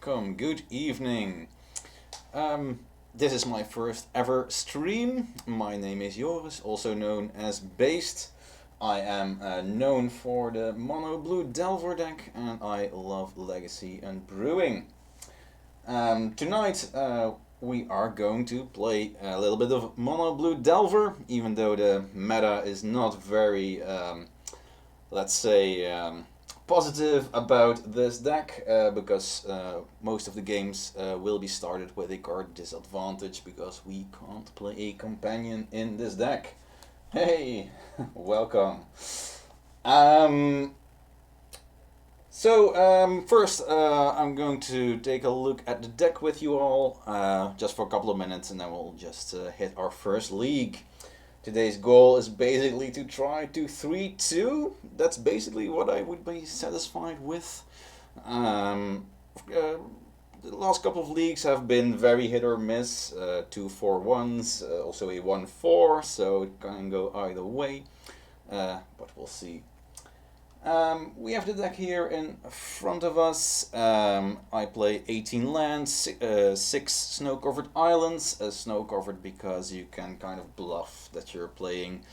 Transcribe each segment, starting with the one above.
welcome, good evening. This is my first ever stream. My name is Joris, also known as Based. I am known for the Mono Blue Delver deck and I love Legacy and Brewing. Tonight we are going to play a little bit of Mono Blue Delver, even though the meta is not very, let's say, positive about this deck because most of the games will be started with a card disadvantage because we can't play a companion in this deck. Hey, welcome. First I'm going to take a look at the deck with you all just for a couple of minutes and then we'll just hit our first league. Today's goal is basically to try to 3-2. That's basically what I would be satisfied with. The last couple of leagues have been very hit or miss. 2-4-1s, also a 1-4, so it can go either way. But we'll see. We have the deck here in front of us. I play 18 lands, 6 snow-covered islands. Snow-covered because you can kind of bluff that you're playing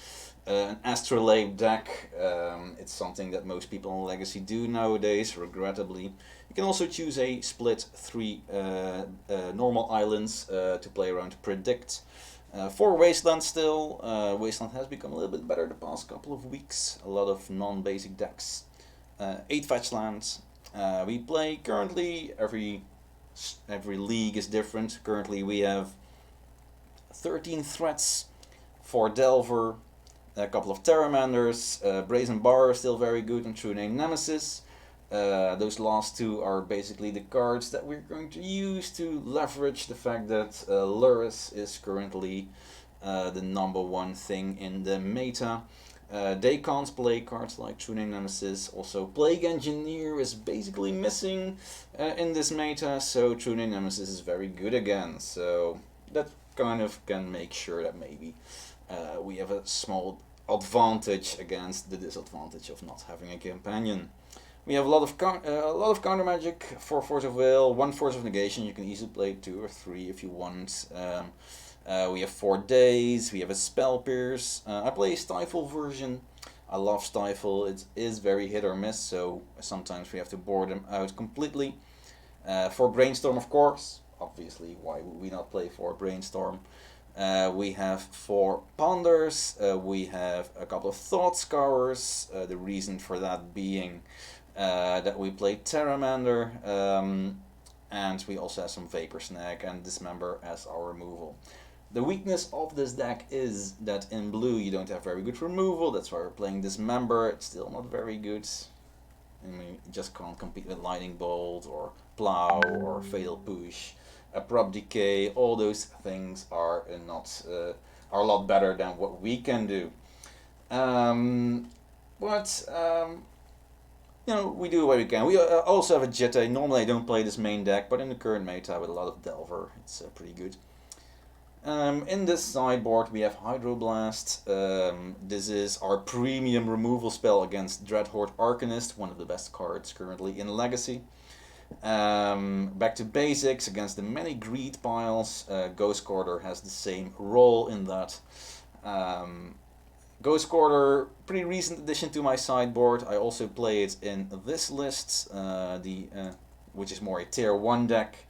an astrolabe deck. It's something that most people in Legacy do nowadays, regrettably. You can also choose a split 3 normal islands to play around to predict. 4 Wasteland still. Wasteland has become a little bit better the past couple of weeks. A lot of non-basic decks. 8 fetch lands. We play currently, every league is different. Currently we have 13 threats for Delver, a couple of Terramanders, Brazen Bar is still very good, and True Name Nemesis. Those last two are basically the cards that we're going to use to leverage the fact that Luris is currently the #1 thing in the meta. They can't play cards like True Name Nemesis. Also, Plague Engineer is basically missing in this meta, so True Name Nemesis is very good again. So that kind of can make sure that maybe we have a small advantage against the disadvantage of not having a companion. We have a lot of counter magic, 4 Force of Will, 1 Force of Negation. You can easily play 2 or 3 if you want. We have 4 Days. We have a Spell Pierce. I play a Stifle version. I love Stifle. It is very hit or miss, so sometimes we have to bore them out completely. For Brainstorm, of course. Obviously, why would we not play for Brainstorm? We have 4 Ponders. We have a couple of Thought Scourers. The reason for that being that we play Terramander, and we also have some Vapor Snag and Dismember as our removal. The weakness of this deck is that in blue you don't have very good removal, that's why we're playing Dismember. It's still not very good. I mean, you just can't compete with Lightning Bolt or Plow or Fatal Push. Abrupt Decay, all those things are are a lot better than what we can do. You know, we do what we can. We also have a Jette. Normally I don't play this main deck, but in the current meta with a lot of Delver, it's pretty good. In this sideboard we have Hydroblast. This is our premium removal spell against Dreadhorde Arcanist, one of the best cards currently in Legacy. Back to basics, against the many greed piles, Ghost Quarter has the same role in that. Ghost Quarter, pretty recent addition to my sideboard. I also play it in this list, which is more a tier 1 deck.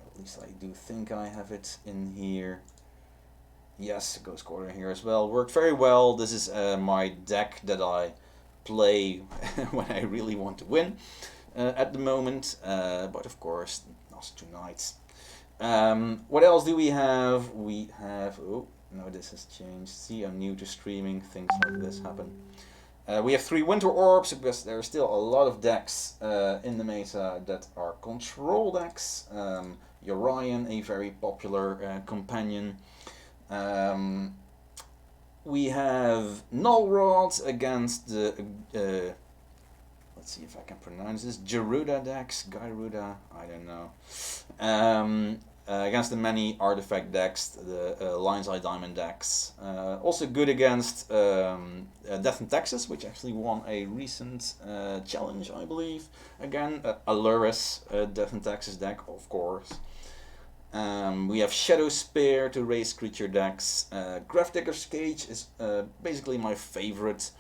At least I do think I have it in here. Yes, Ghost Quarter here as well. Worked very well. This is my deck that I play when I really want to win at the moment. But of course, not tonight. What else do we have? We have... Oh, no, this has changed. See, I'm new to streaming. Things like this happen. We have 3 Winter Orbs, because there are still a lot of decks in the meta that are control decks. Orion, a very popular companion. We have Null Rod against the... let's see if I can pronounce this. Garuda decks. Garuda, I don't know. against the many artifact decks, the Lion's Eye Diamond decks. Also good against Death and Taxes, which actually won a recent challenge, I believe. Again, a Luris Death and Taxes deck, of course. We have Shadow Spear to raise creature decks. Gravedigger's Cage is basically my favorite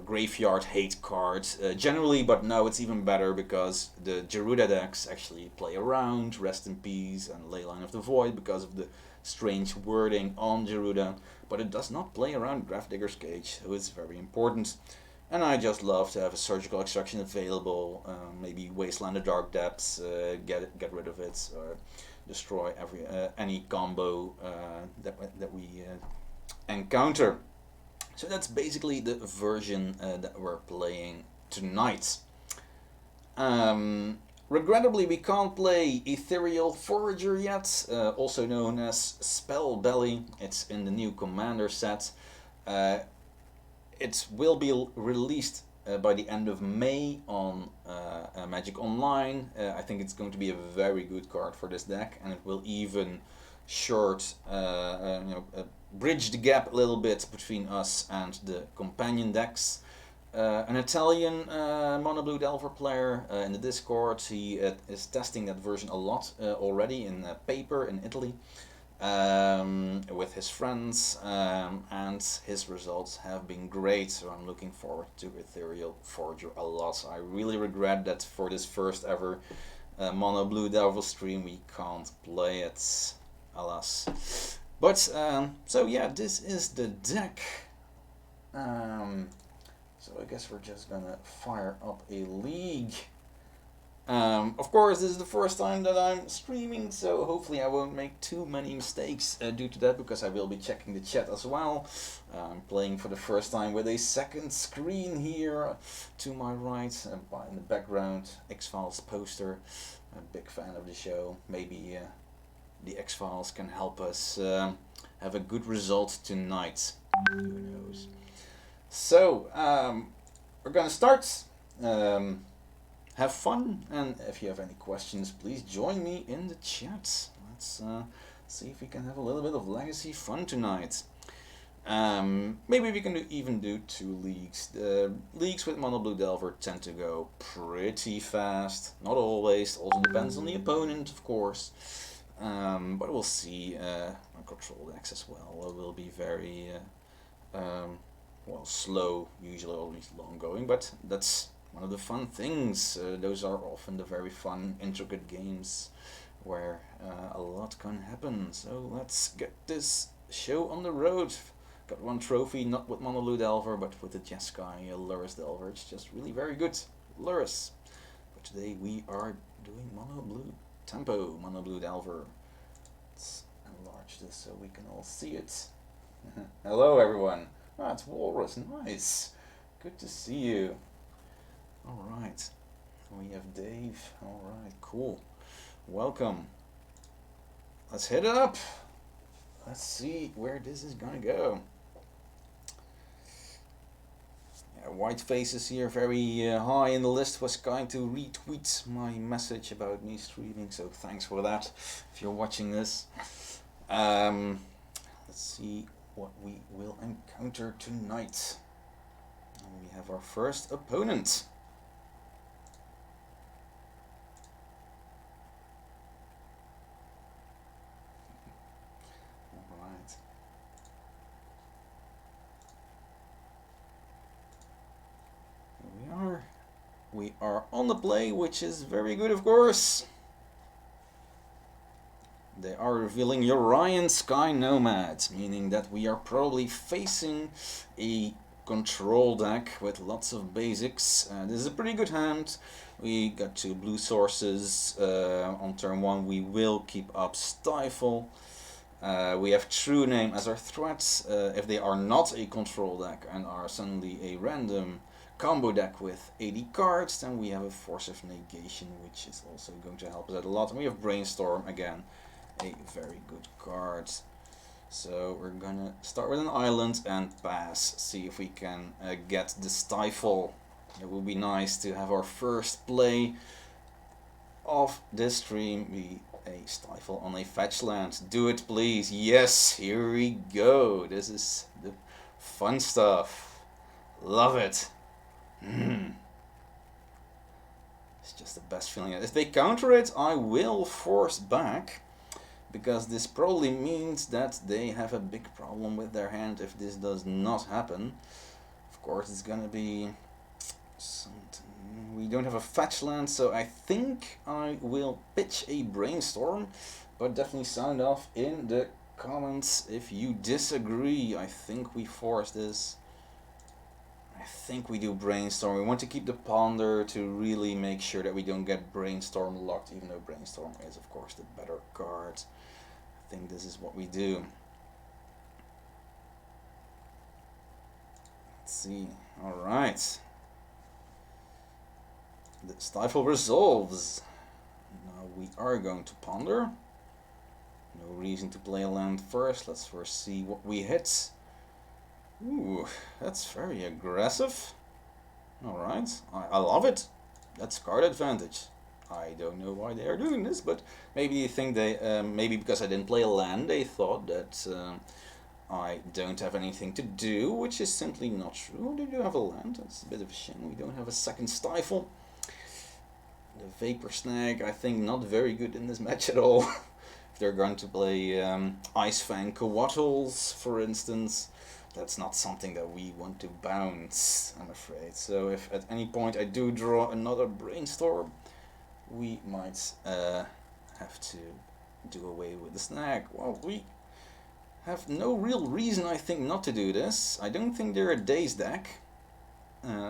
graveyard hate cards generally, but now it's even better because the Geruda decks actually play around Rest in Peace and Leyline of the Void because of the strange wording on Geruda, but it does not play around Gravedigger's Cage, so it's very important. And I just love to have a Surgical Extraction available, maybe Wasteland the Dark Depths, get rid of it, or destroy any combo that we encounter. So that's basically the version that we're playing tonight. Regrettably, we can't play Ethereal Forager yet, also known as Spell Belly. It's in the new Commander set. It will be released by the end of May on Magic Online. I think it's going to be a very good card for this deck, and it will even bridge the gap a little bit between us and the companion decks. An Italian Mono Blue Delver player in the Discord, he is testing that version a lot already in paper in Italy with his friends, and his results have been great, so I'm looking forward to Ethereal Forager a lot. I really regret that for this first ever Mono Blue Delver stream we can't play it, alas. But, so yeah, this is the deck. So I guess we're just gonna fire up a league. Of course, this is the first time that I'm streaming, so hopefully I won't make too many mistakes due to that, because I will be checking the chat as well. I'm playing for the first time with a second screen here to my right, in the background, X-Files poster. I'm a big fan of the show. Maybe the X-Files can help us have a good result tonight. Who knows? So, we're gonna start. Have fun, and if you have any questions, please join me in the chat. Let's see if we can have a little bit of legacy fun tonight. Maybe we can even do 2 leagues. The leagues with Mono Blue Delver tend to go pretty fast. Not always, also depends on the opponent, of course. But we'll see. My control decks as well will be very slow, usually always long going, but that's one of the fun things. Those are often the very fun, intricate games where a lot can happen. So let's get this show on the road. Got 1 trophy, not with Mono Blue Delver, but with the Jeskai Luris Delver. It's just really very good. Luris. But today we are doing Mono Blue Tempo, Mono Blue Delver. Let's enlarge this so we can all see it. Hello everyone. Ah, it's Walrus, nice. Good to see you. Alright, we have Dave. Alright, cool. Welcome. Let's hit it up. Let's see where this is gonna go. Yeah, White Faces here, very high in the list, was going to retweet my message about me streaming, so thanks for that if you're watching this. Let's see what we will encounter tonight. And we have our first opponent. Alright. Here we are. We are on the play, which is very good, of course. They are revealing Orion Sky Nomads, meaning that we are probably facing a control deck with lots of basics. This is a pretty good hand. We got 2 blue sources. On turn 1 we will keep up Stifle. We have True Name as our threat. If they are not a control deck and are suddenly a random combo deck with 80 cards, then we have a Force of Negation, which is also going to help us out a lot. And we have Brainstorm again. A very good card. So we're gonna start with an island and pass. See if we can get the Stifle. It would be nice to have our first play of this stream be a stifle on a fetch land. Do it, please. Yes, here we go. This is the fun stuff. Love it. It's just the best feeling. If they counter it, I will force back, because this probably means that they have a big problem with their hand if this does not happen. Of course, it's gonna be something. We don't have a fetch land, so I think I will pitch a brainstorm, but definitely sound off in the comments if you disagree. I think we force this. I think we do brainstorm. We want to keep the ponder to really make sure that we don't get brainstorm locked, even though brainstorm is of course the better card. I think this is what we do. Let's see. Alright. The stifle resolves. Now we are going to ponder. No reason to play a land first. Let's first see what we hit. Ooh, that's very aggressive. Alright, I love it. That's card advantage. I don't know why they are doing this, but maybe you think they, maybe because I didn't play a land, they thought that I don't have anything to do, which is simply not true. They do have a land. That's a bit of a shame. We don't have a second stifle. The Vapor Snag, I think, not very good in this match at all. If they're going to play Ice Fang Coatls, for instance, that's not something that we want to bounce, I'm afraid. So if at any point I do draw another brainstorm, we might have to do away with the snag. Well, we have no real reason, I think, not to do this. I don't think they're a Daze deck,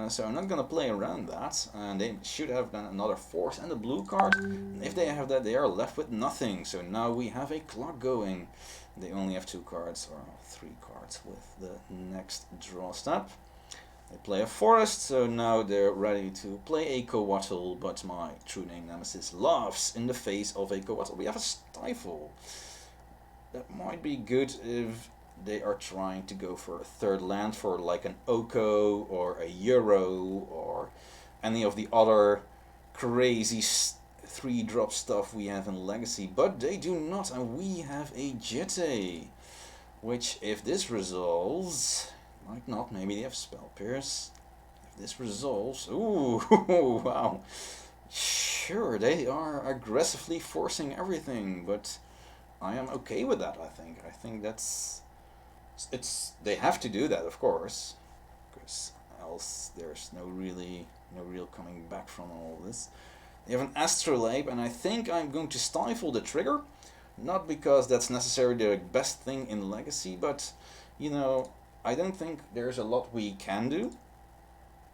so I'm not gonna play around that. And they should have done another force and a blue card. And if they have that, they are left with nothing. So now we have a clock going. They only have 2 cards, or 3 cards with the next draw step. They play a forest, so now they're ready to play a Coatl, but my true name nemesis laughs in the face of a Coatl. We have a stifle. That might be good if they are trying to go for a third land for like an Oko or a Euro or any of the other crazy 3-drop stuff we have in Legacy, but they do not, and we have a Jitte, which if this resolves, might not, maybe they have Spell Pierce. If this resolves, ooh, wow, sure, they are aggressively forcing everything, but I am okay with that. I think that's, they have to do that, of course, because else there's no real coming back from all this. They have an Astrolabe, and I think I'm going to stifle the trigger. Not because that's necessarily the best thing in Legacy, but, you know, I don't think there's a lot we can do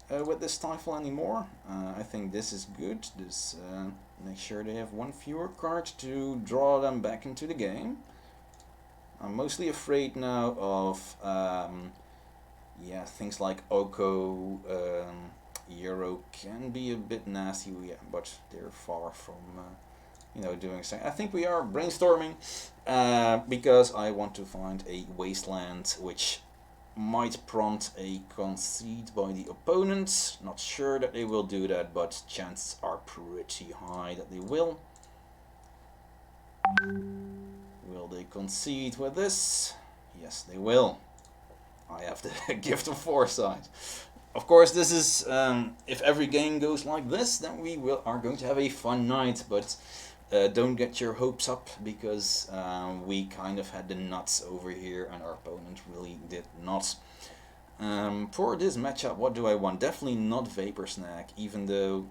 with this stifle anymore. I think this is good. This make sure they have 1 fewer card to draw them back into the game. I'm mostly afraid now of, yeah, things like Oko, Euro can be a bit nasty, yeah, but they're far from, you know, doing so. I think we are brainstorming because I want to find a wasteland which might prompt a concede by the opponent. Not sure that they will do that, but chances are pretty high that they will. Will they concede with this? Yes, they will. I have the gift of foresight. Of course, this is, if every game goes like this, then we are going to have a fun night, but don't get your hopes up, because we kind of had the nuts over here, and our opponent really did not. For this matchup, what do I want? Definitely not Vapor Snag, even though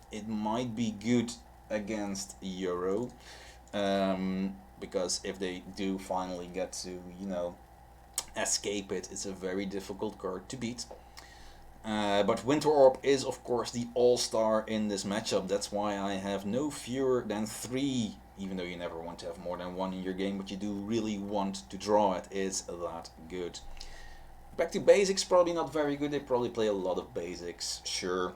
it might be good against Euro, because if they do finally get to, you know, escape it, it's a very difficult card to beat. But Winter Orb is of course the all-star in this matchup. That's why I have no fewer than 3, even though you never want to have more than 1 in your game, but you do really want to draw it. It's that good. Back to basics, probably not very good. They probably play a lot of basics, sure.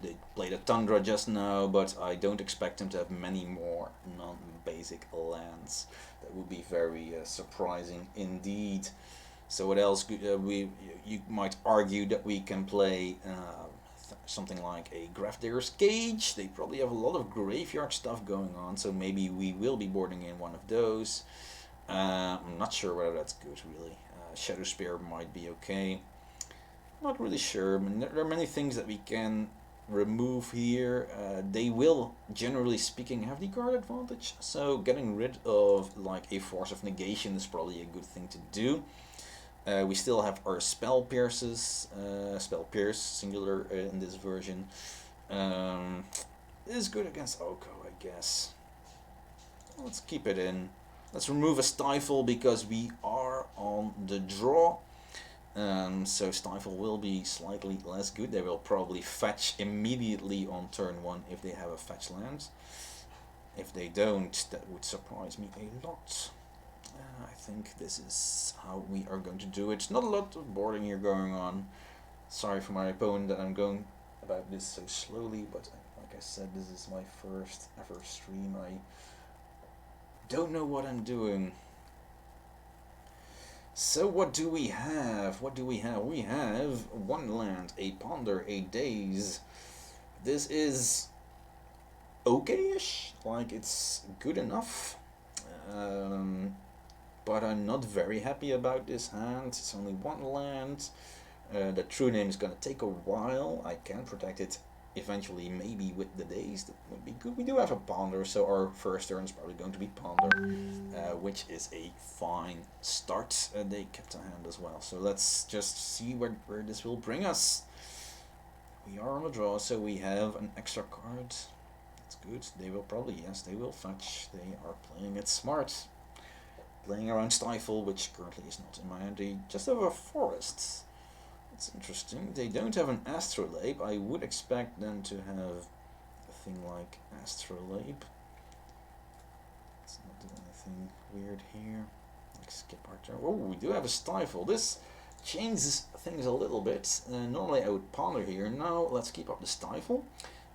They played a Tundra just now, but I don't expect them to have many more non-basic lands. That would be very surprising indeed. So what else? You might argue that we can play something like a Grafdigger's Cage. They probably have a lot of graveyard stuff going on, so maybe we will be boarding in one of those. I'm not sure whether that's good, really. Shadow Spear might be okay. Not really sure. I mean, there are many things that we can remove here. They will, generally speaking, have the card advantage, so getting rid of like a Force of Negation is probably a good thing to do. We still have our Spell Pierces, Spell Pierce, singular in this version. It is good against Oko, I guess. Let's keep it in. Let's remove a Stifle because we are on the draw. So Stifle will be slightly less good. They will probably fetch immediately on turn 1 if they have a fetch land. If they don't, that would surprise me a lot. I think this is how we are going to do it. Not a lot of boarding here going on. Sorry for my opponent that I'm going about this so slowly, but like I said, this is my first ever stream. I don't know what I'm doing. So what do we have? What do we have? We have one land, a Ponder, a Daze. This is okay-ish, like it's good enough. But I'm not very happy about this hand. It's only one land. The true name is gonna take a while. I can protect it eventually, maybe with the Daze. That would be good. We do have a Ponder, so our first turn is probably going to be Ponder, which is a fine start. They kept a hand as well, so let's just see where this will bring us. We are on a draw, so we have an extra card. That's good. They will probably, yes, they will fetch. They are playing it smart. Playing around Stifle, which currently is not in my hand. They just have a Forest. That's interesting. They don't have an Astrolabe. I would expect them to have a thing like Astrolabe. Let's not do anything weird here. Like skip our turn. Oh, we do have a Stifle. This changes things a little bit. Normally I would Ponder here. Now let's keep up the Stifle.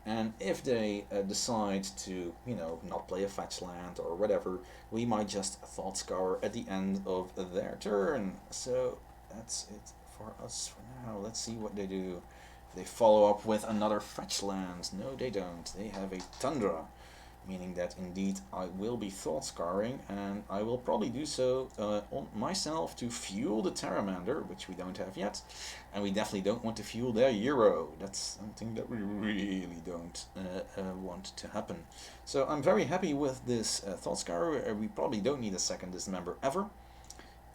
And if they decide to, you know, not play a fetch land or whatever, we might just Thought Scour at the end of their turn. So that's it for us for now. Let's see what they do. If they follow up with another fetch land. No, they don't. They have a Tundra, meaning that indeed I will be Thought Scouring, and I will probably do so on myself to fuel the Terramander, which we don't have yet, and we definitely don't want to fuel their Euro. That's something that we really don't want to happen. So I'm very happy with this Thought Scour. We probably don't need a second Dismember ever.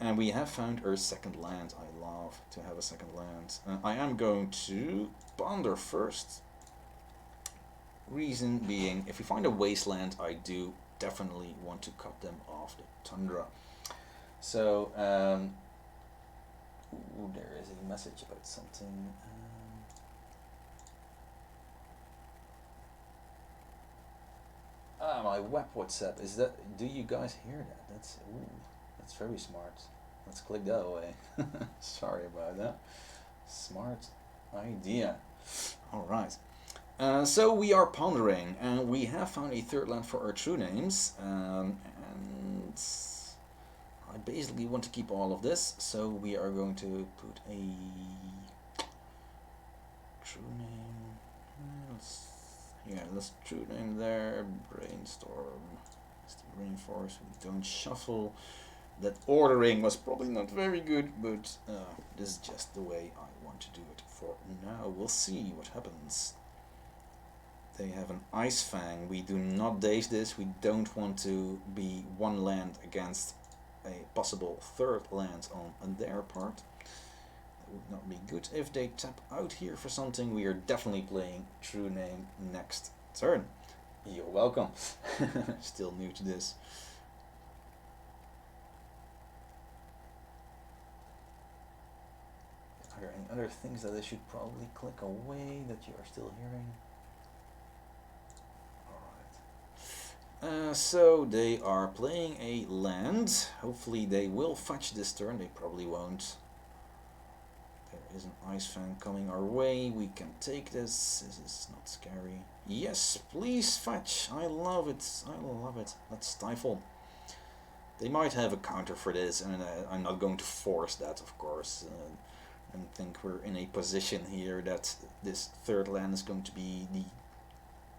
And we have found our second land. I love to have a second land. I am going to Ponder first. Reason being, if we find a wasteland, I do definitely want to cut them off the Tundra. So, ooh, there is a message about something. My web WhatsApp, is that, do you guys hear that? That's very smart. Let's click that away. Sorry about that. Smart idea. Alright. So we are pondering, and we have found a third land for our true names, and I basically want to keep all of this, so we are going to put a true name. Let's true name there. Brainstorm. Let's reinforce. We don't shuffle. That ordering was probably not very good, but this is just the way I want to do it for now. We'll see what happens. They have an Ice Fang. We do not daze this. We don't want to be one land against a possible third land on their part. That would not be good. If they tap out here for something, we are definitely playing True Name next turn. You're welcome. Still new to this. Are there any other things that I should probably click away that you are still hearing? So they are playing a land. Hopefully they will fetch this turn. They probably won't. There is an Ice Fan coming our way. We can take this. This is not scary. Yes, please fetch. I love it. I love it. Let's Stifle. They might have a counter for this, and I'm not going to force that, of course. I don't think we're in a position here that this third land is going to be the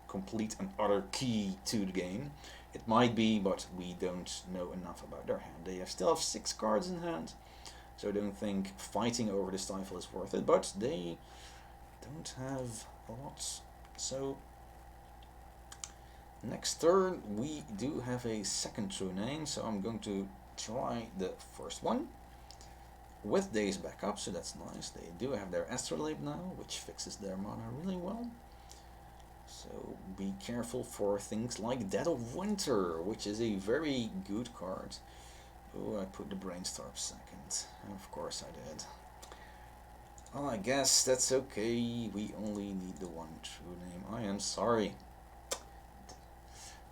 complete and utter key to the game. It might be, but we don't know enough about their hand. They still have 6 cards in hand, so I don't think fighting over the Stifle is worth it, but they don't have a lot. So next turn we do have a second true name, so I'm going to try the first one with Days back up, so that's nice. They do have their Astrolabe now, which fixes their mana really well. So be careful for things like Dead of Winter, which is a very good card. Oh, I put the Brainstorm second. Of course I did. Well, I guess that's okay. We only need the one true name. I am sorry.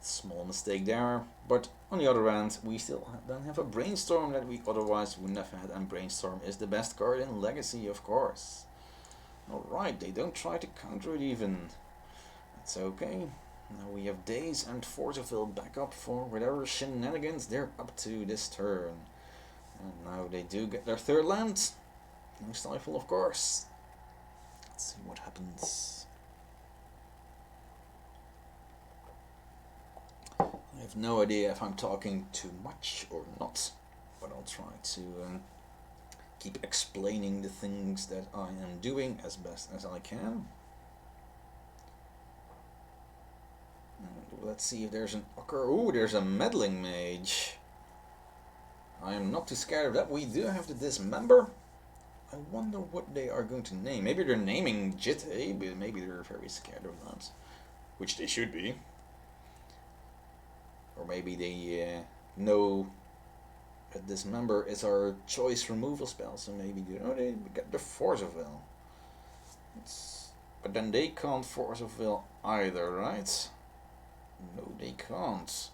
Small mistake there. But on the other hand, we still don't have a Brainstorm that we otherwise wouldn't have had. And Brainstorm is the best card in Legacy, of course. Alright, they don't try to counter it even. That's okay. Now we have Days and Force of Will back up for whatever shenanigans they're up to this turn. And now they do get their third land. No Stifle, of course. Let's see what happens. I have no idea if I'm talking too much or not, but I'll try to keep explaining the things that I am doing as best as I can. Let's see if there's an Ocker. Ooh, there's a Meddling Mage. I am not too scared of that. We do have the Dismember. I wonder what they are going to name. Maybe they're naming Jitte, but maybe they're very scared of that. Which they should be. Or maybe they know that Dismember is our choice removal spell, so maybe they get the Force of Will. But then they can't Force of Will either, right? No, they can't.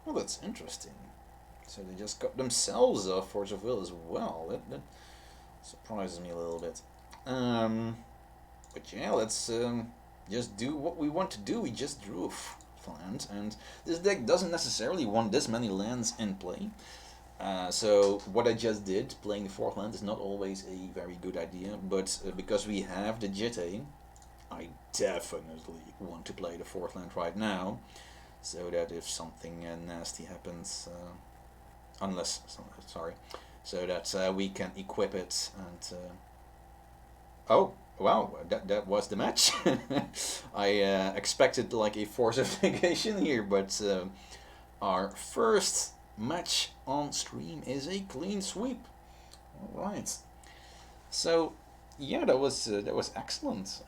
Well, that's interesting. So they just got themselves a Force of Will as well. That surprises me a little bit. But yeah, let's just do what we want to do. We just drew a land, and this deck doesn't necessarily want this many lands in play. So what I just did, playing the 4th land, is not always a very good idea, but because we have the Jitte, I definitely want to play the 4th land right now, so that if something nasty happens, so that we can equip it and... oh, wow, that was the match. I expected like a Force of Negation here, but our first match on stream is a clean sweep. Alright, so yeah, that was excellent.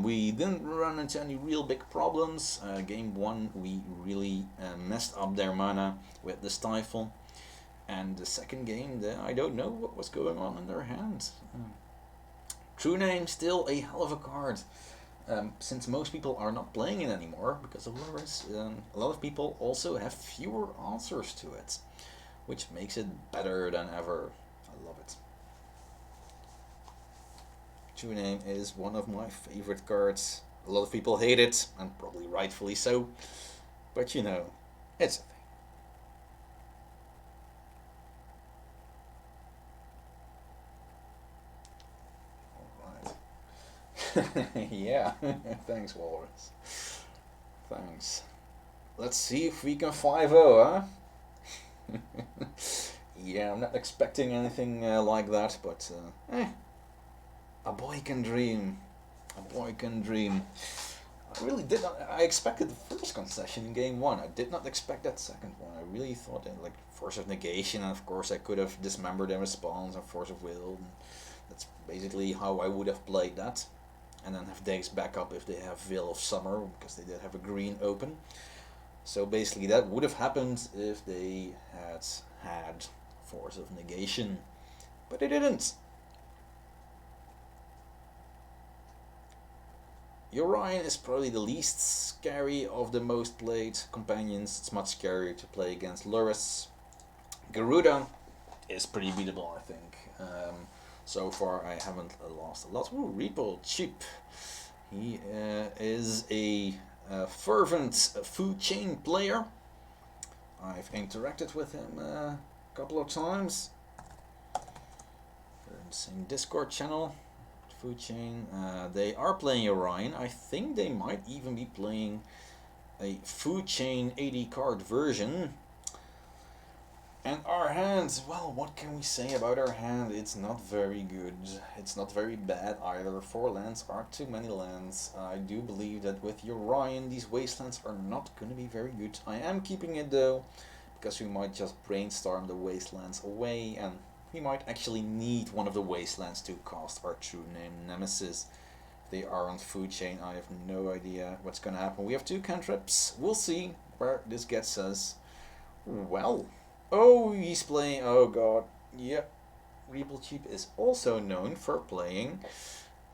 We didn't run into any real big problems. Game 1 we really messed up their mana with the Stifle, and the second game I don't know what was going on in their hands. True Name, still a hell of a card. Since most people are not playing it anymore because of Lurrus, a lot of people also have fewer answers to it, which makes it better than ever. I love it. True Name is one of my favorite cards. A lot of people hate it, and probably rightfully so, but you know, it's a thing. Yeah, thanks, Walrus. Thanks. Let's see if we can 5-0, huh? Yeah, I'm not expecting anything like that, but a boy can dream. A boy can dream. I really did not. I expected the first concession in game 1. I did not expect that second one. I really thought that, like, Force of Negation, and of course I could have dismembered their response and Force of Will. And that's basically how I would have played that. And then have Days back up if they have Veil of Summer, because they did have a green open. So basically that would have happened if they had Force of Negation. But they didn't. Orion is probably the least scary of the most played companions. It's much scarier to play against Lurrus. Garuda is pretty beatable, I think. So far I haven't lost a lot. Ooh, Repo, cheap. He is a fervent food chain player. I've interacted with him a couple of times. Same Discord channel. Food chain. They are playing Orion. I think they might even be playing a food chain 80 card version. And our hand, well, what can we say about our hand? It's not very good. It's not very bad either. 4 lands are too many lands. I do believe that with Orion, these wastelands are not going to be very good. I am keeping it though, because we might just brainstorm the wastelands away, and we might actually need one of the wastelands to cast our true name Nemesis. If they are on food chain, I have no idea what's going to happen. We have 2 cantrips. We'll see where this gets us. Well. Oh, he's playing, oh god, yep. Rebel Cheap is also known for playing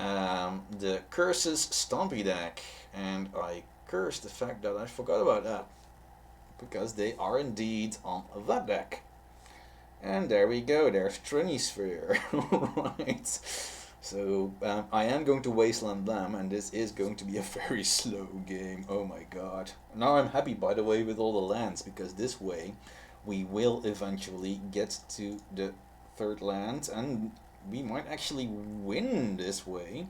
the Curses Stompy deck. And I curse the fact that I forgot about that. Because they are indeed on that deck. And there we go, there's Trinisphere. Right. So I am going to wasteland them, and this is going to be a very slow game. Oh my god. Now I'm happy, by the way, with all the lands, because this way we will eventually get to the 3rd land, and we might actually win this way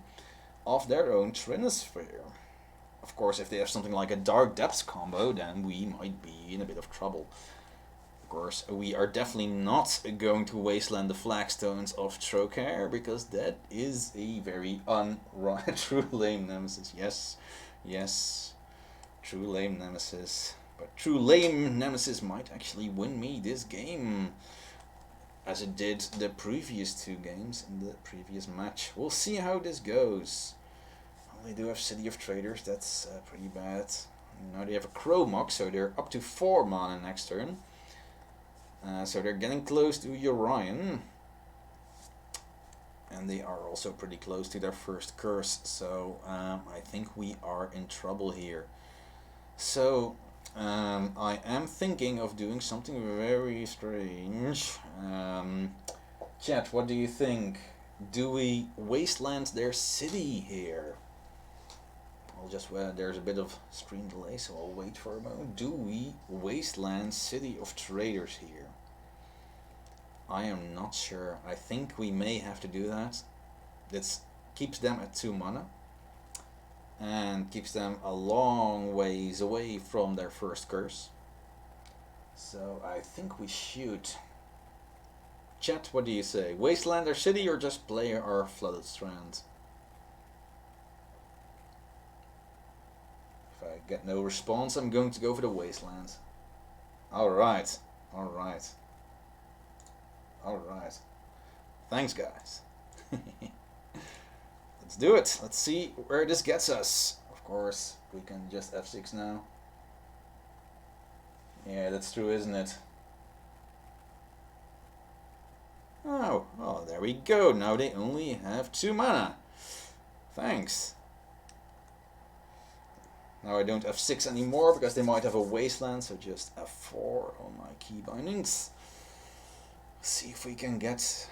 off their own Trinisphere. Of course, if they have something like a Dark Depths combo, then we might be in a bit of trouble. Of course, we are definitely not going to wasteland the Flagstones of Trocaire, because that is a very true lame Nemesis. Yes, yes, true lame Nemesis. But true lame Nemesis might actually win me this game, as it did the previous 2 games in the previous match. We'll see how this goes. Well, they do have City of Traders, that's pretty bad. Now they have a Chromok, so they're up to 4 mana next turn. So they're getting close to Orion. And they are also pretty close to their first curse, so I think we are in trouble here. So I am thinking of doing something very strange. Chat, what do you think? Do we wasteland their city here? I'll just, there's a bit of stream delay, so I'll wait for a moment. Do we wasteland City of Traders here? I am not sure. I think we may have to do that. This keeps them at 2 mana. And keeps them a long ways away from their first curse. So I think we should. Chat, what do you say? Wasteland our city or just play our Flooded Strand? If I get no response, I'm going to go for the Wasteland. Alright, alright. Alright. Thanks, guys. Let's do it. Let's see where this gets us. Of course, we can just F6 now. Yeah, that's true, isn't it? Oh, there we go. Now they only have 2 mana. Thanks. Now I don't F6 anymore because they might have a wasteland, so just F4 on my key bindings. See if we can get...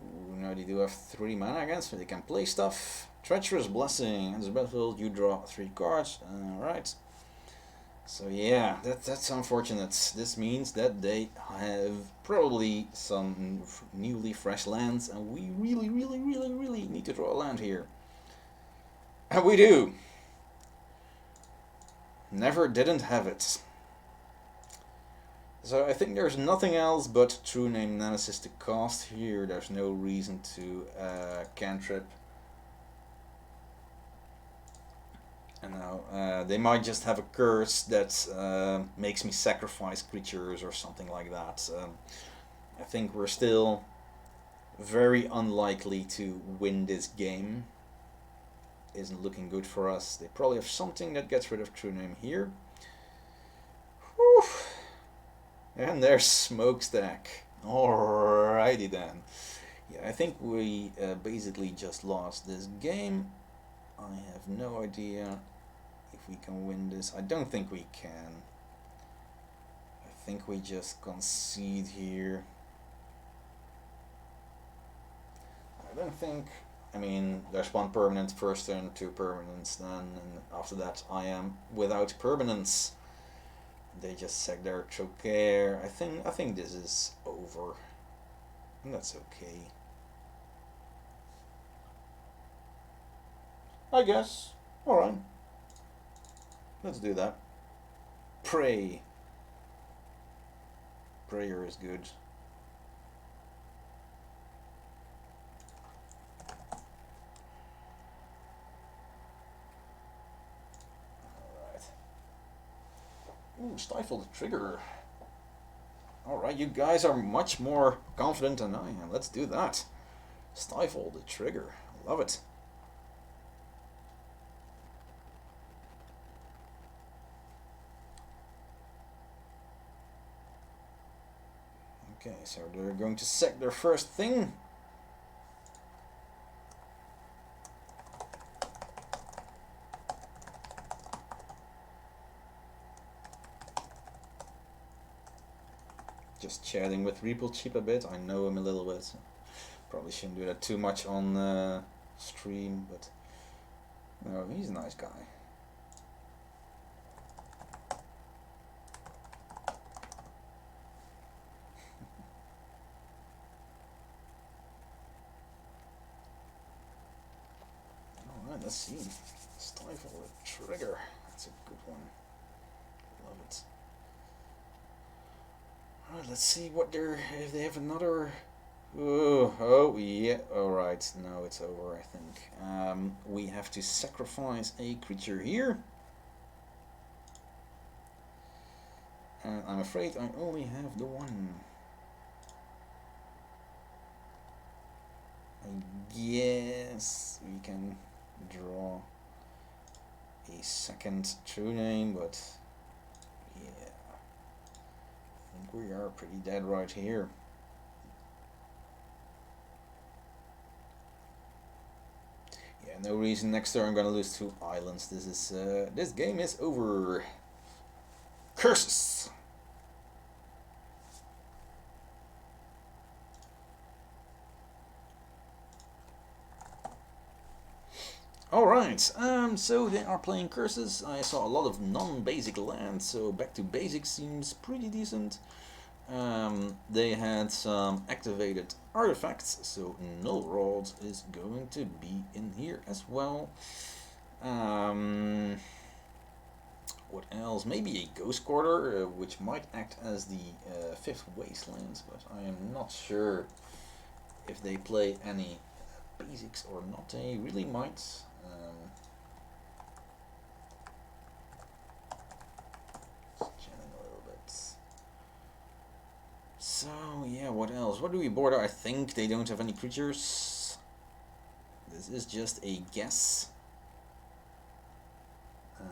Ooh, now they do have 3 mana again, so they can play stuff. Treacherous Blessing. Ends the battlefield, you draw 3 cards. Alright. So yeah, that's unfortunate. This means that they have probably some newly fresh lands, and we really need to draw a land here. And we do. Never didn't have it. So I think there's nothing else but True Name Nemesis to cast here. There's no reason to cantrip. And now they might just have a curse that makes me sacrifice creatures or something like that. I think we're still very unlikely to win this game. Isn't looking good for us. They probably have something that gets rid of True Name here. Whew. And there's Smokestack. Alrighty then. Yeah, I think we basically just lost this game. I have no idea if we can win this. I don't think we can. I think we just concede here. I don't think... I mean, there's 1 permanent first turn, 2 permanents then, and after that I am without permanents. They just sack their Trocaire. I think this is over. And that's okay. I guess. Alright. Let's do that. Pray. Prayer is good. Alright. Ooh, stifle the trigger. Alright, you guys are much more confident than I am. Let's do that. Stifle the trigger. Love it. Okay, so they're going to sack their first thing. Just chatting with Reaple Cheap a bit. I know him a little bit. Probably shouldn't do that too much on stream, but no, he's a nice guy. Alright, let's see. Stifle the trigger. That's a good one. Love it. Alright, let's see what if they have another. Oh yeah, alright, no, it's over, I think. We have to sacrifice a creature here. And I'm afraid I only have the one. I guess we can draw a second true name, but yeah, I think we are pretty dead right here. Yeah, no reason next turn I'm gonna lose 2 islands. This game is over. Curses. Alright, so they are playing curses. I saw a lot of non-basic lands, so back to basic seems pretty decent. They had some activated artifacts, so Null Rod is going to be in here as well. What else? Maybe a Ghost Quarter, which might act as the 5th Wastelands, but I am not sure if they play any basics or not. They really might. Chatting a little bit. So yeah, what else? What do we border? I think they don't have any creatures. This is just a guess. Yeah.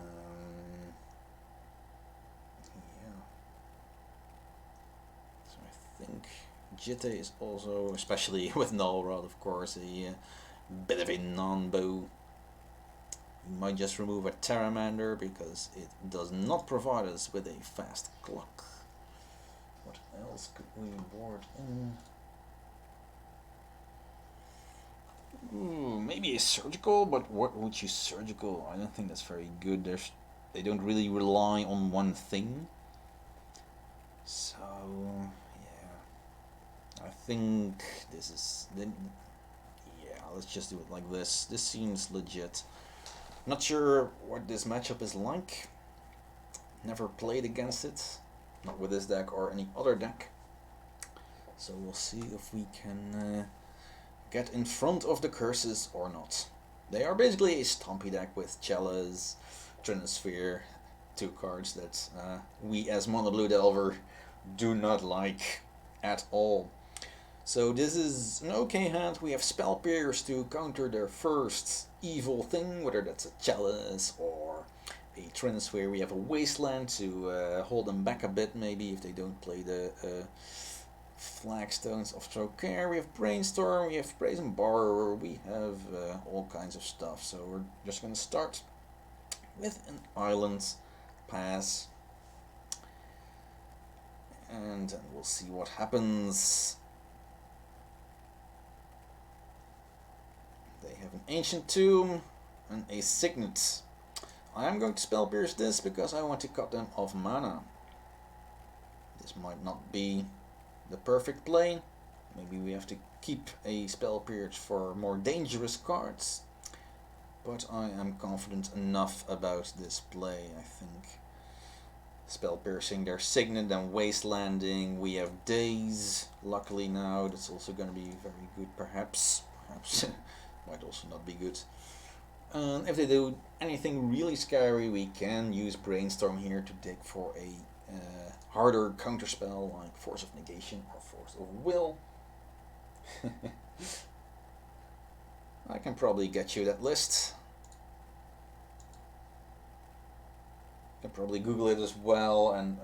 So I think Jitte is also, especially with Null Rod, of course, a bit of a non-bow. You might just remove a Terramander because it does not provide us with a fast clock. What else could we board in? Ooh, maybe a surgical, but what would you surgical? I don't think that's very good. They don't really rely on one thing. So yeah, I think this is yeah. Let's just do it like this. This seems legit. Not sure what this matchup is like. Never played against it, not with this deck or any other deck. So we'll see if we can get in front of the curses or not. They are basically a stompy deck with Chalice, Trinosphere, 2 cards that we as Mono Blue Delver do not like at all. So this is an okay hand. We have Spell Pierce to counter their first evil thing, whether that's a Chalice or a Trinosphere. We have a Wasteland to hold them back a bit, maybe, if they don't play the Flagstones of Trocare. We have Brainstorm, we have Brazen Borrower, we have all kinds of stuff. So we're just going to start with an Island pass. And then we'll see what happens. They have an Ancient Tomb and a Signet. I am going to Spell Pierce this because I want to cut them off mana. This might not be the perfect play. Maybe we have to keep a Spell Pierce for more dangerous cards. but I am confident enough about this play, I think. Spell Piercing, their Signet, and Wastelanding. We have Daze, luckily now. That's also going to be very good, perhaps. Perhaps. Might also not be good. If they do anything really scary, we can use Brainstorm here to dig for a harder counterspell like Force of Negation or Force of Will. I can probably get you that list. You can probably Google it as well, and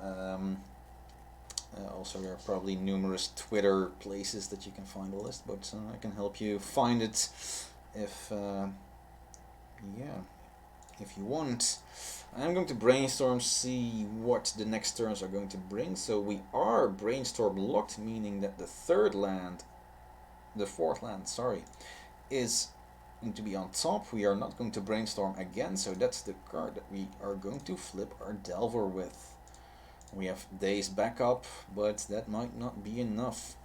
also there are probably numerous Twitter places that you can find the list, but I can help you find it if if you want. I'm going to brainstorm, see what the next turns are going to bring. So we are brainstorm locked, meaning that the fourth land, is going to be on top. We are not going to brainstorm again, so that's the card that we are going to flip our Delver with. We have Days backup, but that might not be enough,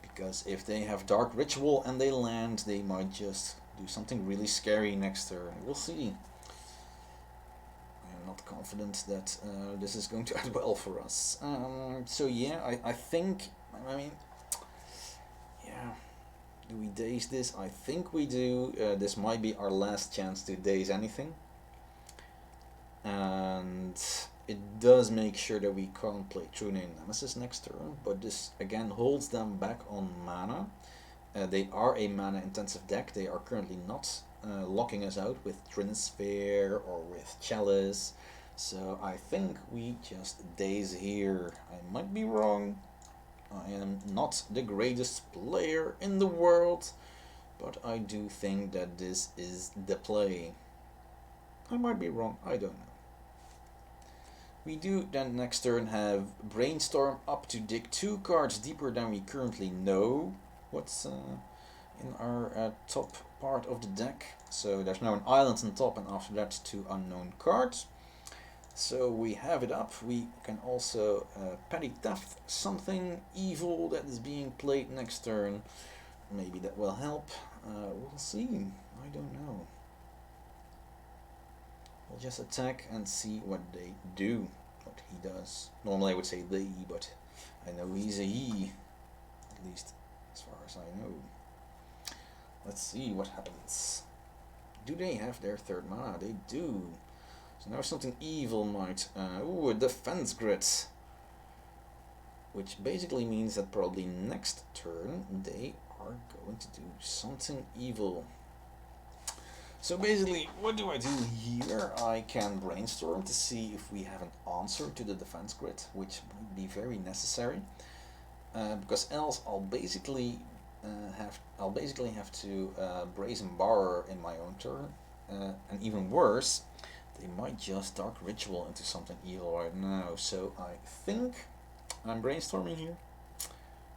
because if they have Dark Ritual and they land, they might just do something really scary next turn. We'll see. I'm not confident that this is going to end well for us. So yeah, I think, I mean, yeah, do we daze this? I think we do. This might be our last chance to daze anything. And it does make sure that we can't play True Name Nemesis next turn, but this again holds them back on mana. They are a mana intensive deck. They are currently not locking us out with Trinisphere or with Chalice. So I think we just daze here. I might be wrong. I am not the greatest player in the world, but I do think that this is the play. I might be wrong, I don't know. We do then next turn have Brainstorm up to dig 2 cards deeper than we currently know what's in our top part of the deck. So there's now an island on top, and after that 2 unknown cards. So we have it up. We can also petty theft something evil that is being played next turn. Maybe that will help. We'll see. I don't know. We'll just attack and see what they do. What he does. Normally I would say they, but I know he's a he. At least as far as I know. Let's see what happens. Do they have their 3rd mana? They do. So now something evil might... ooh, a defense grid. Which basically means that probably next turn they are going to do something evil. So basically, what do I do here? I can brainstorm to see if we have an answer to the defense grid, which might be very necessary. Because else I'll basically have to Brazen Bar in my own turn. And even worse, they might just Dark Ritual into something evil right now. So I think I'm brainstorming here.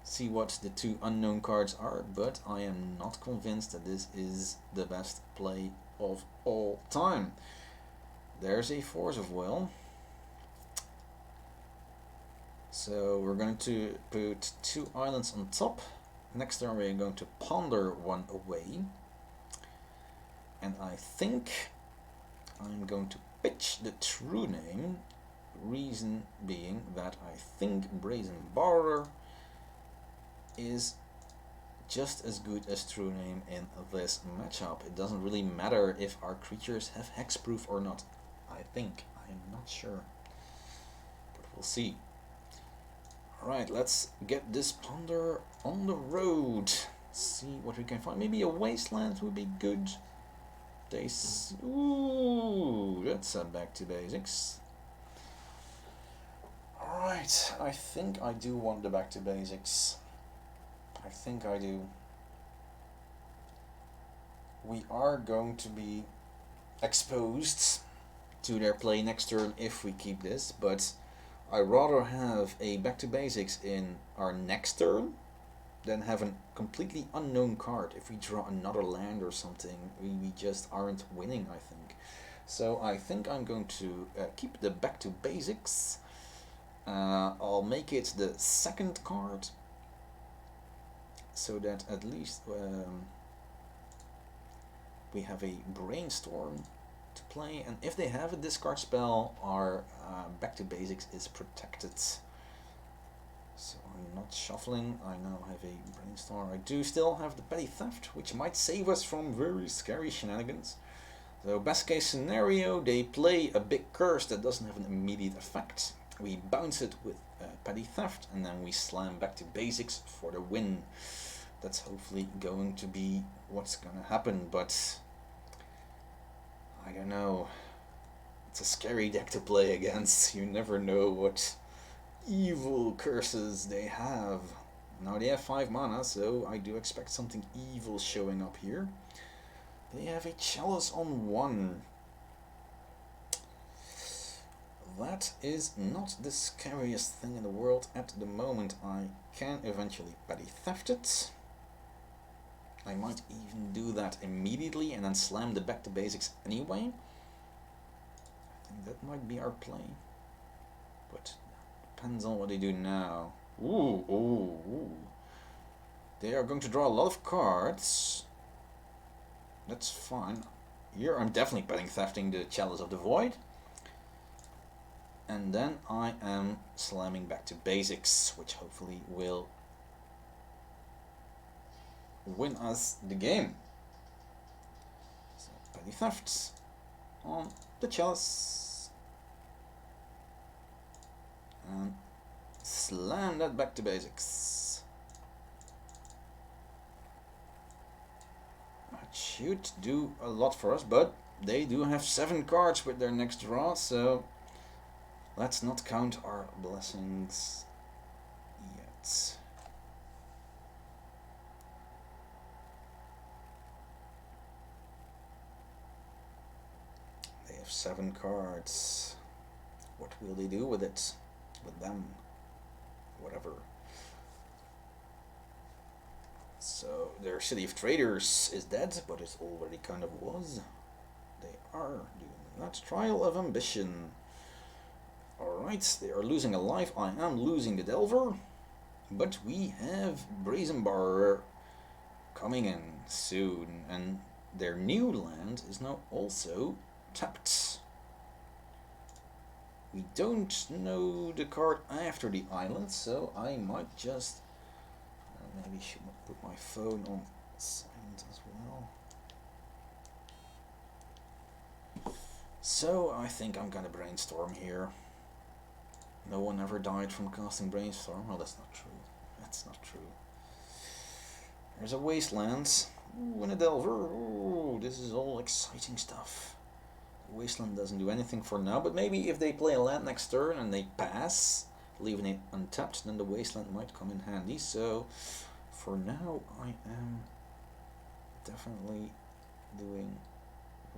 See what the 2 unknown cards are, but I am not convinced that this is the best play of all time. There's a Force of Will. So we're going to put 2 islands on top. Next turn we're going to ponder 1 away. And I think I'm going to pitch the True Name. Reason being that I think Brazen Borrower is just as good as True Name in this matchup. It doesn't really matter if our creatures have hexproof or not. I think. I'm not sure. But we'll see. Alright, let's get this ponder on the road. See what we can find. Maybe a wasteland would be good. Ooh, that's a back to basics. Alright, I think I do want the back to basics. I think I do. We are going to be exposed to their play next turn if we keep this, but I rather have a back to basics in our next turn than have a completely unknown card. If we draw another land or something, we just aren't winning, I think. So I think I'm going to keep the back to basics. I'll make it the 2nd card, so that at least we have a Brainstorm to play, and if they have a discard spell, our Back to Basics is protected. So I'm not shuffling, I now have a Brainstorm. I do still have the Petty Theft, which might save us from very scary shenanigans. So best case scenario, they play a big curse that doesn't have an immediate effect. We bounce it with Petty Theft, and then we slam Back to Basics for the win. That's hopefully going to be what's gonna happen, but I don't know. It's a scary deck to play against. You never know what evil curses they have. Now they have 5 mana, so I do expect something evil showing up here. They have a Chalice on 1. That is not the scariest thing in the world at the moment. I can eventually Petty Theft it. I might even do that immediately and then slam the Back to Basics anyway. I think that might be our play. But depends on what they do now. Ooh. They are going to draw a lot of cards. That's fine. Here I'm definitely Petty Thefting the Chalice of the Void. And then I am slamming Back to Basics, which hopefully will win us the game. So Petty Theft on the Chalice. And slam that Back to Basics. That should do a lot for us, but they do have 7 cards with their next draw, so let's not count our blessings yet. They have 7 cards. What will they do with it? With them? Whatever. So their City of Traders is dead, but it already kind of was. They are doing that. Trial of Ambition. Alright, they are losing a life. I am losing the Delver. But we have Brazen Bar coming in soon. And their new land is now also tapped. We don't know the card after the island, so I might just maybe should not put my phone on silent as well. So I think I'm gonna Brainstorm here. No one ever died from casting Brainstorm. Well, that's not true. That's not true. There's a Wasteland. Ooh, and a Delver. Ooh, this is all exciting stuff. Wasteland doesn't do anything for now, but maybe if they play a land next turn and they pass, leaving it untapped, then the Wasteland might come in handy. So for now I am definitely doing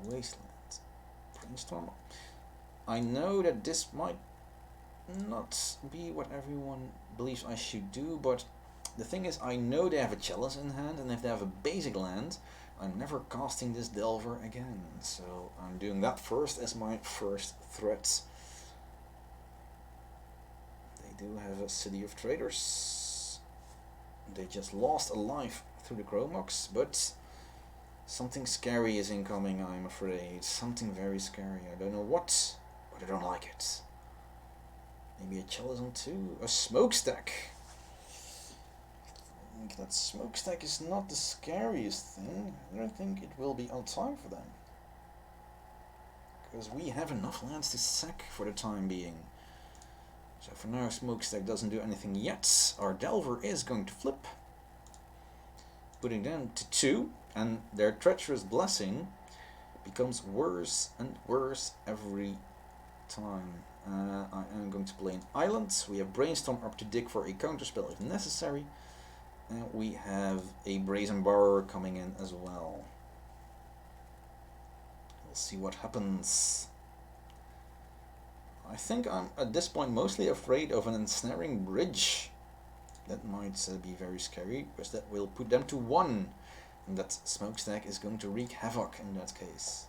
Wasteland. Brainstorm. I know that this might not be what everyone believes I should do, but the thing is, I know they have a Chalice in hand, and if they have a basic land, I'm never casting this Delver again, so I'm doing that first as my first threat. They do have a City of Traders. They just lost a life through the Chromox, but something scary is incoming, I'm afraid. Something very scary. I don't know what, but I don't like it. Maybe a Chalice on 2. A Smokestack. I think that Smokestack is not the scariest thing. I don't think it will be on time for them. Because we have enough lands to sack for the time being. So for now, Smokestack doesn't do anything yet. Our Delver is going to flip. Putting them to 2. And their Treacherous Blessing becomes worse and worse every time. I am going to play an island. We have Brainstorm up to dig for a counterspell if necessary. And we have a Brazen Bar coming in as well. We'll see what happens. I think I'm at this point mostly afraid of an Ensnaring Bridge. That might be very scary, because that will put them to 1. And that Smokestack is going to wreak havoc in that case.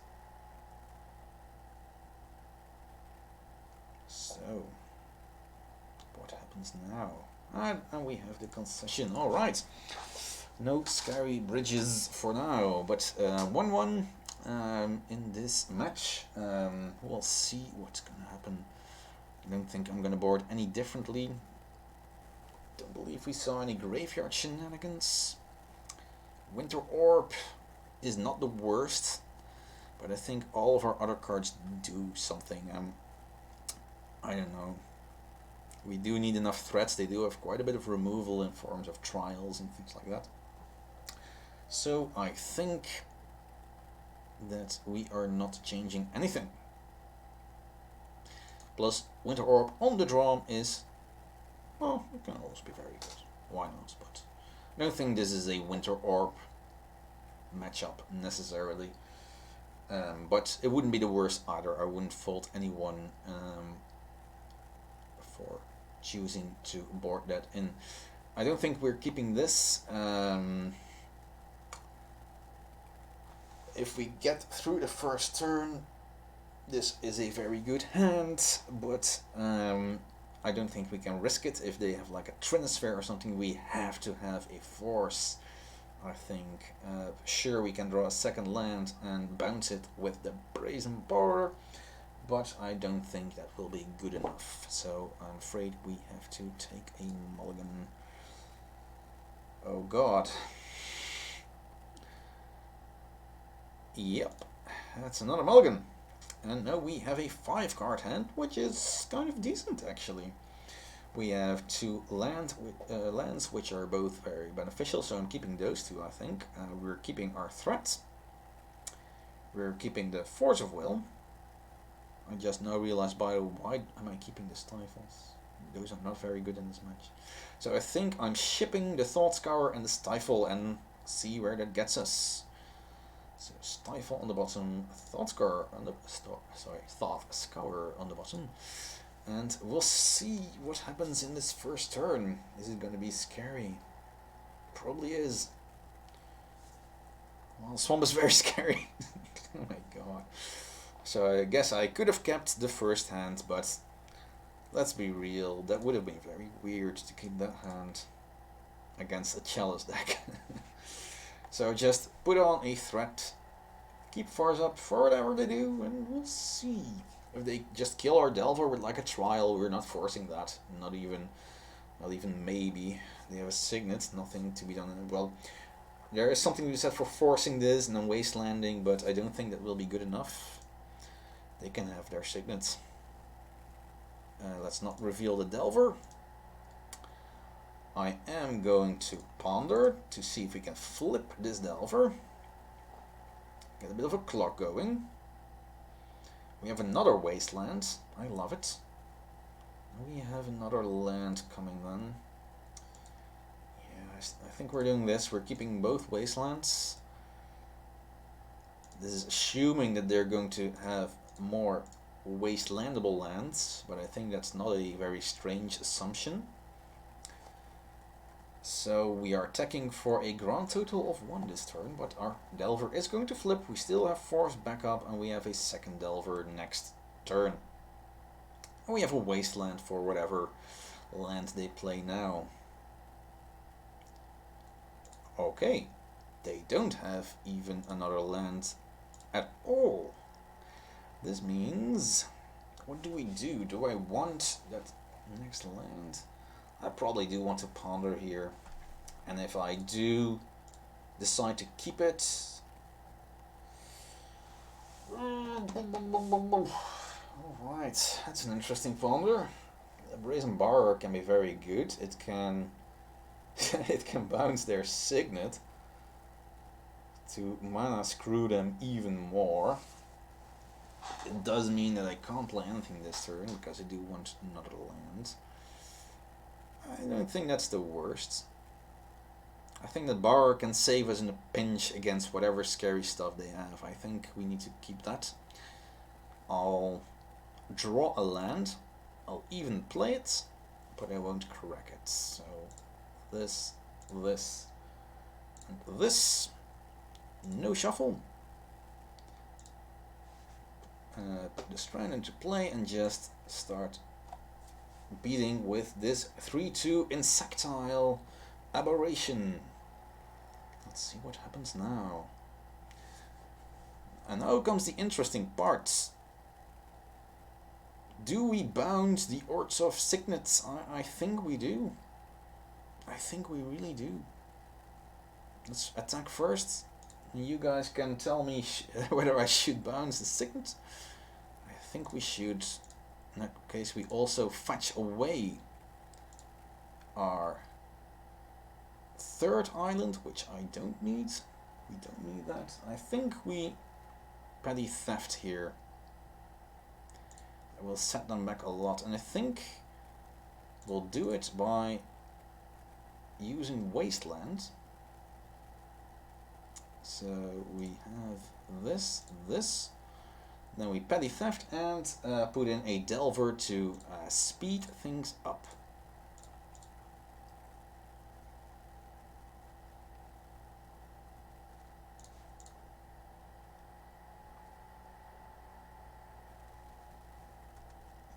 So, what happens now? And we have the concession. Alright. No scary bridges for now, but 1-1 in this match. We'll see what's going to happen. I don't think I'm going to board any differently. Don't believe we saw any graveyard shenanigans. Winter Orb is not the worst, but I think all of our other cards do something. I don't know. We do need enough threats. They do have quite a bit of removal in forms of trials and things like that. So I think that we are not changing anything. Plus, Winter Orb on the draw is, well, it can always be very good. Why not? But I don't think this is a Winter Orb matchup necessarily. But it wouldn't be the worst either. I wouldn't fault anyone for choosing to board that in. I don't think we're keeping this. If we get through the first turn, this is a very good hand, but I don't think we can risk it. If they have like a Trinisphere or something, we have to have a force, I think. Sure, we can draw a second land and bounce it with the Brazen Bar, but I don't think that will be good enough. So I'm afraid we have to take a mulligan. Oh god. Yep, that's another mulligan. And now we have a 5-card hand, which is kind of decent actually. We have 2 lands which are both very beneficial, so I'm keeping those 2, I think. We're keeping our threats. We're keeping the Force of Will. I just now realized, why am I keeping the Stifles? Those are not very good in this match. So I think I'm shipping the Thought Scour and the Stifle and see where that gets us. So Stifle on the bottom, Thought Scour on the Thought Scour on the bottom, and we'll see what happens in this first turn. Is it going to be scary? Probably is. Well, Swamp is very scary. Oh my god. So I guess I could have kept the first hand, but let's be real, that would have been very weird to keep that hand against a Chalice deck. So just put on a threat, keep Force up for whatever they do, and we'll see. If they just kill our Delver with like a trial, we're not forcing that. Not even maybe. They have a Signet, nothing to be done. Well, there is something to be said for forcing this and then wastelanding, but I don't think that will be good enough. They can have their Signets. Let's not reveal the Delver. I am going to ponder to see if we can flip this Delver. Get a bit of a clock going. We have another wasteland. I love it. We have another land coming then. Yeah, I think we're doing this. We're keeping both wastelands. This is assuming that they're going to have more wastelandable lands, but I think that's not a very strange assumption. So we are attacking for a grand total of 1 this turn, but our Delver is going to flip. We still have Force backup, and we have a second Delver next turn. And we have a wasteland for whatever land they play now. Okay, they don't have even another land at all. This means, what do we do? Do I want that next land? I probably do want to ponder here, and if I do decide to keep it, alright, that's an interesting ponder. A Brazen Bar can be very good. It can it can bounce their Signet to mana screw them even more. It does mean that I can't play anything this turn because I do want another land. I don't think that's the worst. I think that Bar can save us in a pinch against whatever scary stuff they have. I think we need to keep that. I'll draw a land. I'll even play it, but I won't crack it. So this, and this. No shuffle. Put the Strand into play and just start beating with this 3/2 Insectile Aberration. let's see what happens now. And now comes the interesting part. Do we bounce the Orts of Signet? I think we do. I think we really do. Let's attack first. You guys can tell me whether I should bounce the Signet. I think we should. In that case, we also fetch away our third island, which I don't need. We don't need that. I think we petty theft here. I will set them back a lot, and I think we'll do it by using wasteland. So we have this, then we petty theft and put in a delver to speed things up.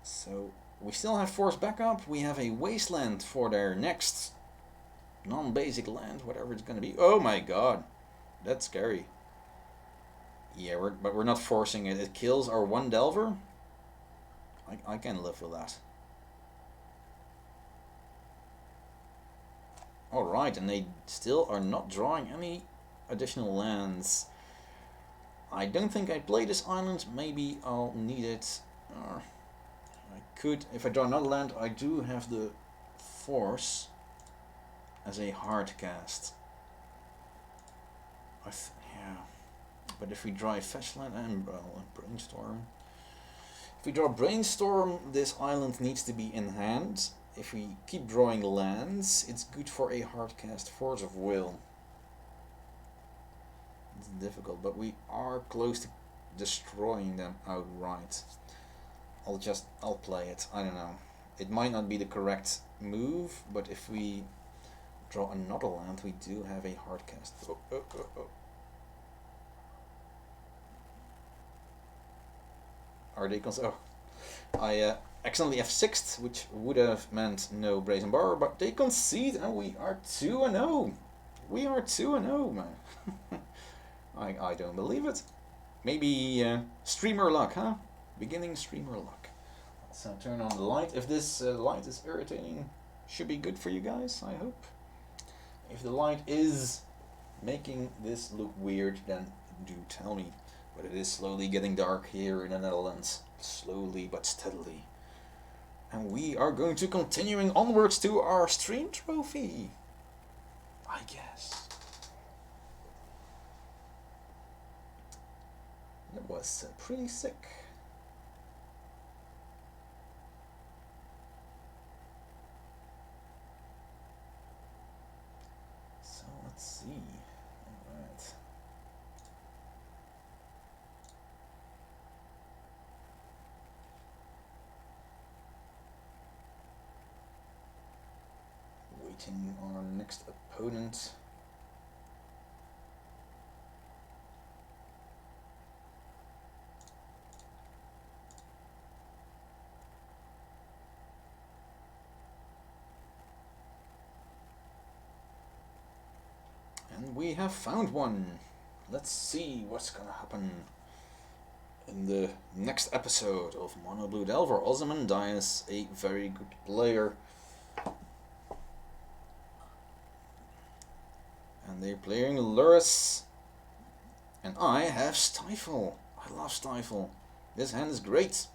So we still have force backup. We have a wasteland for their next non-basic land, whatever it's gonna be. Oh my god, that's scary. Yeah, but we're not forcing it. It kills our one delver. I can live with that. Alright, and they still are not drawing any additional lands. I don't think I play this island. Maybe I'll need it. I could, if I draw another land, I do have the force as a hard cast. Yeah, but if we draw a fetch land and brainstorm, if we draw brainstorm, this island needs to be in hand. If we keep drawing lands, it's good for a hard cast force of will. It's difficult, but we are close to destroying them outright. I'll play it. I don't know. It might not be the correct move, but if we draw another land, we do have a hard cast. Oh. Are they oh, I accidentally F6'd, which would have meant no brazen bar, but they concede, and we are 2-0. We are 2-0, man. I don't believe it. Maybe streamer luck, huh? Beginning streamer luck. Let's turn on the light. If this light is irritating, should be good for you guys, I hope. If the light is making this look weird, then do tell me. But it is slowly getting dark here in the Netherlands. Slowly but steadily. And we are going to continuing onwards to our stream trophy, I guess. That was pretty sick. So let's see. Alright. Waiting on our next opponent. And we have found one. Let's see what's gonna happen in the next episode of Mono Blue Delver. Ozymandias is a very good player. And they're playing Luris. And I have Stifle. I love Stifle. This hand is great.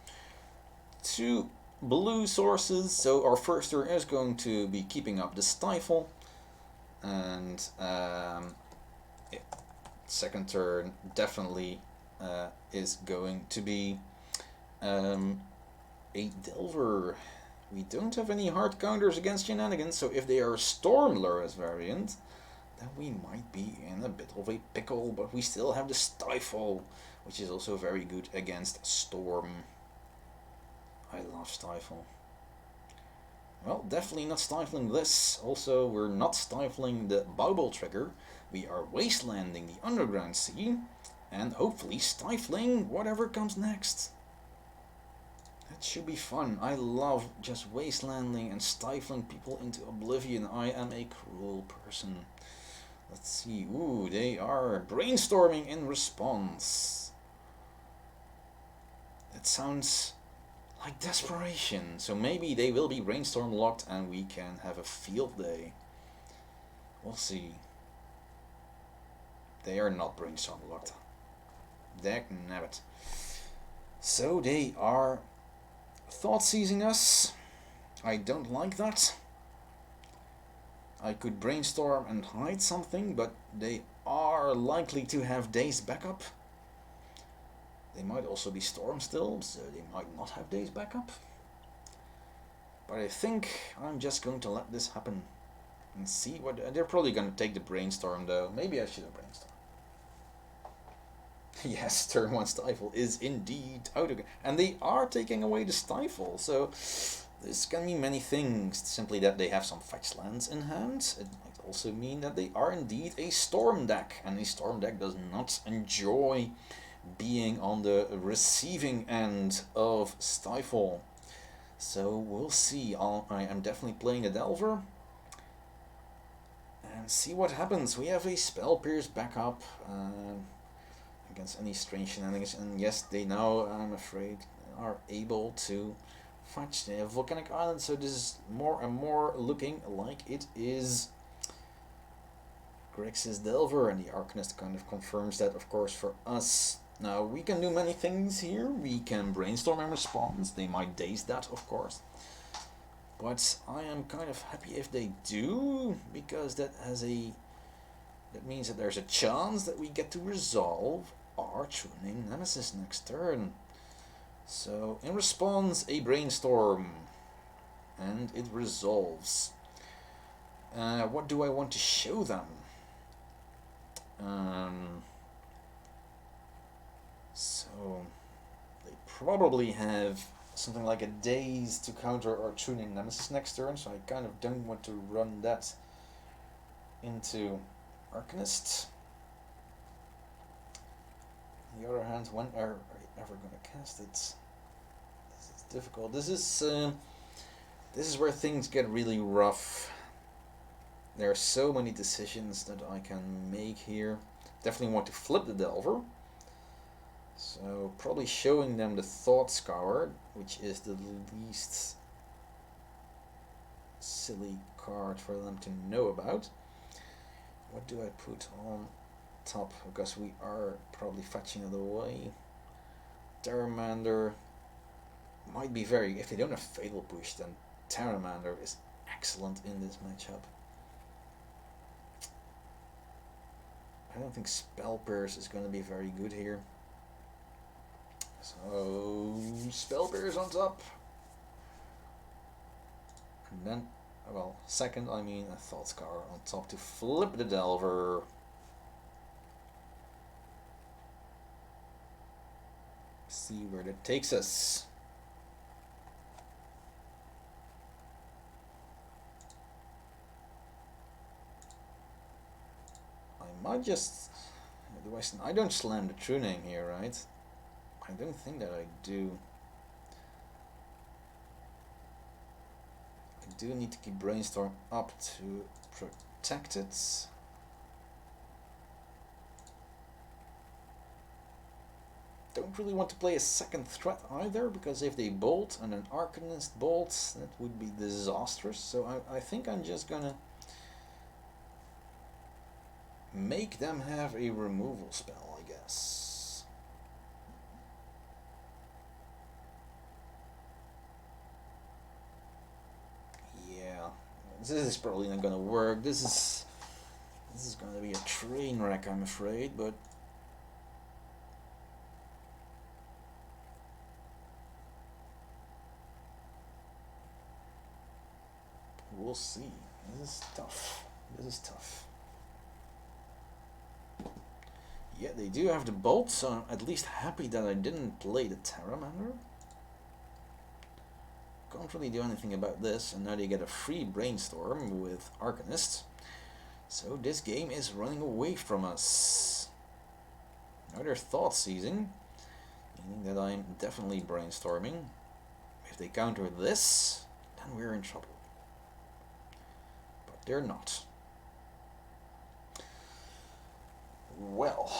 2 blue sources, so our first turn is going to be keeping up the Stifle. And second turn definitely is going to be a Delver. We don't have any hard counters against Shenanigans, so if they are a Storm Luris variant, then we might be in a bit of a pickle, but we still have the Stifle, which is also very good against Storm. I love Stifle. Well, definitely not stifling this. Also, we're not stifling the Bauble trigger. We are wastelanding the Underground Sea, and hopefully stifling whatever comes next. That should be fun. I love just wastelanding and stifling people into oblivion. I am a cruel person. Let's see. Ooh, they are brainstorming in response. That sounds like desperation. So maybe they will be brainstorm locked and we can have a field day. We'll see. They are not brainstorm locked. Dag nabbit. So they are thought seizing us. I don't like that. I could brainstorm and hide something, but they are likely to have days backup. They might also be storm still, so they might not have days backup. But I think I'm just going to let this happen and see what... They're probably going to take the brainstorm though. Maybe I should have brainstormed. Yes, turn 1 stifle is indeed out again. And they are taking away the stifle, so this can mean many things. Simply that they have some fetch lands in hand. It might also mean that they are indeed a storm deck, and a storm deck does not enjoy being on the receiving end of stifle. So we'll see. I am definitely playing a Delver. And see what happens. We have a Spell Pierce backup against any strange shenanigans. And yes, they now, I'm afraid, are able to fetch the Volcanic Island. So this is more and more looking like it is Grixis Delver. And the Arcanist kind of confirms that, of course, for us. Now, we can do many things here. We can brainstorm and response. They might daze that, of course. But I am kind of happy if they do, because that means that there's a chance that we get to resolve our Tuning Nemesis next turn. So, in response, a brainstorm. And it resolves. What do I want to show them? So, they probably have something like a daze to counter our Tuning Nemesis next turn, so I kind of don't want to run that into Arcanist. On the other hand, when are you ever going to cast it? This is difficult. This is where things get really rough. There are so many decisions that I can make here. Definitely want to flip the Delver. So probably showing them the Thought Scour, which is the least silly card for them to know about. What do I put on top? Because we are probably fetching it away. Terramander might be very... If they don't have Fatal Push, then Terramander is excellent in this matchup. I don't think Spell Pierce is going to be very good here. So, Spell Pierce on top. And then, well, second, I mean a Thought Scour on top to flip the Delver. See where that takes us. I might just... I don't slam the true name here, right? I don't think that I do. I do need to keep Brainstorm up to protect it. Don't really want to play a second threat either, because if they bolt and an Arcanist bolts, that would be disastrous. So I think I'm just gonna make them have a removal spell, I guess. This is probably not gonna work. This is gonna be a train wreck, I'm afraid, but we'll see. This is tough. This is tough. Yeah, they do have the bolt, so I'm at least happy that I didn't play the Terramander. Can't really do anything about this, and now they get a free Brainstorm with Arcanist. So this game is running away from us. Now they're Thought Seizing, meaning that I'm definitely Brainstorming. If they counter this, then we're in trouble. But they're not. Well,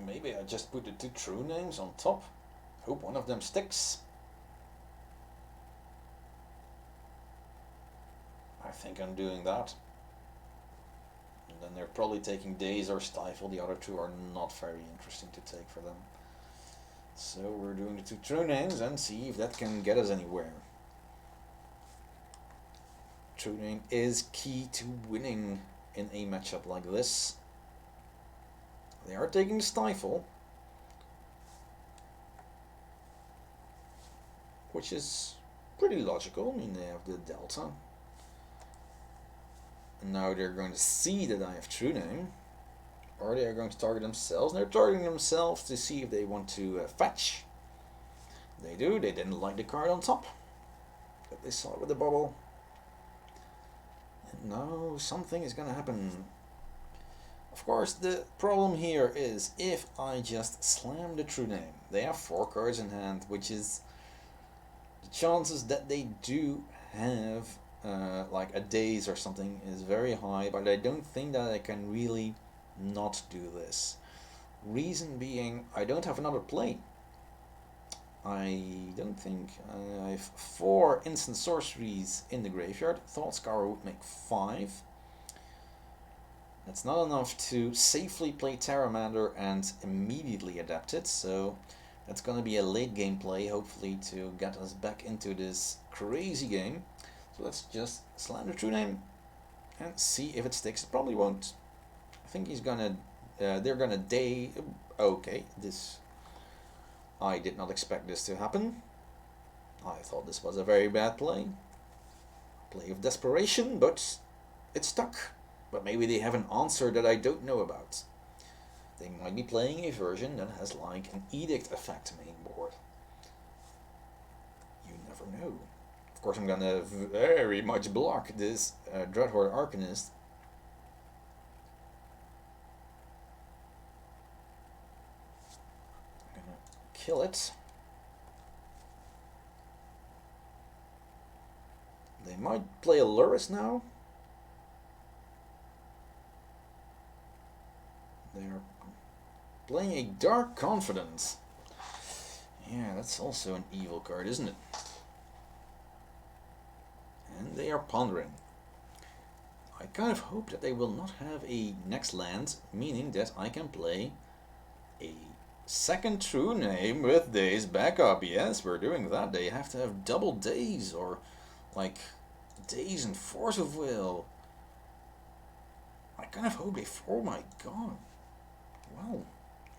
maybe I just put the two true names on top. Hope one of them sticks. I think I'm doing that. And then they're probably taking Daze or Stifle. The other two are not very interesting to take for them. So we're doing the two true names and see if that can get us anywhere. True name is key to winning in a matchup like this. They are taking the Stifle, which is pretty logical. I mean, they have the Delta. And now they're going to see that I have true name, or they are going to target themselves. And they're targeting themselves to see if they want to fetch. They do. They didn't like the card on top, but they saw it with the bubble. And now something is going to happen. Of course, the problem here is if I just slam the true name, they have 4 cards in hand, which is the chances that they do have like a Daze or something is very high, but I don't think that I can really not do this. Reason being, I don't have another play. I don't think I have 4 instant sorceries in the graveyard. Thought Scour would make 5. That's not enough to safely play Terramander and immediately adapt it, so that's going to be a late game play, hopefully, to get us back into this crazy game. So let's just slam the true name and see if it sticks. It probably won't. I think he's gonna, they're gonna day. Okay, this, I did not expect this to happen. I thought this was a very bad play. Play of desperation, but it stuck. But maybe they have an answer that I don't know about. They might be playing a version that has like an edict effect main board. You never know. Of course, I'm gonna very much block this Dreadhorde Arcanist. I'm gonna kill it. They might play a Lurrus now. They're playing a Dark Confidence. Yeah, that's also an evil card, isn't it? And they are pondering. I kind of hope that they will not have a next land, meaning that I can play a second true name with Daze backup. Yes, we're doing that. They have to have double Daze, or like Daze and Force of Will. I kind of hope they... Oh my god. Well,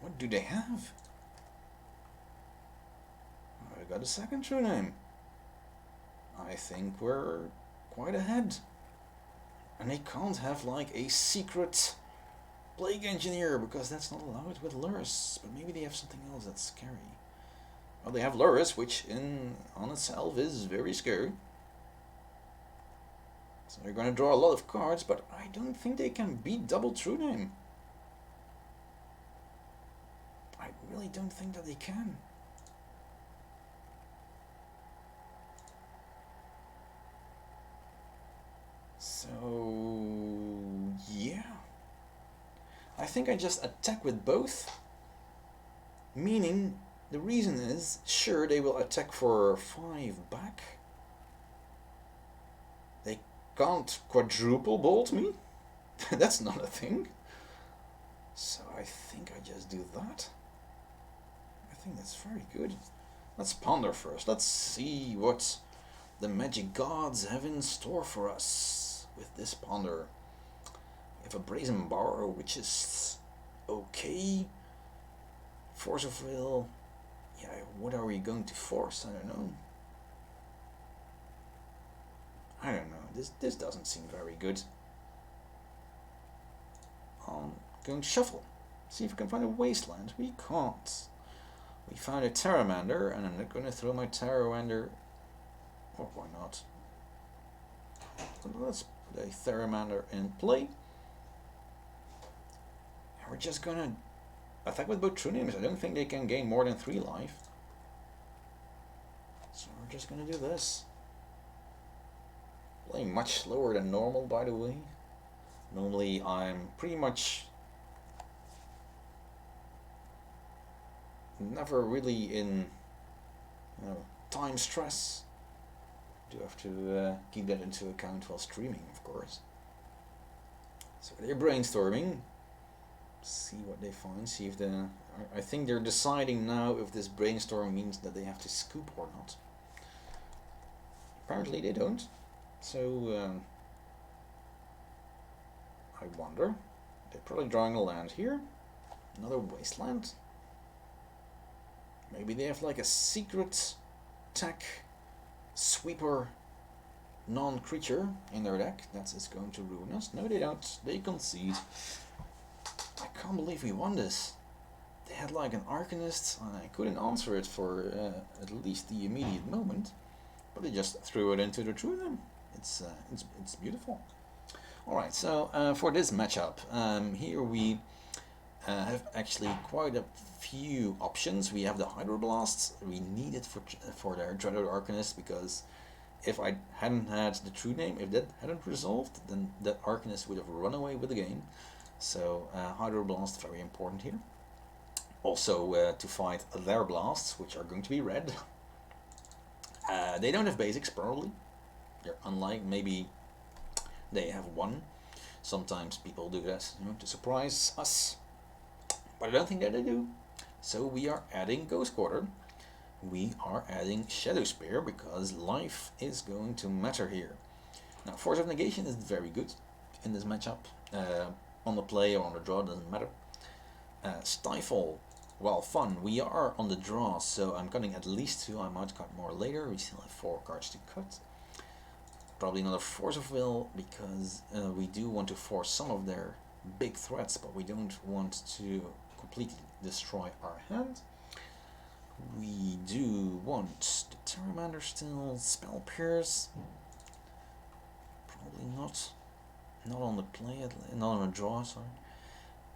what do they have? I got a second true name. I think we're quite ahead. And they can't have like a secret Plague Engineer, because that's not allowed with Lurrus. But maybe they have something else that's scary. Well, they have Lurrus, which on itself is very scary. So they're going to draw a lot of cards, but I don't think they can beat double true name. I really don't think that they can. So, yeah. I think I just attack with both. Meaning, the reason is, sure, they will attack for 5 back. They can't quadruple bolt me. That's not a thing. So I think I just do that. I think that's very good. Let's ponder first. Let's see what the magic gods have in store for us with this ponder. We have a Brazen Borrow, which is okay. Force of Will. Yeah, what are we going to force? I don't know. I don't know. This doesn't seem very good. Going to shuffle. See if we can find a wasteland. We can't. We found a Terramander, and I'm not going to throw my Terramander. Or why not? So let's put a Terramander in play. And we're just going to attack with both true names. I don't think they can gain more than 3 life. So we're just going to do this. Playing much slower than normal, by the way. Normally I'm pretty much never really in time stress. Do have to keep that into account while streaming, of course. So they're brainstorming, see what they find, see if the... I think they're deciding now if this brainstorm means that they have to scoop or not. Apparently they don't. So I wonder. They're probably drawing a land here. Another wasteland. Maybe they have like a secret tech sweeper non-creature in their deck that is going to ruin us. No, they don't. They concede. I can't believe we won this. They had like an Arcanist. I couldn't answer it for at least the immediate moment, but they just threw it into the True Name. It's beautiful. Alright, so for this matchup, here we have actually quite a few options. We have the Hydroblasts. We need it for their Dreaded Arcanist, because if I hadn't had the True Name, if that hadn't resolved, then that Arcanist would have run away with the game. So Hydroblast, very important here. Also to fight their blasts, which are going to be red. They don't have basics, probably. They're unlike, maybe they have one. Sometimes people do that, to surprise us. But I don't think that they do. So we are adding Ghost Quarter. We are adding Shadow Spear, because life is going to matter here. Now, Force of Negation is very good in this matchup. On the play or on the draw, doesn't matter. Stifle, well, fun. We are on the draw, so I'm cutting at least 2. I might cut more later. We still have 4 cards to cut. Probably another Force of Will, because we do want to force some of their big threats, but we don't want to completely destroy our hand. We do want the Pteramander still, Spell Pierce. Probably not on the play, not on the draw, sorry.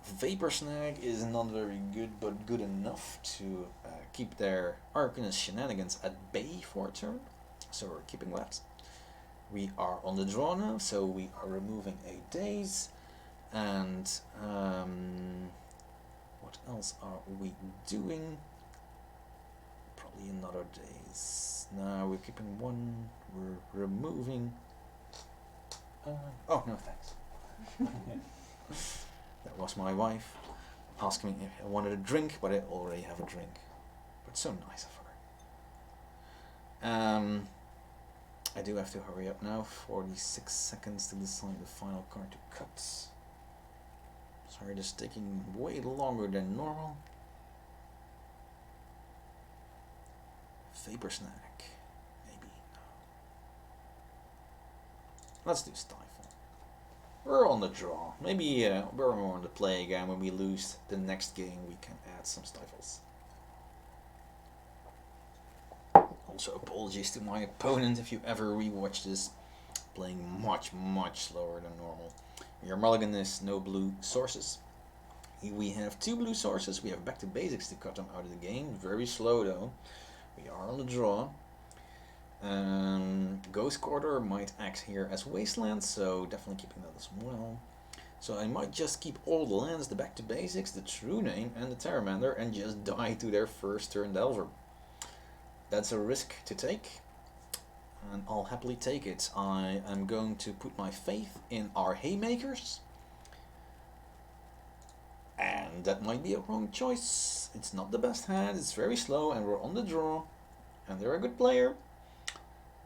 Vapor Snag is not very good, but good enough to keep their Arcanist shenanigans at bay for a turn. So we're keeping that. We are on the draw now, so we are removing a Daze. And what else are we doing? Probably another Daze. Now we're keeping 1. We're removing... oh, no thanks. That was my wife asking me if I wanted a drink, but I already have a drink. But so nice of her. I do have to hurry up now. 46 seconds to decide the final card to cut. Sorry, this is taking way longer than normal. Vapor Snack. Maybe. No. Let's do Stifle. We're on the draw. Maybe we're more on the play again. When we lose the next game, we can add some Stifles. Also, apologies to my opponent if you ever rewatch this. Playing much slower than normal. Your mulligan is no blue sources. We have 2 blue sources. We have back to basics to cut them out of the game. Very slow though. We are on the draw. Ghost Quarter might act here as Wasteland, so definitely keeping that as well. So I might just keep all the lands, the back to basics, the True Name, and the Pteramander, and just die to their first turn Delver. That's a risk to take, and I'll happily take it. I am going to put my faith in our Haymakers, and that might be a wrong choice. It's not the best hand, it's very slow, and we're on the draw, and they're a good player.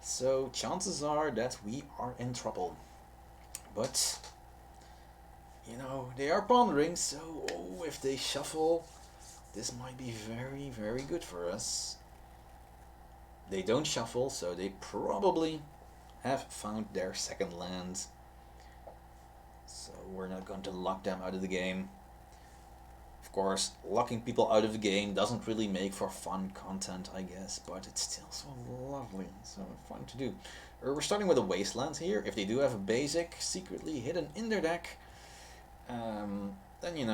So chances are that we are in trouble. But, they are pondering, so if they shuffle, this might be very good for us. They don't shuffle, so they probably have found their second land. So we're not going to lock them out of the game. Of course, locking people out of the game doesn't really make for fun content, I guess, but it's still so lovely, so fun to do. We're starting with a Wasteland here. If they do have a basic secretly hidden in their deck, then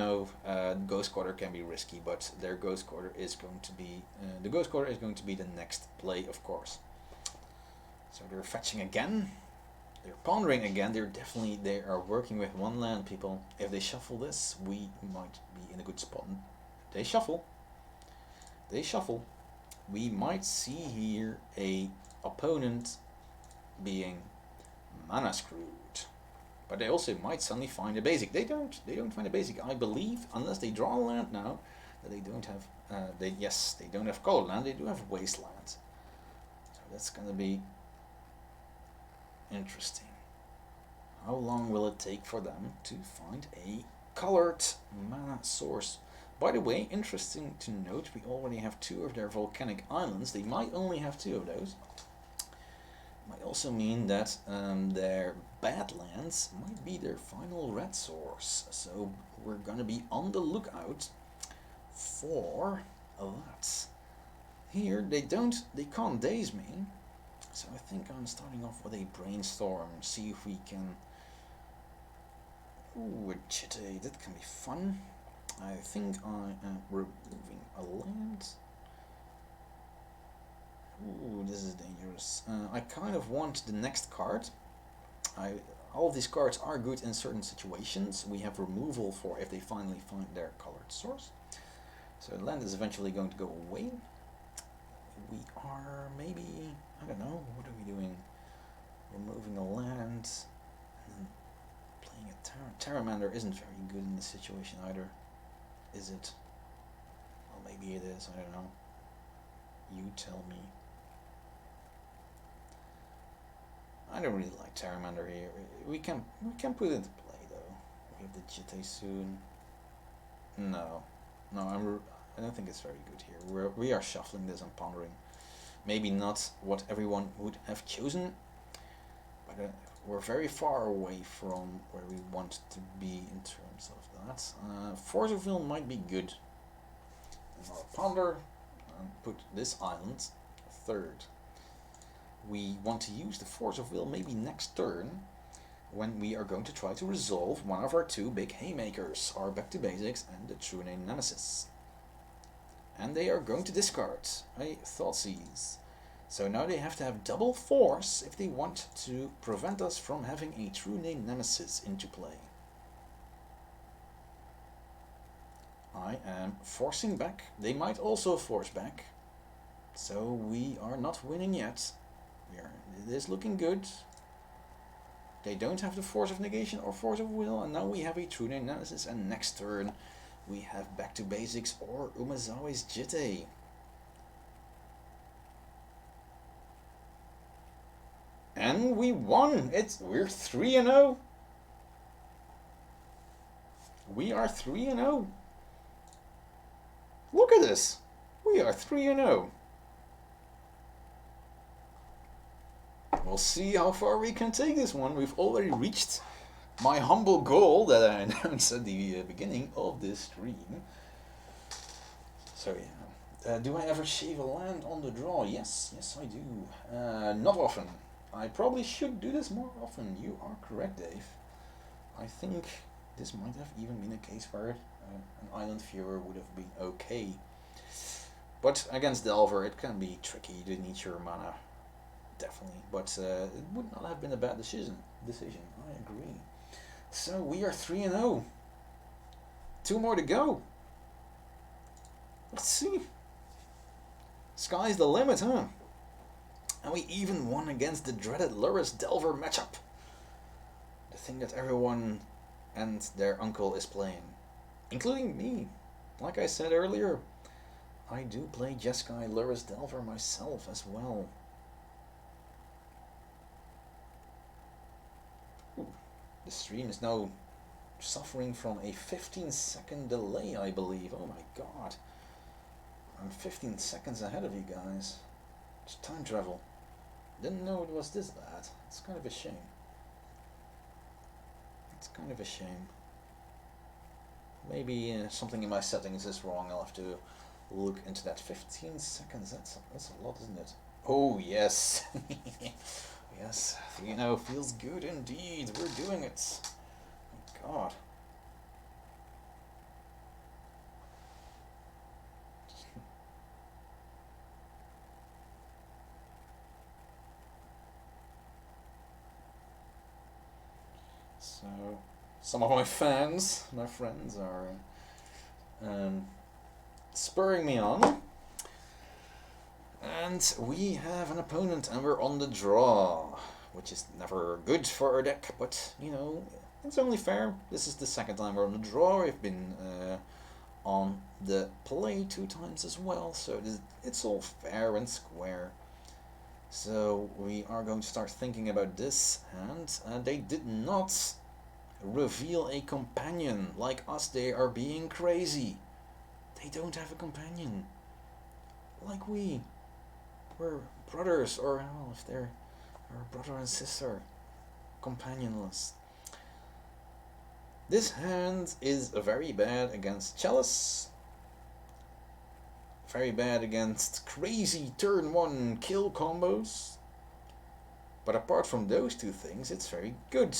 Ghost Quarter can be risky, but their Ghost Quarter is going to be the Ghost Quarter is going to be the next play, of course. So they're fetching again. They're pondering again. They are working with one land, people. If they shuffle this, we might be in a good spot. They shuffle. They shuffle. We might see here a opponent being mana screwed. But they also might suddenly find a basic. They don't find a basic. I believe, unless they draw a land now, that they don't have. They don't have colored land. They do have wasteland. So that's gonna be interesting. How long will it take for them to find a colored mana source? By the way, interesting to note, we already have 2 of their volcanic islands. They might only have 2 of those. Might also mean that their Badlands might be their final red source. So we're gonna be on the lookout for that. Here they can't daze me. So I think I'm starting off with a brainstorm. See if we can. Ooh, a Chitty, that can be fun. I think I am removing a land. Ooh, this is dangerous. I kind of want the next card. All of these cards are good in certain situations. We have removal for if they finally find their colored source. So the land is eventually going to go away. We are maybe, I don't know, what are we doing? Removing a land and then playing a Terramander isn't very good in this situation either. Is it? Well, maybe it is, I don't know. You tell me. I don't really like Terramander here. We can put it into play though. We have the Jitte soon. No, I don't think it's very good here. We are shuffling this and pondering. Maybe not what everyone would have chosen, but we're very far away from where we want to be in terms of that. Force of Will might be good. And I'll ponder and put this island third. We want to use the Force of Will maybe next turn when we are going to try to resolve one of our 2 big haymakers, our Back to Basics and the True Name Nemesis. And they are going to discard a Thoughtseize. So now they have to have double force if they want to prevent us from having a True Name Nemesis into play. I am forcing back. They might also force back. So we are not winning yet. It is looking good. They don't have the Force of Negation or Force of Will, and now we have a True Name Nemesis, and next turn we have Back to Basics or Umezawa's Jitte. And we won! We're 3-0. We are 3-0. Look at this! We are 3-0. We'll see how far we can take this one. We've already reached my humble goal that I announced at the beginning of this stream. So yeah. Do I ever shave a land on the draw? Yes I do. Not often. I probably should do this more often. You are correct, Dave. I think this might have even been a case where an Island Viewer would have been okay. But against Delver it can be tricky. You need your mana. Definitely. But it would not have been a bad decision. I agree. So we are 3-0. 2 more to go. Let's see. Sky's the limit, huh? And we even won against the dreaded Luris Delver matchup. The thing that everyone and their uncle is playing. Including me. Like I said earlier, I do play Jeskai Luris Delver myself as well. Ooh, the stream is now suffering from a 15-second delay, I believe. Oh my god. I'm 15 seconds ahead of you guys. It's time travel. Didn't know it was this bad. It's kind of a shame. Maybe something in my settings is wrong. I'll have to look into that. 15 seconds. That's a lot, isn't it? Oh yes. Yes. Feels good indeed. We're doing it. My god. So some of my fans, my friends, are spurring me on. And we have an opponent and we're on the draw, which is never good for our deck, but you know, it's only fair. This is the second time we're on the draw. We've been on the play 2 times as well, so it's all fair and square. So we are going to start thinking about this, and they did not reveal a companion. Like us, they are being crazy. They don't have a companion. Like we're brothers, or well, if they're brother and sister, companionless. This hand is very bad against Chalice. Very bad against crazy turn 1 kill combos. But apart from those 2 things, it's very good.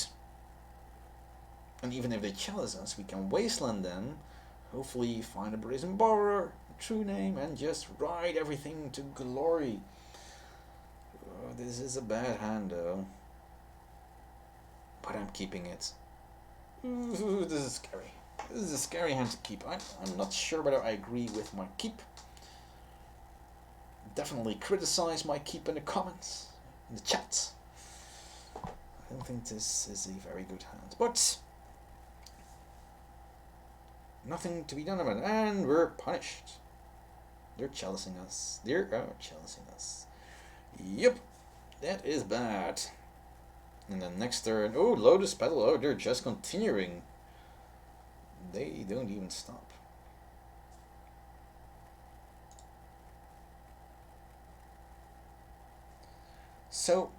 And even if they chalice us, we can wasteland them, hopefully find a Brazen Borrower, a true name, and just ride everything to glory. Oh, this is a bad hand though. But I'm keeping it. Ooh, this is scary. This is a scary hand to keep. I'm not sure whether I agree with my keep. Definitely criticize my keep in the comments, in the chat. I don't think this is a very good hand, but nothing to be done about it. And we're punished. They're chalicing us. Chalicing us. Yep, that is bad. And then next turn, oh, Lotus Petal. Oh, they're just continuing. They don't even stop. So,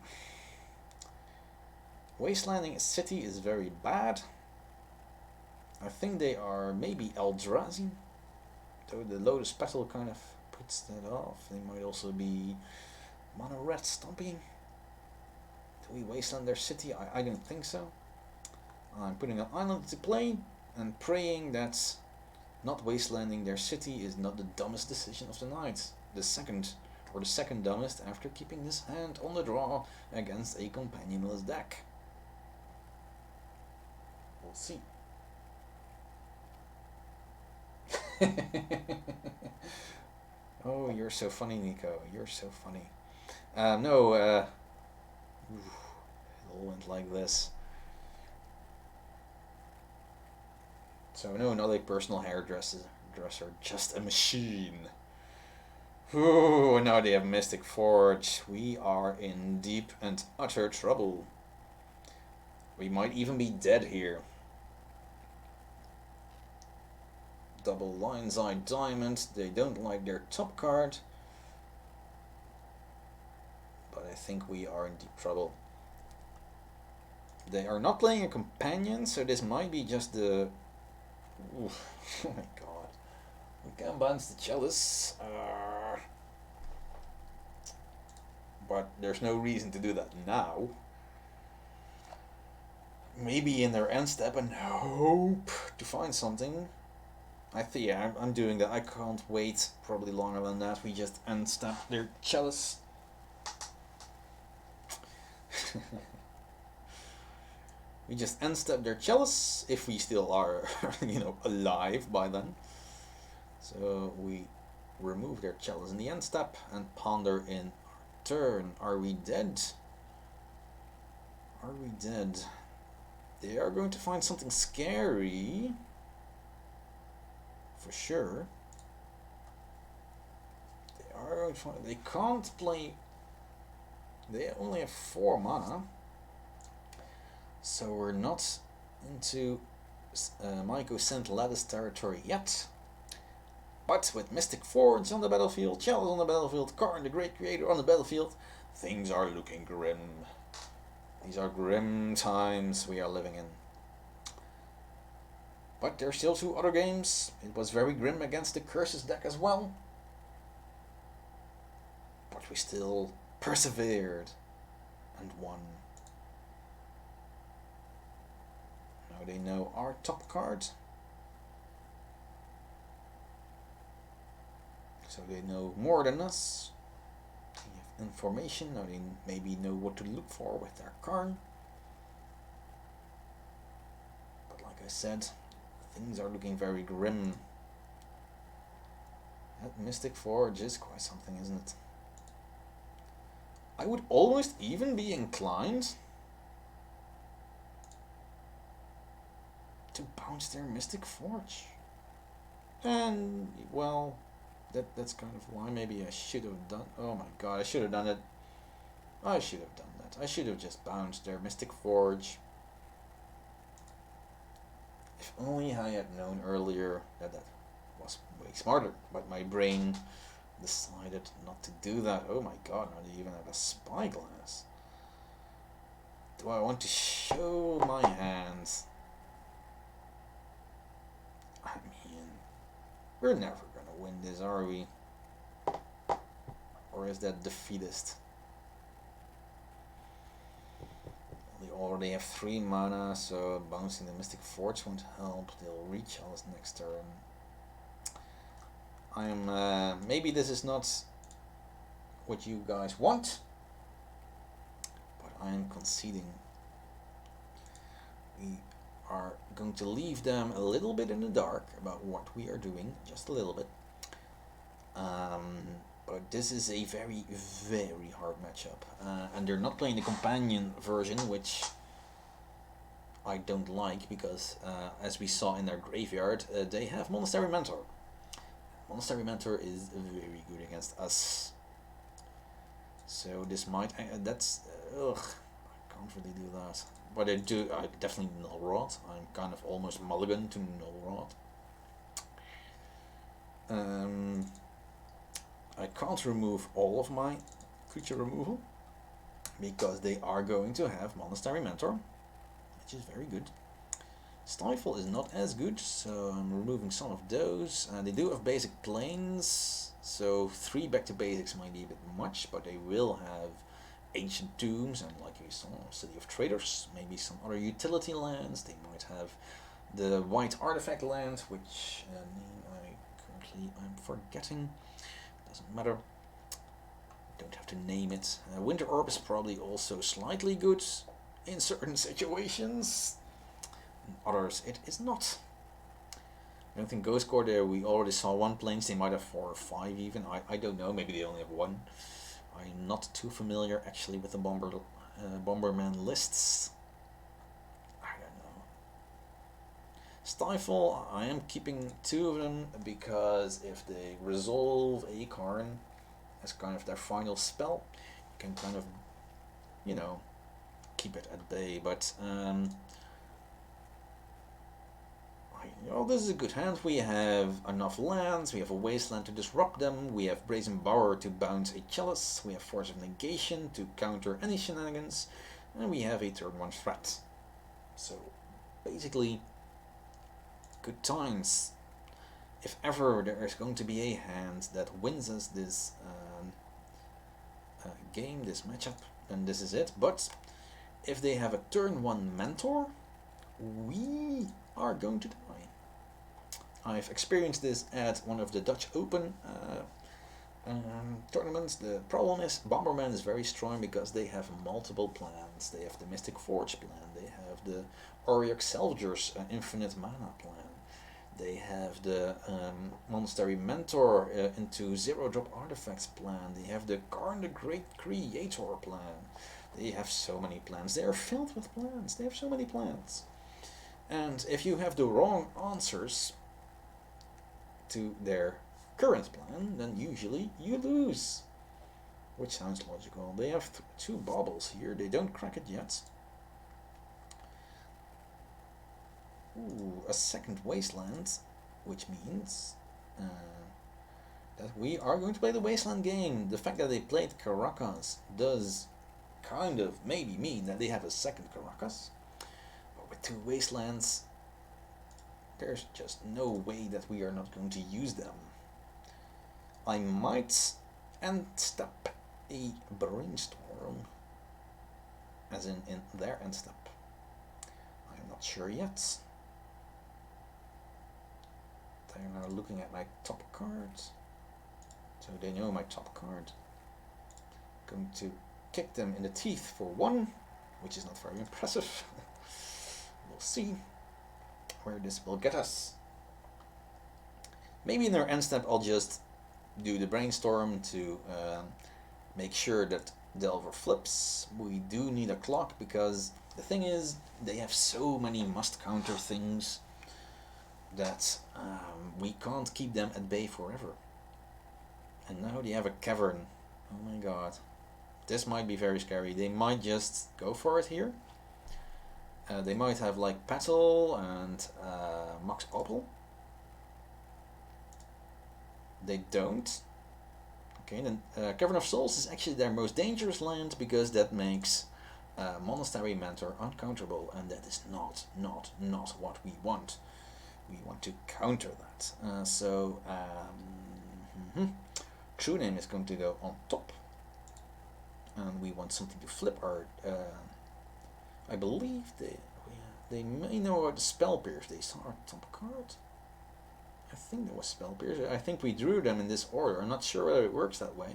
wastelanding a city is very bad. I think they are maybe Eldrazi, though the Lotus Petal kind of puts that off. They might also be Mono Red Stomping. Do we wasteland their city? I don't think so. I'm putting an island into play and praying that not wastelanding their city is not the dumbest decision of the night. The second dumbest after keeping this hand on the draw against a companionless deck. We'll see. Oh, you're so funny, Nico. You're so funny. It all went like this. So no, not a personal hairdresser, just a machine. Ooh, now they have Mystic Forge. We are in deep and utter trouble. We might even be dead here. Double Lion's Eye Diamond. They don't like their top card. But I think we are in deep trouble. They are not playing a companion, so this might be just the... Oof. Oh my god. We can bounce the Chalice. But there's no reason to do that now. Maybe in their end step and hope to find something. I'm doing that. I can't wait probably longer than that. We just end step their Chalice. We just end step their Chalice if we still are, alive by then. So we remove their Chalice in the end step and ponder in our turn. Are we dead? Are we dead? They are going to find something scary. For sure. They are going to find... They can't play... They only have 4 mana. So we're not into Myco Sent Lattice territory yet. But with Mystic Forge on the battlefield, Chalice on the battlefield, Karn the Great Creator on the battlefield, things are looking grim. These are grim times we are living in. But there's still 2 other games. It was very grim against the Curses deck as well. But we still persevered and won. Now they know our top card. So they know more than us. They have information. Now they maybe know what to look for with their Karn. like I said, things are looking very grim. That Mystic Forge is quite something, isn't it? I would almost even be inclined to bounce their Mystic Forge. And, well, that's kind of why maybe I should have done... Oh my god, I should have done it. I should have done that. I should have just bounced their Mystic Forge. If only I had known earlier that that was way smarter, but my brain decided not to do that. Oh my god, now they even have a spyglass. Do I want to show my hands? I mean, we're never gonna win this, are we? Or is that defeatist? They already have 3 mana, so bouncing the Mystic Forge won't help. They'll reach us next turn. Maybe this is not what you guys want, but I am conceding. We are going to leave them a little bit in the dark about what we are doing, just a little bit. But this is a very, very hard matchup. And they're not playing the companion version, which I don't like, because as we saw in their graveyard, they have Monastery Mentor. Monastery Mentor is very good against us. So this might... that's... ugh, I can't really do that. But I definitely Null Rod. I'm kind of almost mulligan to Null Rod. I can't remove all of my creature removal, because they are going to have Monastery Mentor, which is very good. Stifle is not as good, so I'm removing some of those. They do have basic planes, so 3 back to basics might be a bit much, but they will have Ancient Tombs, and like we saw, City of Traders, maybe some other utility lands. They might have the white artifact land, which name I'm forgetting. Doesn't matter. Don't have to name it. Winter Orb is probably also slightly good in certain situations. In others, it is not. I don't think Ghost Core there, we already saw 1 planes. They might have 4 or 5 even. I don't know. Maybe they only have 1. I'm not too familiar actually with the Bomberman lists. I don't know. Stifle, I am keeping 2 of them, because if they resolve a Karn as kind of their final spell, you can kind of, you know, keep it at bay. But this is a good hand. We have enough lands, we have a Wasteland to disrupt them, we have Brazen Bower to bounce a Chalice, we have Force of Negation to counter any shenanigans, and we have a turn 1 threat. So basically, good times. If ever there is going to be a hand that wins us this game, this matchup, then this is it. But if they have a turn 1 Mentor, we are going to die. I've experienced this at one of the Dutch Open tournaments. The problem is Bomberman is very strong because they have multiple plans. They have the Mystic Forge plan, they have the Auric Salvager's infinite mana plan, they have the Monastery Mentor into 0-drop artifacts plan, they have the Karn the Great Creator plan. They have so many plans. They are filled with plans. They have so many plans. And if you have the wrong answers to their current plan, then usually you lose. Which sounds logical. They have 2 baubles here. They don't crack it yet. Ooh, a second Wasteland, which means that we are going to play the Wasteland game. The fact that they played Caracas does kind of maybe mean that they have a second Caracas. But with 2 Wastelands, there's just no way that we are not going to use them. I might end step a Brainstorm, as in their end step. I'm not sure yet. They're now looking at my top cards, so they know my top card. Going to kick them in the teeth for 1, which is not very impressive. We'll see. where this will get us. Maybe in our end step I'll just do the brainstorm to make sure that Delver flips. We do need a clock because the thing is they have so many must counter things that we can't keep them at bay forever. And now they have a cavern. Oh my god. This might be very scary. They might just go for it here. They might have like Petal and Max Opal. They don't. Okay, then Cavern of Souls is actually their most dangerous land because that makes Monastery Mentor uncounterable, and that is not what we want. We want to counter that. True Name is going to go on top, and we want something to flip our. I believe they may know about the Spell Pierce. They saw our top card. I think there was Spell Pierce. I think we drew them in this order. I'm not sure whether it works that way,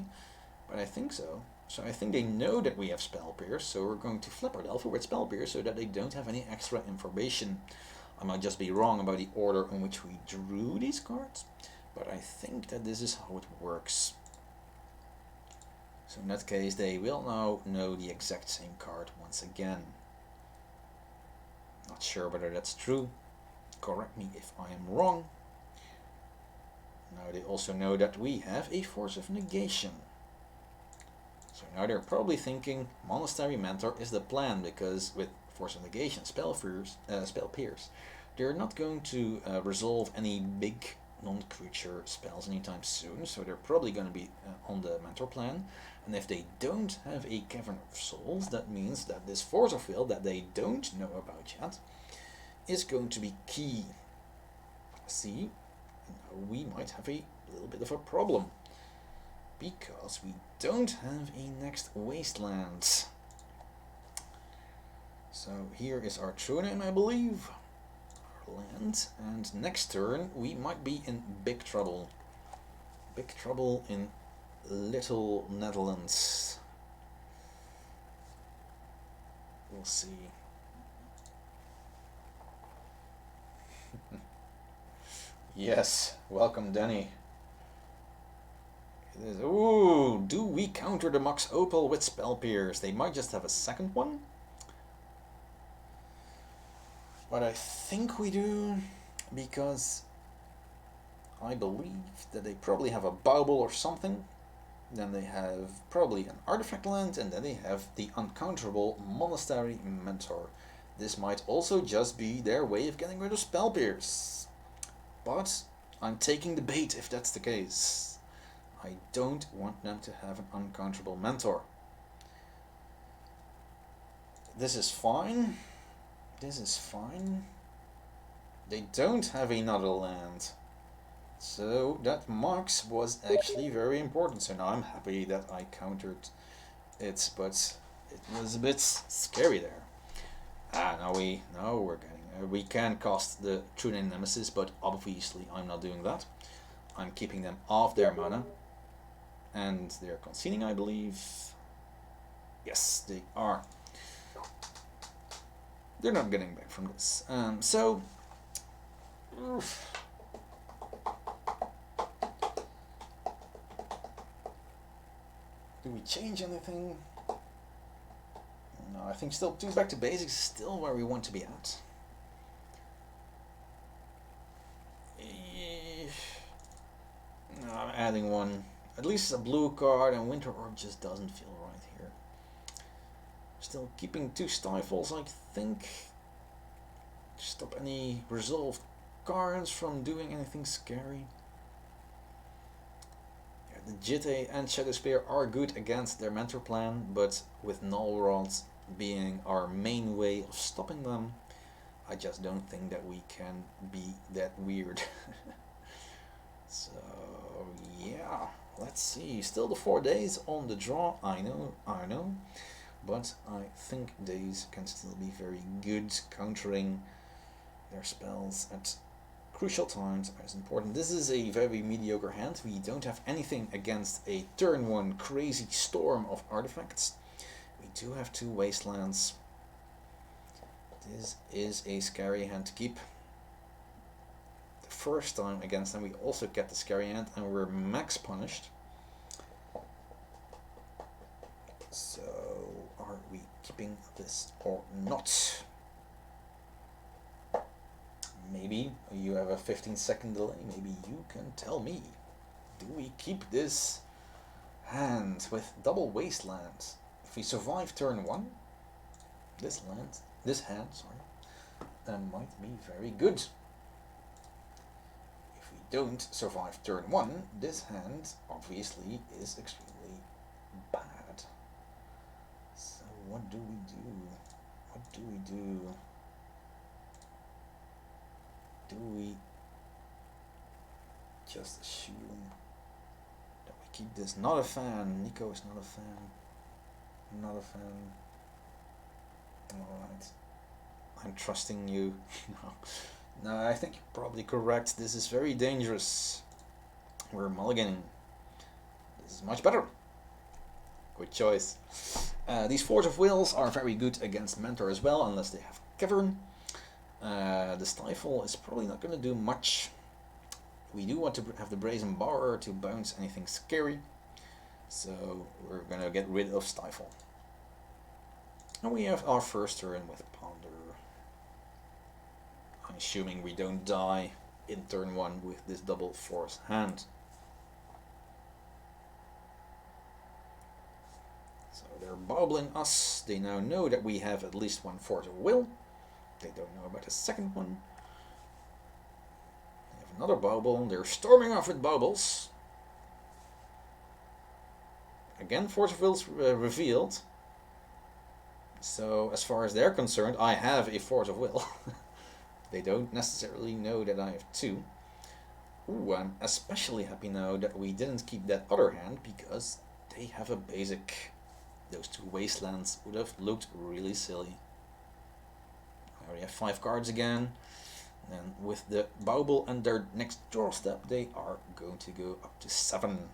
but I think so. So I think they know that we have Spell Pierce, so we're going to flip our Delver with Spell Pierce so that they don't have any extra information. I might just be wrong about the order in which we drew these cards, but I think that this is how it works. So in that case, they will now know the exact same card once again. Not sure whether that's true. Correct me if I am wrong. Now they also know that we have a Force of Negation. So now they're probably thinking Monastery Mentor is the plan, because with Force of Negation, Spell Pierce, they're not going to resolve any big non-creature spells anytime soon, so they're probably going to be on the Mentor plan. And if they don't have a Cavern of Souls, that means that this Force of Will that they don't know about yet is going to be key. See? We might have a little bit of a problem because we don't have a next wasteland. So here is our True Name, I believe, our land, and next turn we might be in big trouble. Big trouble in Little Netherlands. We'll see. Yes, welcome Danny. It is, ooh, do we counter the Mox Opal with Spell Pierce? They might just have a second one. But I think we do, because I believe that they probably have a Bauble or something. Then they have probably an artifact land, and then they have the uncounterable Monastery Mentor. This might also just be their way of getting rid of Spell Pierce. But I'm taking the bait if that's the case. I don't want them to have an uncounterable Mentor. This is fine. This is fine. They don't have another land. So that Mox was actually very important. So now I'm happy that I countered it, but it was a bit scary there. Now we're getting. We can cast the True Name Nemesis, but obviously I'm not doing that. I'm keeping them off their mana. And they're conceding, I believe. Yes, they are. They're not getting back from this. Do we change anything? No, I think still 2 back to basics is still where we want to be at. No, I'm adding one. At least a blue card, and Winter Orb just doesn't feel right here. Still keeping 2 Stifles, I think. Stop any resolved cards from doing anything scary. Yeah, the Jitte and Shadow Spear are good against their Mentor plan, but with Null Rods being our main way of stopping them, I just don't think that we can be that weird. So yeah, let's see. Still the 4 days on the draw. I know, but I think days can still be very good countering their spells at crucial times as important. This is a very mediocre hand. We don't have anything against a turn 1 crazy storm of artifacts. We do have 2 wastelands. This is a scary hand to keep. first time against them we also get the scary hand and we're max punished. So are we keeping this or not? Maybe you have a 15-second delay. Maybe you can tell me. Do we keep this hand with double wasteland? If we survive turn 1, this hand, might be very good. If we don't survive turn 1, this hand obviously is extremely bad. So what do we do? What do we do? Do we just assume that we keep this? Not a fan. Nico is not a fan. Not a fan. Alright. I'm trusting you. No, I think you're probably correct. This is very dangerous. We're mulliganing. This is much better. Good choice. These Force of Wills are very good against Mentor as well, unless they have Cavern. The Stifle is probably not going to do much. We do want to have the Brazen Bar to bounce anything scary. So we're going to get rid of Stifle. And we have our first turn with Ponder. I'm assuming we don't die in turn 1 with this double force hand. So they're bobbling us. They now know that we have at least one Force of Will. They don't know about the second one. They have another bauble. They're storming off with baubles. Again, Force of Will's revealed. So as far as they're concerned, I have a Force of Will. They don't necessarily know that I have 2. Ooh, I'm especially happy now that we didn't keep that other hand, because they have a basic. Those 2 wastelands would have looked really silly. I already have 5 cards again. And with the bauble and their next draw step, they are going to go up to 7.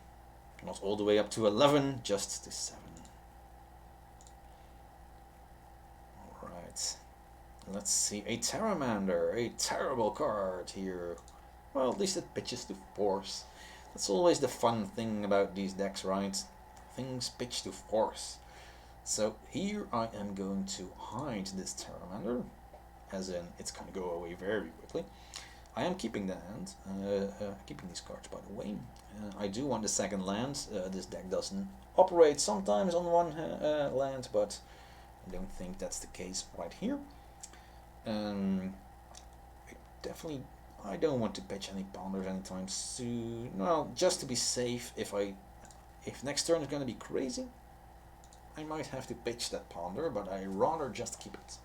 Not all the way up to 11, just to 7. Alright. Let's see. A Terramander. A terrible card here. Well, at least it pitches to Force. That's always the fun thing about these decks, right? Things pitch to Force. So here I am going to hide this Terramander. As in, it's going to go away very quickly. I am keeping the hand, keeping these cards by the way. I do want the second land. This deck doesn't operate sometimes on one land, but I don't think that's the case right here. I don't want to pitch any Ponders anytime soon. Well, just to be safe, if next turn is going to be crazy, I might have to pitch that Ponder, but I rather just keep it.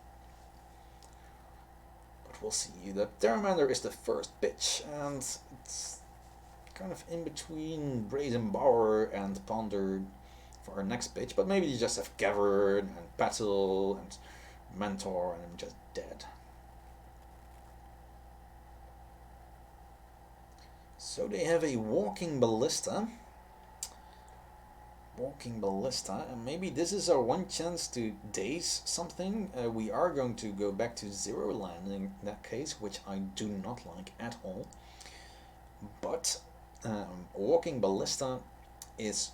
We'll see. The Terramander is the first pitch, and it's kind of in between Brazen Bower and Ponder for our next pitch, but maybe you just have Cavern and Battle and Mentor and I'm just dead. So they have a Walking Ballista. Walking Ballista, and maybe this is our one chance to daze something. We are going to go back to 0 land in that case, which I do not like at all. But Walking Ballista is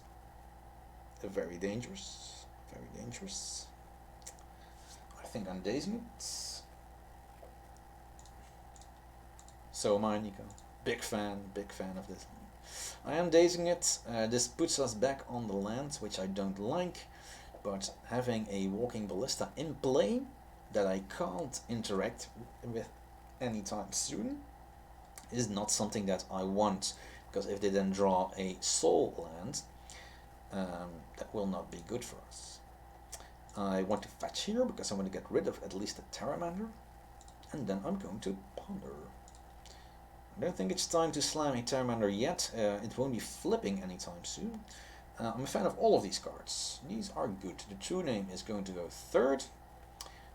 very dangerous. Very dangerous. I think I'm dazing it. So am I, Nico. Big fan of this. I am dazing it. This puts us back on the land, which I don't like, but having a Walking Ballista in play that I can't interact with anytime soon is not something that I want, because if they then draw a soul land, that will not be good for us. I want to fetch here because I want to get rid of at least the Terramander, and then I'm going to Ponder. I don't think it's time to slam a Terramander yet. It won't be flipping anytime soon. I'm a fan of all of these cards. These are good. The True Name is going to go 3rd,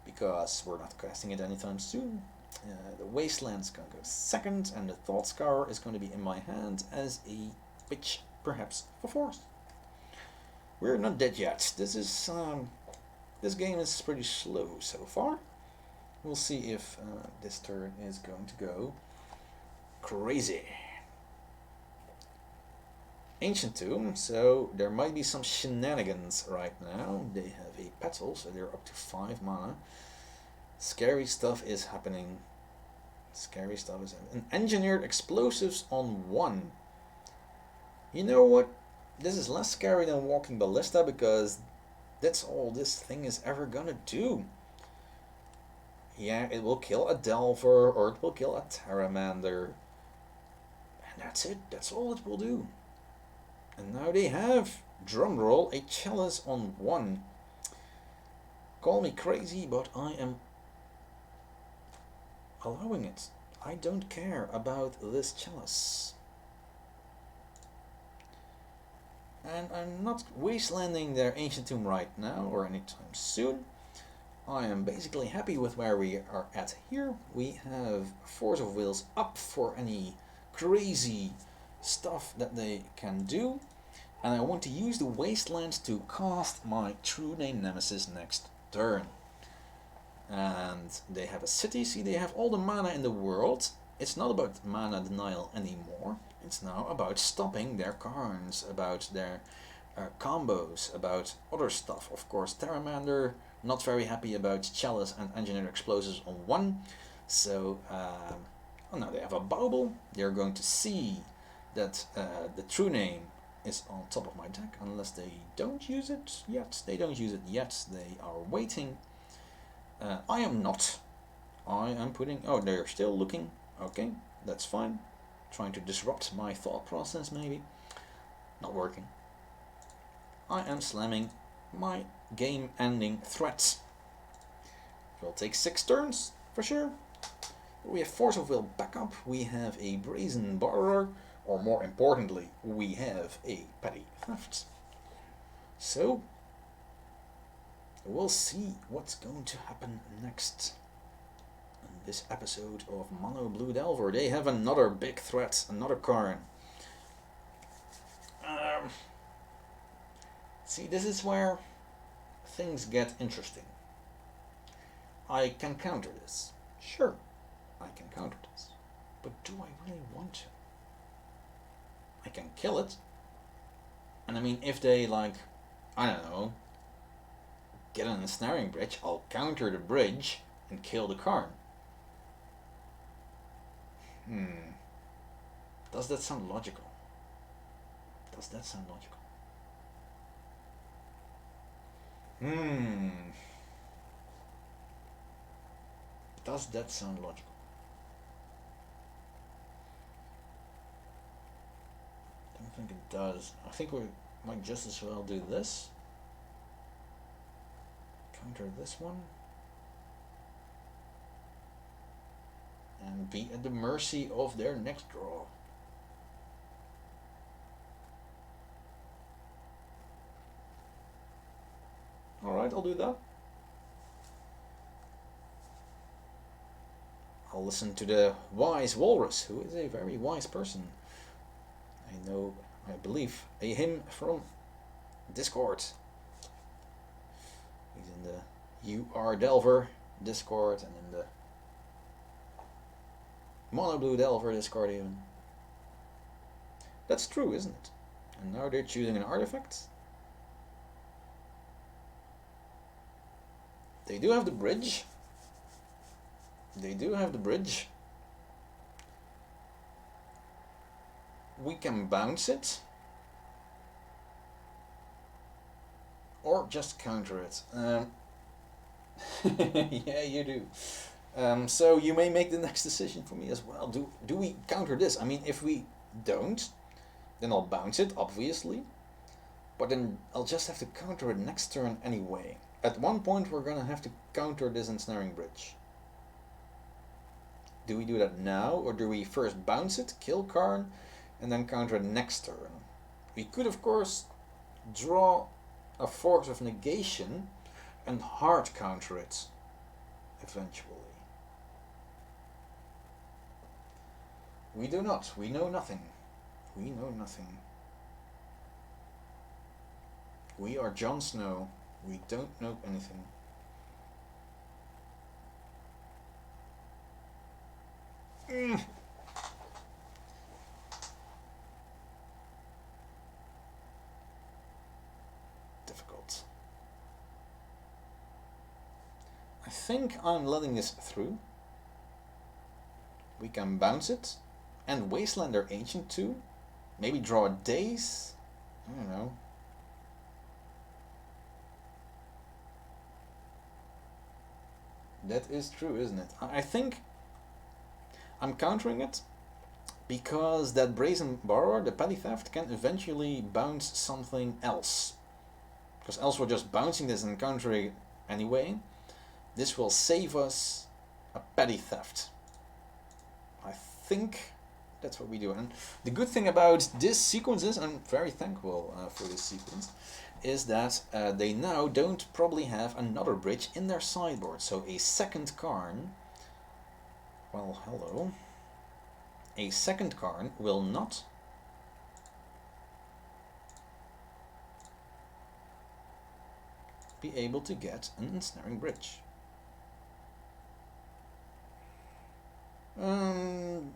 because we're not casting it anytime soon. The Wasteland is going to go 2nd, and the Thought Scour is going to be in my hand as a pitch, perhaps, for 4th. We're not dead yet. This game is pretty slow so far. We'll see if this turn is going to go crazy. Ancient Tomb, so there might be some shenanigans right now. They have a petal, so they're up to 5 mana. Scary stuff is happening. Scary stuff is happening. Engineered explosives on 1. You know what? This is less scary than Walking Ballista because that's all this thing is ever gonna do. Yeah, it will kill a Delver or it will kill a Pteramander. And that's it. That's all it will do. And now they have, drumroll, a Chalice on 1. Call me crazy, but I am allowing it. I don't care about this Chalice. And I'm not wastelanding their Ancient Tomb right now or anytime soon. I am basically happy with where we are at here. We have Force of Wills up for any crazy stuff that they can do. And I want to use the Wastelands to cast my True Name Nemesis next turn. And they have a city, see they have all the mana in the world. It's not about mana denial anymore. It's now about stopping their Karns, about their combos, about other stuff. Of course, Pteramander, not very happy about Chalice and Engineered Explosives on 1. So, oh no, they have a Bauble. They're going to see that the True Name is on top of my deck, unless they don't use it yet. They don't use it yet. They are waiting. I am not. I am putting... Oh, they're still looking. Okay, that's fine. Trying to disrupt my thought process, maybe. Not working. I am slamming my game-ending threats. It will take 6 turns, for sure. We have Force of Will backup. We have a Brazen Borrower. Or more importantly, we have a Petty Theft. So, we'll see what's going to happen next. In this episode of Mono Blue Delver, they have another big threat, another Karn. See, this is where things get interesting. I can counter this. Sure, I can counter this. But do I really want to? I can kill it. And I mean, if they, like, I don't know, get on a snaring bridge, I'll counter the bridge and kill the Karn. Does that sound logical? Does that sound logical? Does that sound logical? I don't think it does. I think we might just as well do this. Counter this one. And be at the mercy of their next draw. Alright, I'll do that. I'll listen to the wise walrus, who is a very wise person. I know, I believe, him from Discord. He's in the You Are Delver Discord and in the Mono Blue Delver Discord even. That's true, isn't it? And now they're choosing an artifact. They do have the bridge. They do have the bridge. We can bounce it. Or just counter it. Yeah, you do. So you may make the next decision for me as well. Do we counter this? I mean, if we don't, then I'll bounce it, obviously. But then I'll just have to counter it next turn anyway. At one point we're gonna have to counter this ensnaring bridge. Do we do that now, or do we first bounce it, kill Karn, and then counter it next turn? We could, of course, draw a Force of Negation and hard counter it eventually. We do not. We know nothing. We know nothing. We are Jon Snow. We don't know anything. think I'm letting this through. We can bounce it. And Wasteland their Ancient too. Maybe draw a Daze. I don't know. That is true, isn't it? I think I'm countering it because that Brazen Borrower, the Petty Theft, can eventually bounce something else. Because else we're just bouncing this and countering it anyway. This will save us a Petty Theft. I think that's what we do. And the good thing about this sequence is, I'm very thankful for this sequence, is that they now don't probably have another bridge in their sideboard. So a second Karn, well, hello. A second Karn will not be able to get an ensnaring bridge.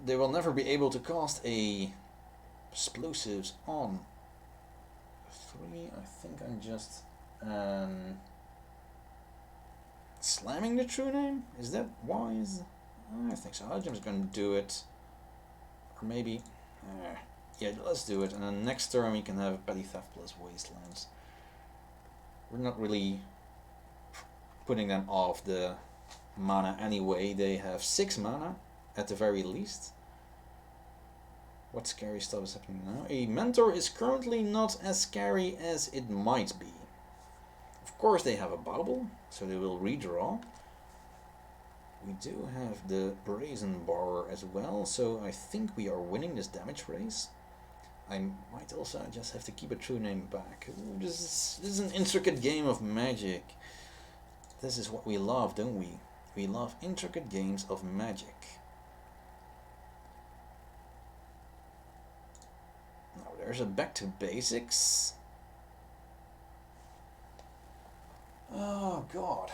They will never be able to cast a explosives on 3. I think I'm just slamming the true name. Is that wise? I think so. I'm just gonna do it, or maybe, yeah, let's do it. And then next turn we can have Petty Theft plus Wastelands. We're not really putting them off the mana anyway. They have 6 mana at the very least. What scary stuff is happening now? A Mentor is currently not as scary as it might be. Of course they have a Bauble, so they will redraw. We do have the Brazen Borrower as well, so I think we are winning this damage race. I might also just have to keep a true name back. This is an intricate game of Magic. This is what we love, don't we? We love intricate games of Magic. Now there's a back to basics. Oh god,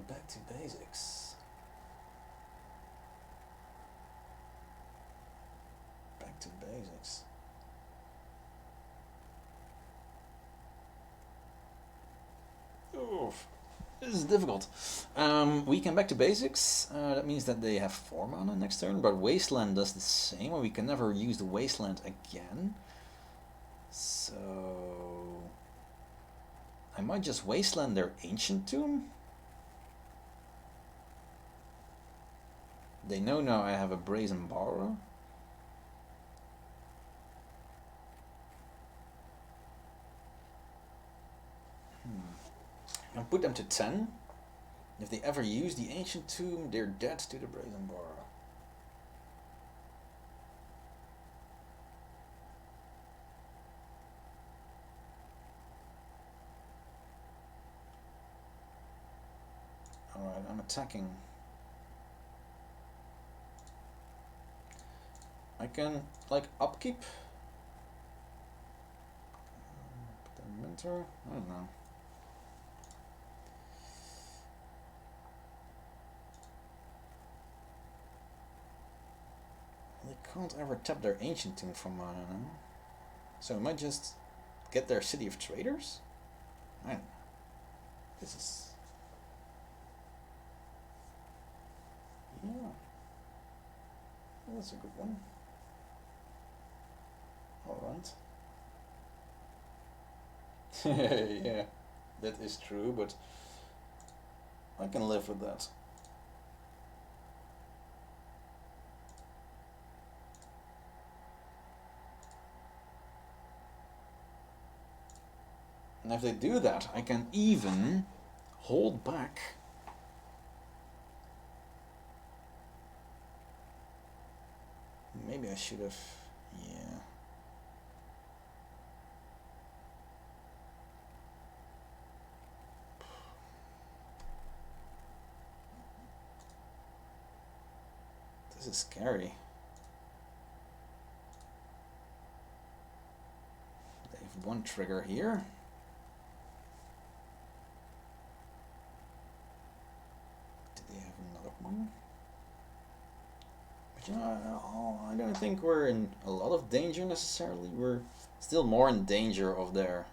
back to basics. Back to basics. Oof. This is difficult. We can back to basics. That means that they have 4 mana next turn, but Wasteland does the same, and we can never use the Wasteland again. So I might just Wasteland their Ancient Tomb. They know now I have a Brazen Borrower. And put them to 10. If they ever use the Ancient Tomb, they're dead to the Brazen Borrower. Alright, I'm attacking. I can, like, upkeep. Put that in Mentor. I don't know. They can't ever tap their Ancient Tomb from mana, no? So I might just get their City of Traders? I don't know. This is... yeah. Well, that's a good one. Alright. Yeah, that is true, but I can live with that. And if they do that, I can even hold back maybe I should have, yeah. This is scary. They have 1 trigger here. But you know, I don't think we're in a lot of danger necessarily. We're still more in danger of their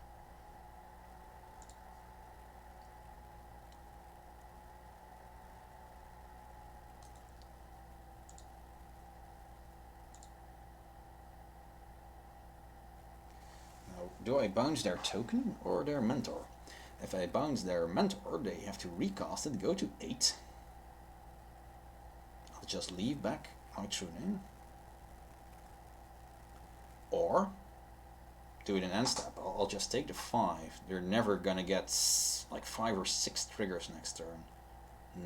do I bounce their token or their mentor? If I bounce their mentor, they have to recast it, go to 8. I'll just leave back my true name. Or do it in end step. I'll just take the 5. They're never gonna get like 5 or 6 triggers next turn.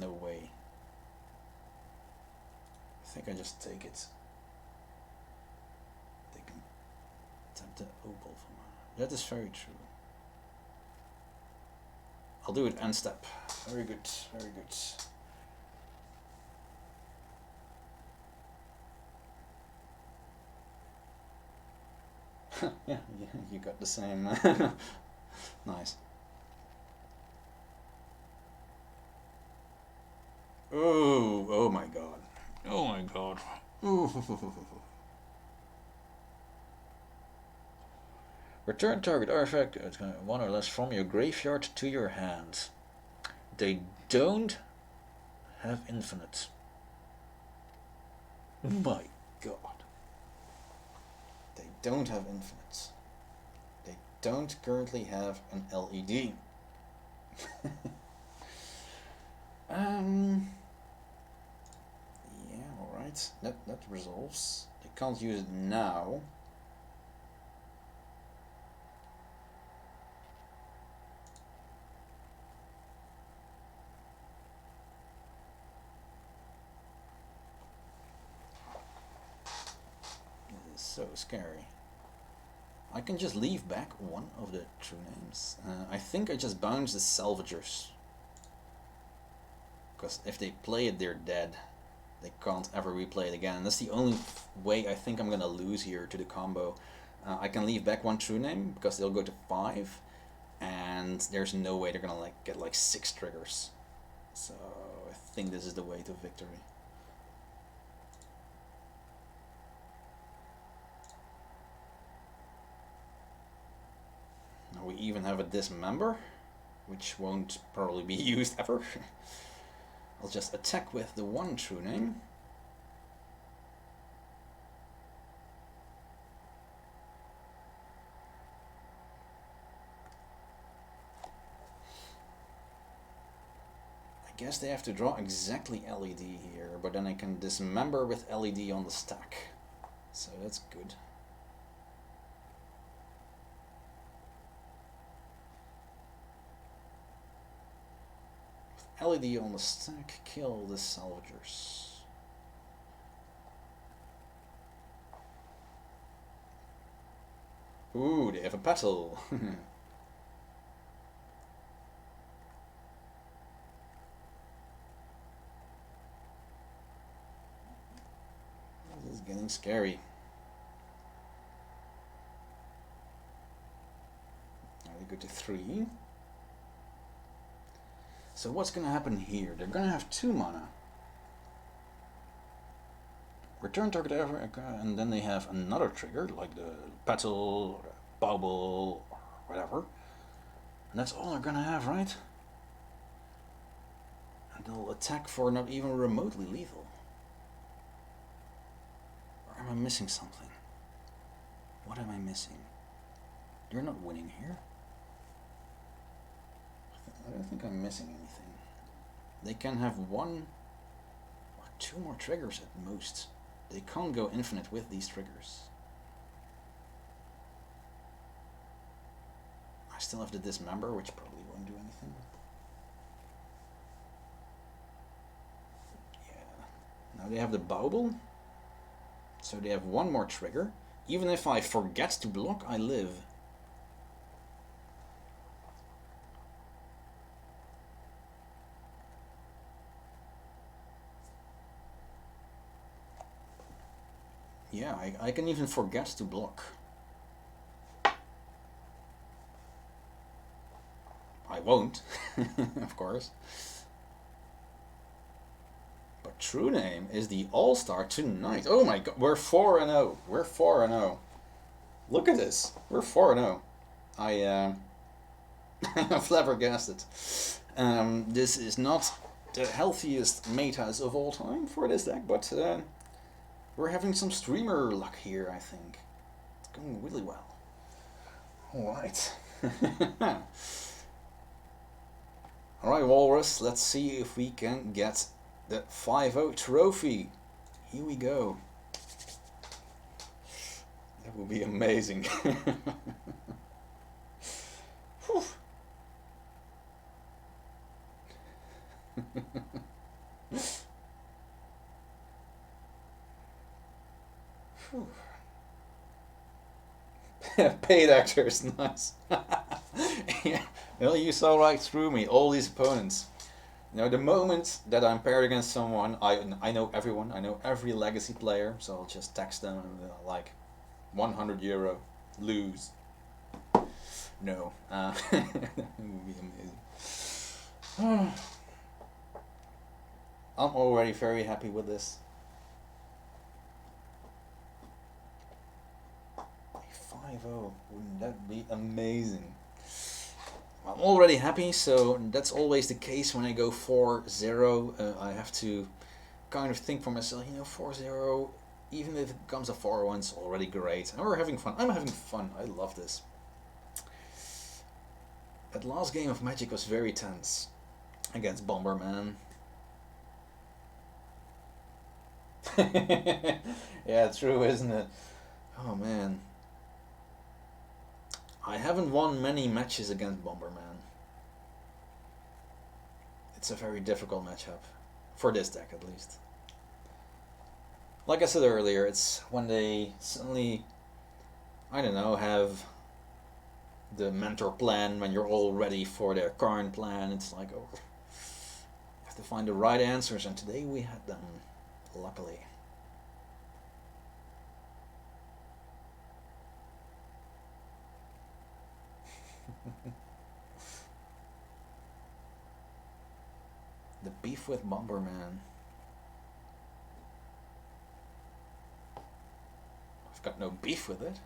No way. I think I just take it. They can tap the opal for mana. That is very true. I'll do it end step. Very good, very good. yeah, you got the same. Nice. Oh, oh my god. Oh my god. Ooh. Return target artifact one or less from your graveyard to your hand. They don't have infinite. My god. They don't have infinite. They don't currently have an LED. Yeah, alright. That resolves. They can't use it now. This is so scary. I can just leave back one of the true names. I think I just bounce the salvagers. Because if they play it, they're dead. They can't ever replay it again. And that's the only way I think I'm gonna lose here to the combo. I can leave back one true name because they'll go to 5, and there's no way they're gonna get 6 triggers. So I think this is the way to victory. Now we even have a dismember, which won't probably be used ever. I'll just attack with the 1 true name. I guess they have to draw exactly LED here, but then I can dismember with LED on the stack. So that's good. LED on the stack, kill the salvagers. Ooh, they have a petal. This is getting scary. Now we go to 3. So what's going to happen here? They're going to have 2 mana. Return target ever, and then they have another trigger, like the petal, or bauble, or whatever. And that's all they're going to have, right? And they'll attack for not even remotely lethal. Or am I missing something? What am I missing? They're not winning here. I don't think I'm missing anything. They can have 1 or 2 more triggers at most. They can't go infinite with these triggers. I still have the dismember, which probably won't do anything. Yeah. Now they have the bauble. So they have 1 more trigger. Even if I forget to block, I live. Yeah, I can even forget to block. I won't, of course. But True Name is the all-star tonight. Oh my god, we're 4-0. We're 4-0. Look at this. We're 4-0. I'm flabbergasted. This is not the healthiest metas of all time for this deck, but we're having some streamer luck here, I think. It's going really well. Alright. Alright, Walrus, let's see if we can get the 5-0 trophy. Here we go. That would be amazing. Paid actors, nice. Yeah. Well, you saw right through me, all these opponents. You know, the moment that I'm paired against someone, I know everyone, I know every legacy player, so I'll just text them and like, €100, lose. No, that would be amazing. I'm already very happy with this. 5-0, wouldn't that be amazing? I'm already happy, so that's always the case when I go 4-0. I have to kind of think for myself, you know, 4-0, even if it becomes a 4-1, it's already great. And we're having fun. I'm having fun. I love this. That last game of Magic was very tense against Bomberman. Yeah, true, isn't it? Oh man. I haven't won many matches against Bomberman. It's a very difficult matchup. For this deck, at least. Like I said earlier, it's when they suddenly, I don't know, have the mentor plan, when you're all ready for their current plan. It's like, oh, you have to find the right answers, and today we had them, luckily. The beef with Bomberman. I've got no beef with it.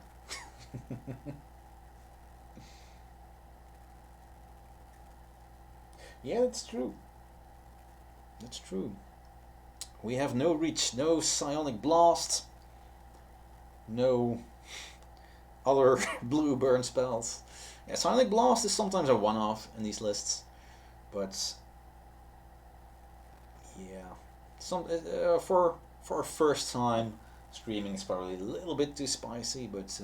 Yeah, that's true. That's true. We have no reach, no psionic blast, no other blue burn spells. Yeah, psionic blast is sometimes a one-off in these lists, but yeah, for a first time streaming is probably a little bit too spicy. But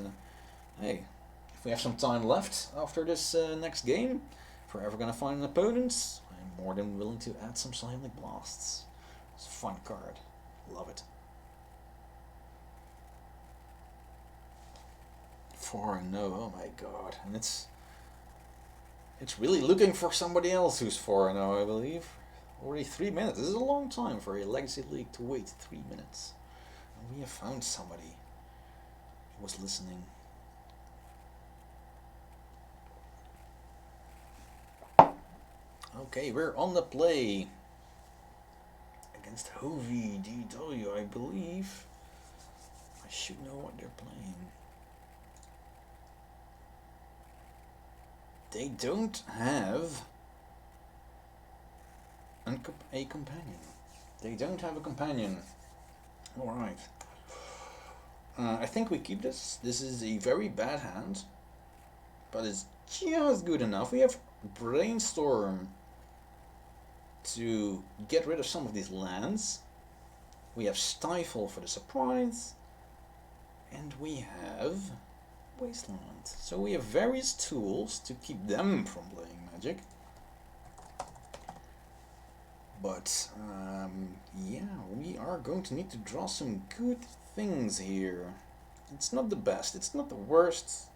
hey, if we have some time left after this next game, if we're ever gonna find an opponent, I'm more than willing to add some psionic blasts. It's a fun card, love it. 4-0, oh my god, and it's really looking for somebody else who's 4-0, I believe. Already 3 minutes. This is a long time for a Legacy League to wait 3 minutes. And we have found somebody who was listening. Okay, we're on the play against Hovi DW, I believe. I should know what they're playing. They don't have a companion. They don't have a companion. Alright. I think we keep this. This is a very bad hand, but it's just good enough. We have Brainstorm to get rid of some of these lands. We have Stifle for the surprise. And we have Wasteland. So we have various tools to keep them from playing Magic. But, yeah, we are going to need to draw some good things here. It's not the best, it's not the worst.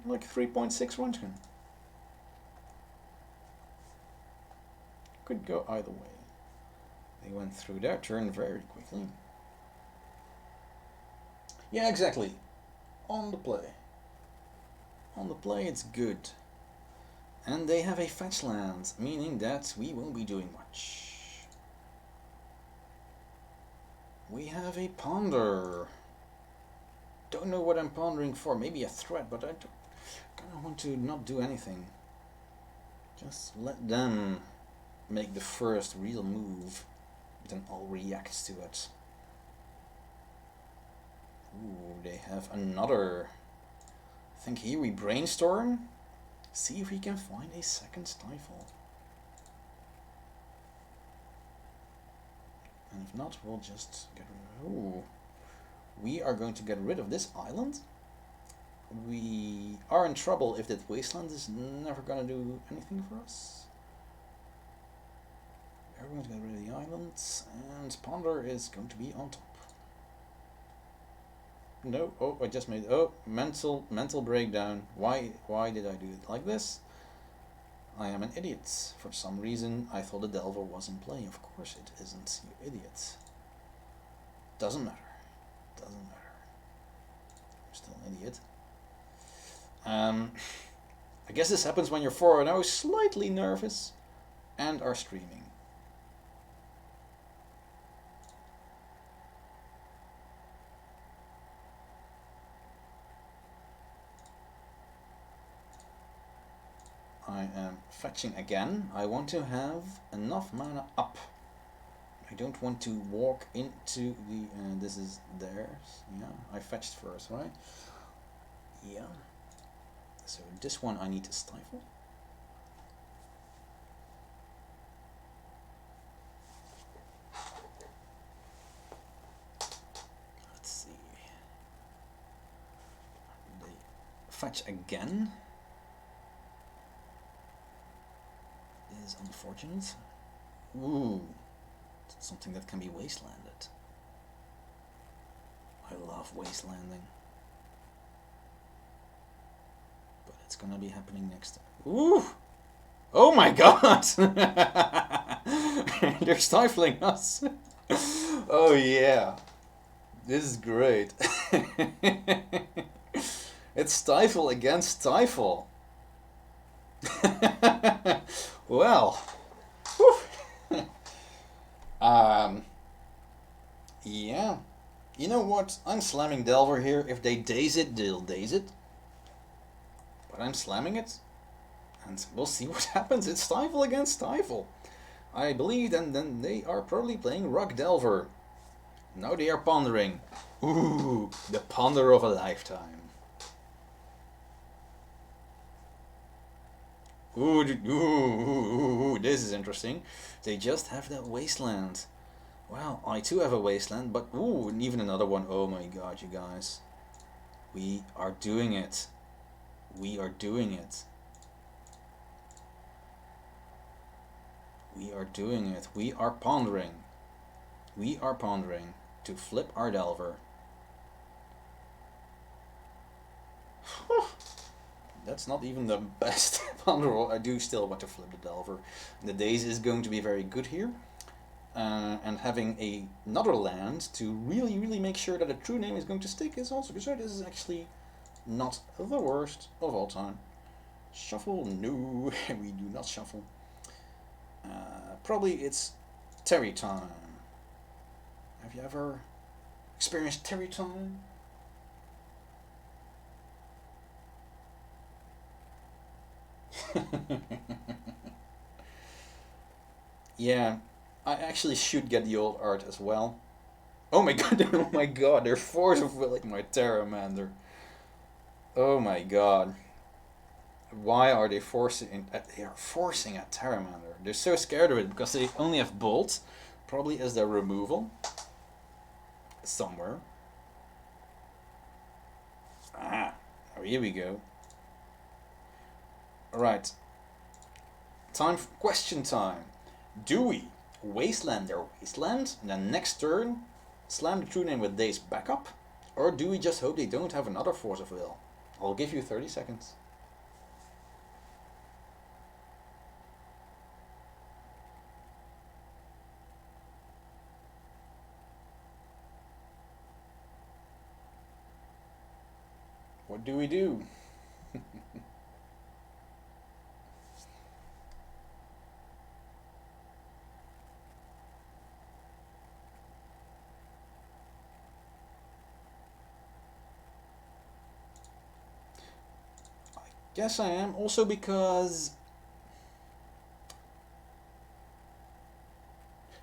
Like 3.6 Röntgen. Could go either way. They went through their turn very quickly. Yeah, exactly. On the play. On the play, it's good. And they have a fetch land, meaning that we won't be doing much. We have a ponder. Don't know what I'm pondering for. Maybe a threat, but I kind of want to not do anything. Just let them make the first real move. Then I'll react to it. Ooh, they have another think here we brainstorm. See if we can find a second stifle. And if not, we'll just get rid of... Ooh. We are going to get rid of this island. We are in trouble if that wasteland is never going to do anything for us. We are going to get rid of the islands, and Ponder is going to be on top. No, oh, I just made, oh, mental breakdown. Why did I do it like this? I am an idiot. For some reason, I thought the Delver was in play. Of course it isn't, you idiot. Doesn't matter. Doesn't matter. I'm still an idiot. I guess this happens when you're 4-0, slightly nervous, and are streaming. I am fetching again. I want to have enough mana up. I don't want to walk into the... this is theirs. Yeah, I fetched first, right? Yeah. So this one I need to stifle. Let's see. They fetch again. Is unfortunate. Ooh, it's something that can be wastelanded. I love wastelanding. But it's gonna be happening next time. Ooh! Oh my god! They're stifling us. Oh yeah. This is great. It's stifle against stifle. Well, yeah. You know what? I'm slamming Delver here. If they daze it, they'll daze it. But I'm slamming it, and we'll see what happens. It's stifle against stifle. I believe then they are probably playing Rock Delver. Now they are pondering. Ooh, the ponder of a lifetime. Ooh, this is interesting. They just have that wasteland. Well, I too have a wasteland, but ooh, and even another one. Oh my god, you guys. We are doing it. We are doing it. We are doing it. We are pondering. We are pondering to flip our Delver. That's not even the best ponder. I do still want to flip the Delver. The daze is going to be very good here. And having another land to really make sure that a true name is going to stick is also good. So this is actually not the worst of all time. Shuffle? No, we do not shuffle. Probably it's Terry time. Have you ever experienced Terry time? Yeah, I actually should get the old art as well. Oh my god, oh my god, they're force of willing my Terramander. Oh my god. Why are they forcing... They are forcing a Terramander. They're so scared of it because they only have Bolt. Probably as their removal. Somewhere. Ah, here we go. Alright. Question time. Do we wasteland their wasteland and then next turn slam the true name with Daze backup? Or do we just hope they don't have another force of will? I'll give you 30 seconds. What do we do? Yes, I am. Also because...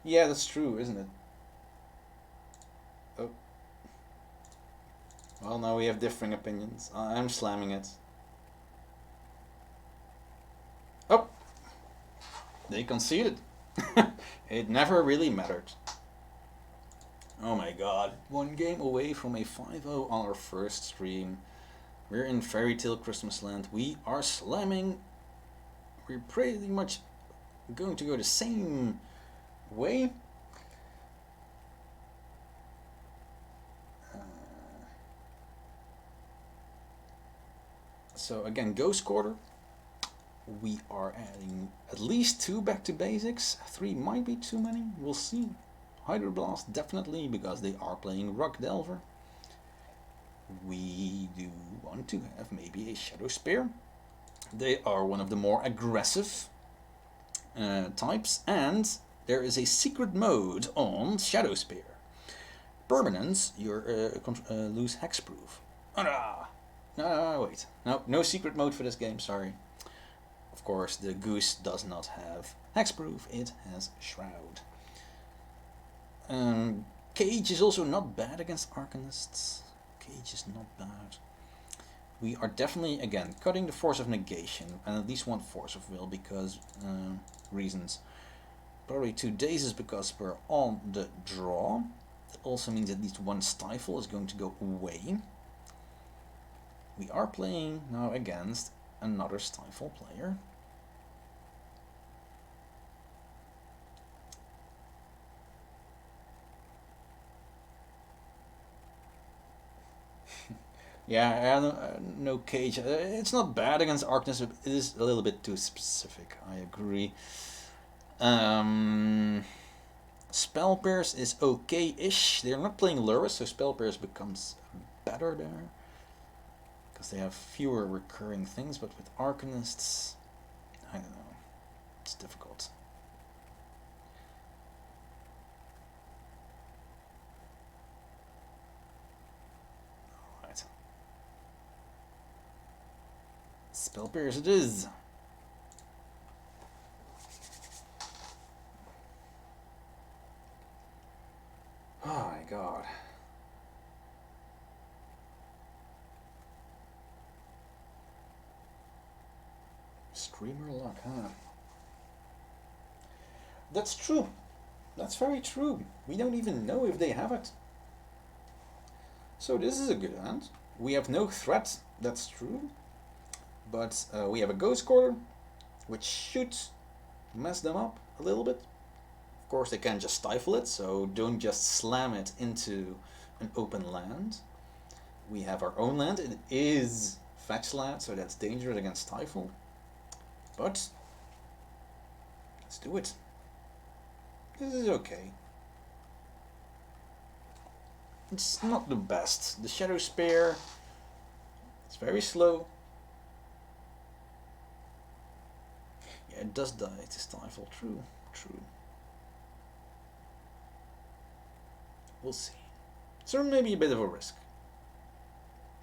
Yeah, that's true, isn't it? Oh. Well, now we have differing opinions. I'm slamming it. Oh! They conceded. It never really mattered. Oh my god. One game away from a 5-0 on our first stream. We're in Fairy Tale Christmas Land. We are slamming. We're pretty much going to go the same way. So again, Ghost Quarter. We are adding at least 2 back to basics. 3 might be too many. We'll see. Hydroblast definitely, because they are playing Rock Delver. We do want to have maybe a Shadow Spear. They are one of the more aggressive types, and there is a secret mode on Shadow Spear. Permanence, you lose hexproof. No, wait. No secret mode for this game, sorry. Of course, the Goose does not have hexproof, it has Shroud. Cage is also not bad against Arcanists. Cage is not bad. We are definitely, again, cutting the Force of Negation, and at least one Force of Will, because reasons. Probably 2 Dazes because we're on the draw. That also means at least 1 Stifle is going to go away. We are playing now against another Stifle player. Yeah, no Cage. It's not bad against Arcanists, it is a little bit too specific, I agree. Spell Pierce is okay-ish. They're not playing Lurrus, so Spell Pierce becomes better there. Because they have fewer recurring things, but with Arcanists, I don't know. It's difficult. Alright. Spell Pierce it is. Oh my god. Streamer luck, huh? That's true. That's very true. We don't even know if they have it. So this is a good hand. We have no threat, that's true. But we have a Ghost Quarter, which should mess them up a little bit. Of course, they can just stifle it, so don't just slam it into an open land. We have our own land. It is fetch land, so that's dangerous against stifle. But let's do it. This is okay. It's not the best. The Shadow Spear, it's very slow. Yeah, it does die to stifle. True. We'll see. So maybe a bit of a risk,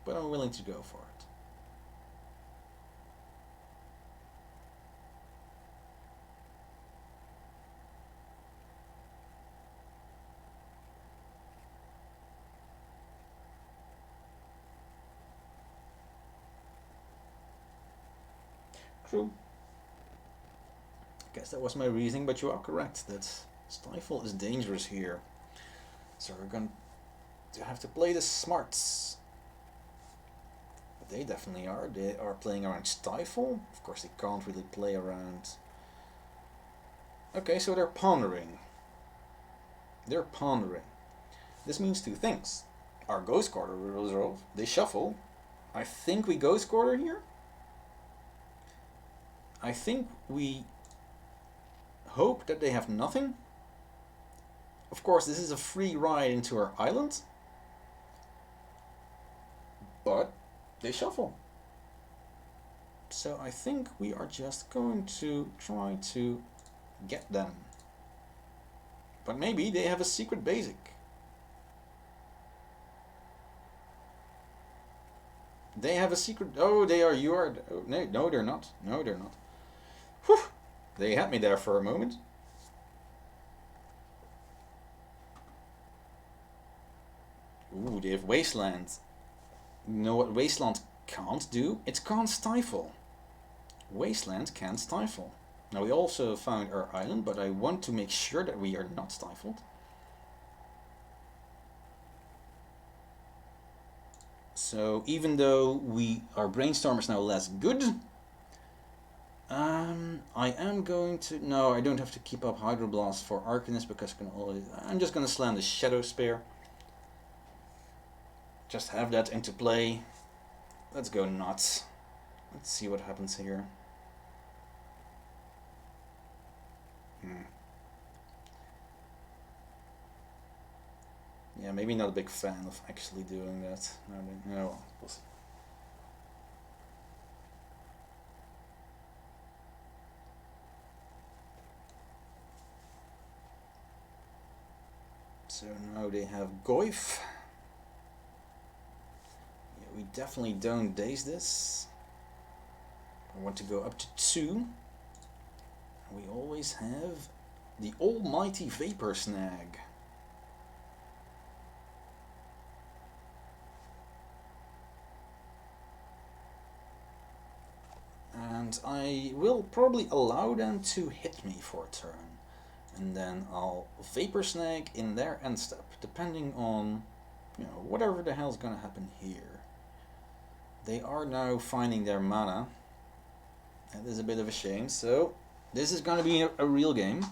but I'm willing to go for it. True. I guess that was my reasoning, but you are correct that stifle is dangerous here. So we're going to have to play the smarts. But they definitely are. They are playing around stifle. Of course, they can't really play around. Okay, so they're pondering. This means 2 things. Our Ghost Quarter will resolve. They shuffle. I think we Ghost Quarter here. I think we hope that they have nothing. Of course, this is a free ride into our island. But they shuffle. So I think we are just going to try to get them. But maybe they have a secret basic. They have a secret. Oh, they are. You are. Oh, no, they're not. No, they're not. Whew. They had me there for a moment. Ooh, they have Wasteland. You know what Wasteland can't do? It can't stifle. Wasteland can't stifle. Now we also found our island, but I want to make sure that we are not stifled. So even though our brainstorm is now less good, I am going to... No, I don't have to keep up Hydroblast for Arcanist because I'm just going to slam the Shadow Spear. Just have that into play. Let's go nuts. Let's see what happens here. Yeah, maybe not a big fan of actually doing that. No, we'll see. So now they have Goyf. Yeah, we definitely don't daze this. I want to go up to 2. We always have the almighty Vapor Snag. And I will probably allow them to hit me for a turn. And then I'll Vapor Snag in their end step, depending on, whatever the hell's gonna happen here. They are now finding their mana. That is a bit of a shame, so this is gonna be a real game.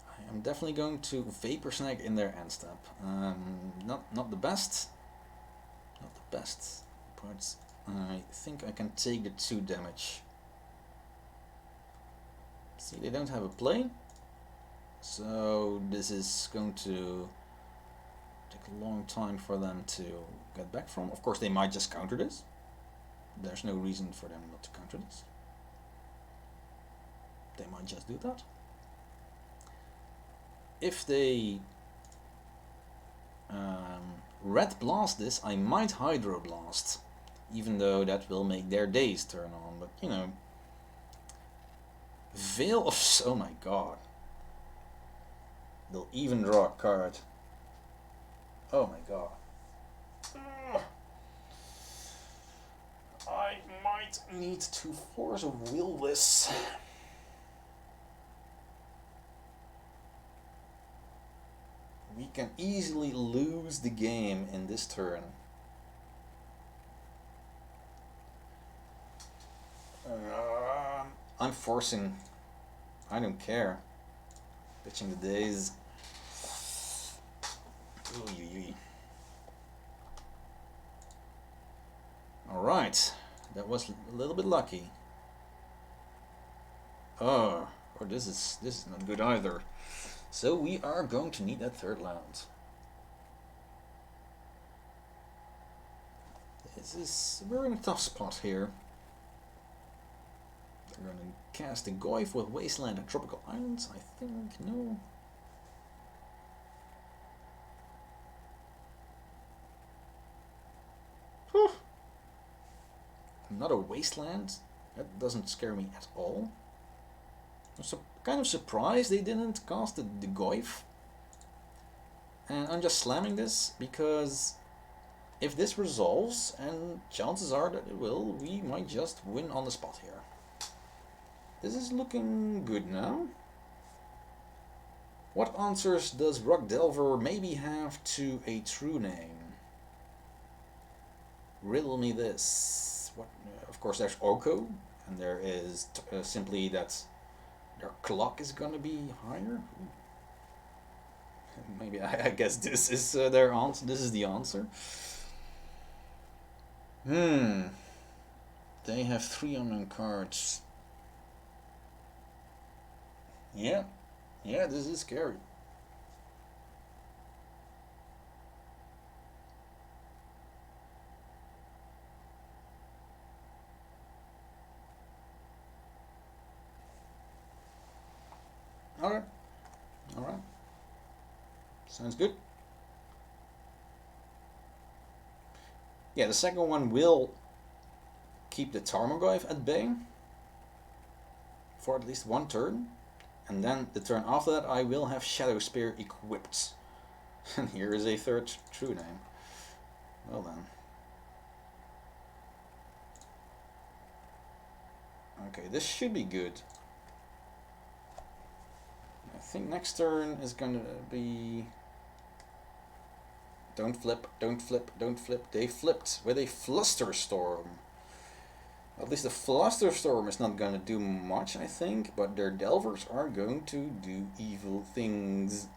I am definitely going to Vapor Snag in their end step. Not the best. Not the best, but I think I can take the 2 damage. See, they don't have a play, so this is going to take a long time for them to get back from. Of course, they might just counter this. There's no reason for them not to counter this. They might just do that. If they Red Blast this, I might Hydro Blast, even though that will make their days turn on, but Veil of... oh my god. They'll even draw a card. Oh my god. I might need to force will this. We can easily lose the game in this turn. I'm forcing. I don't care. Pitching the days. Alright. That was a little bit lucky. Oh, this is not good either. So we are going to need that 3rd land. We're in a tough spot here. They're going to cast a Goyf with Wasteland and Tropical Islands, I think. No. Whew. Another Wasteland? That doesn't scare me at all. I'm kind of surprised they didn't cast the Goyf. And I'm just slamming this because if this resolves, and chances are that it will, we might just win on the spot here. This is looking good now. What answers does Rock Delver maybe have to a true name? Riddle me this. What? Of course there's Oko, and there is simply that their clock is gonna be higher. Maybe I guess this is their answer. This is the answer. They have 3 unknown cards. Yeah, this is scary. Alright. Sounds good. Yeah, the second one will keep the Tarmogoyf at bay for at least 1 turn. And then the turn after that I will have Shadow Spear equipped. And here is a third true name. Well then. Okay, this should be good. I think next turn is gonna be... Don't flip, don't flip, don't flip. They flipped with a Flusterstorm. At least the Flusterstorm is not gonna do much, I think, but their Delvers are going to do evil things.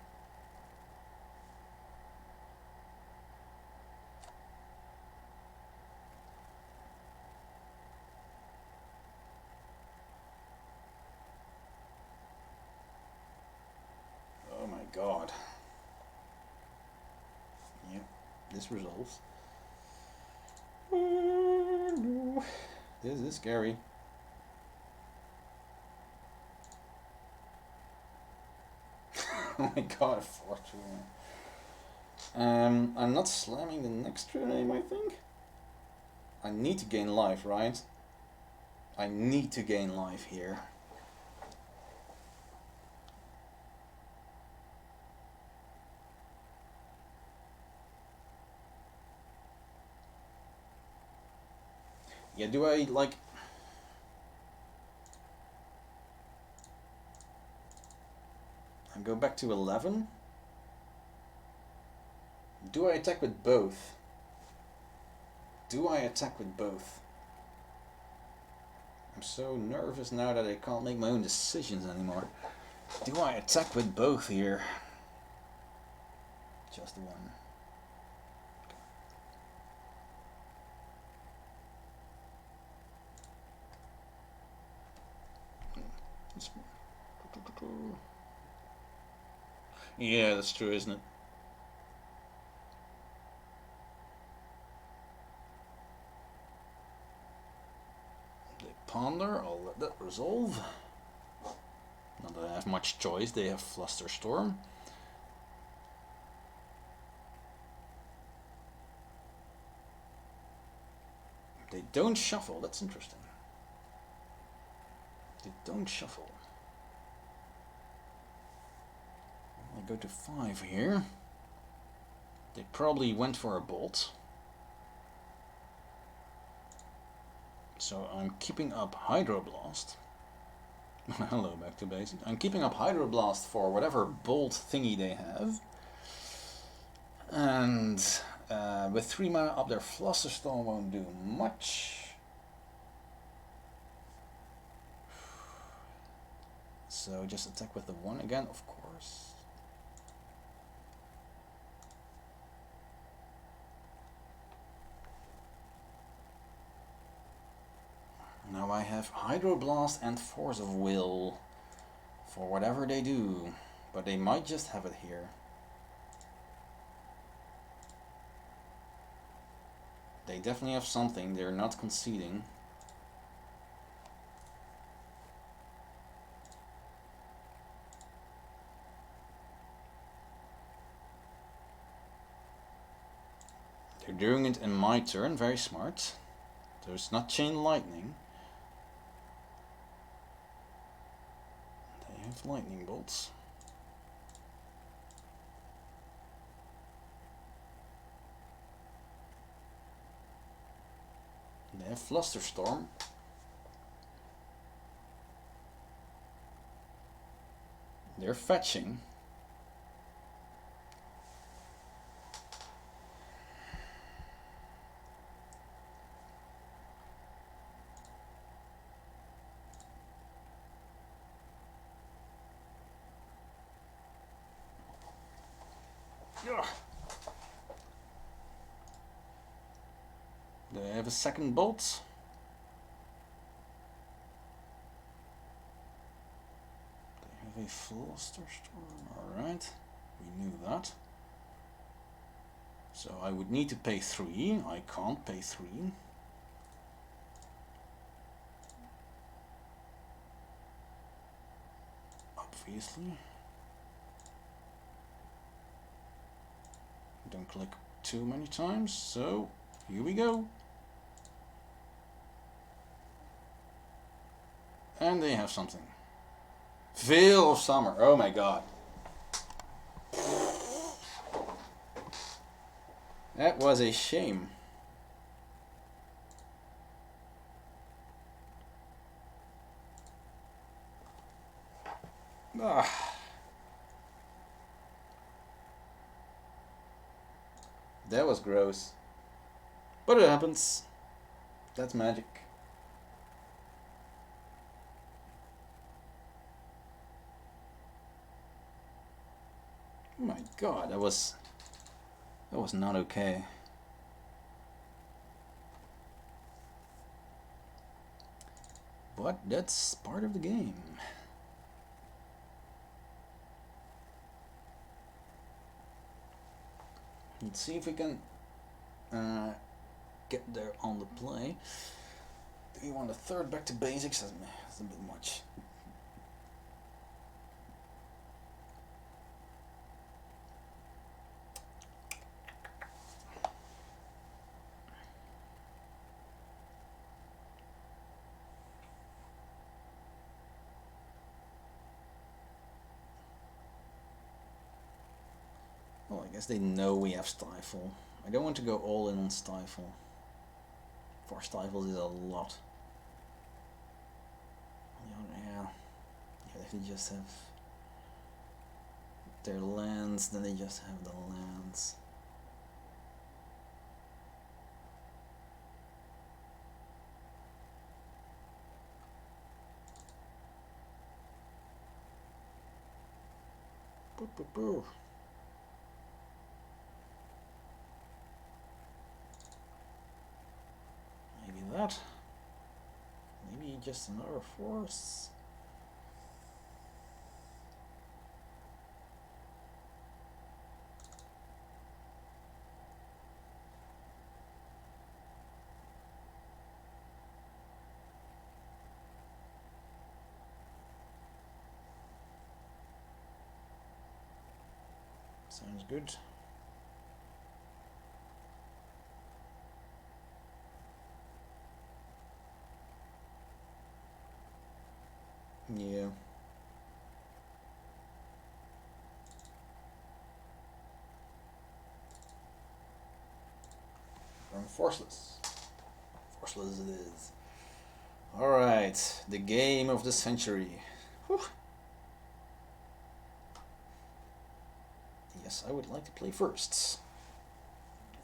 Oh my god. Yep, this resolves. Oh no. This is scary. Oh my god, 4 true name. I'm not slamming the next true name, I think. I need to gain life, right? I need to gain life here. Yeah, do I like... I go back to 11? Do I attack with both? Do I attack with both? I'm so nervous now that I can't make my own decisions anymore. Do I attack with both here? Just one. Yeah, that's true, isn't it? They ponder, I'll let that resolve. Not that I have much choice, they have Flusterstorm. They don't shuffle, that's interesting. They don't shuffle. I go to 5 here. They probably went for a bolt. So I'm keeping up Hydroblast. Hello, back to basic. I'm keeping up Hydroblast for whatever bolt thingy they have. And with 3 mana up there, Flusterstorm won't do much. So just attack with the 1 again, of course. Now I have Hydroblast and Force of Will for whatever they do, but they might just have it here. They definitely have something, they're not conceding. They're doing it in my turn, very smart. So it's not Chain Lightning. They have Lightning Bolts. They have Flusterstorm. They're fetching. Ugh. They have a second bolt. They have a Flusterstorm. Alright, we knew that. So I would need to pay 3. I can't pay 3. Obviously. Don't click too many times, so here we go. And they have something. Veil of Summer, oh my god. That was a shame. Ah. That was gross. But it happens. That's magic. Oh my god, that was not okay. But that's part of the game. Let's see if we can get there on the play. Do you want a third back to basics? That's a bit much. Well, I guess they know we have Stifle. I don't want to go all in on Stifle. 4 Stifles is a lot. Yeah, if they just have their lands, then they just have the lands. Boo, boo, boo. Maybe that. Maybe just another force. Sounds good. Yeah. From forceless. Forceless it is. Alright, the game of the century. Whew. Yes, I would like to play first.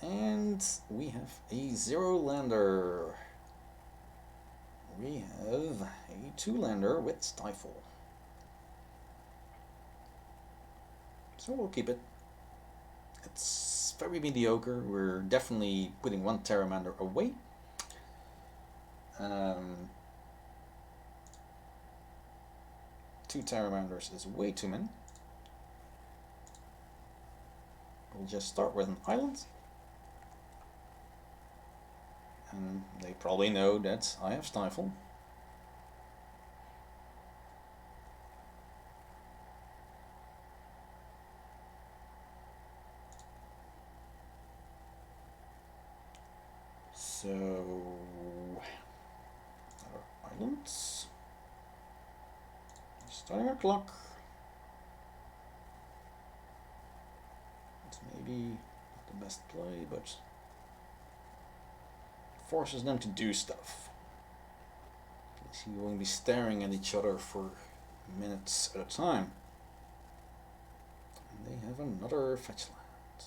And we have a 0-lander. We have a 2-lander with Stifle. So we'll keep it. It's very mediocre. We're definitely putting 1 Terramander away. 2 Terramanders is way too many. We'll just start with an island. And they probably know that I have Stifle. So, our islands. Starting our clock. It's maybe not the best play, but forces them to do stuff. You won't be staring at each other for minutes at a time. And they have another fetch land.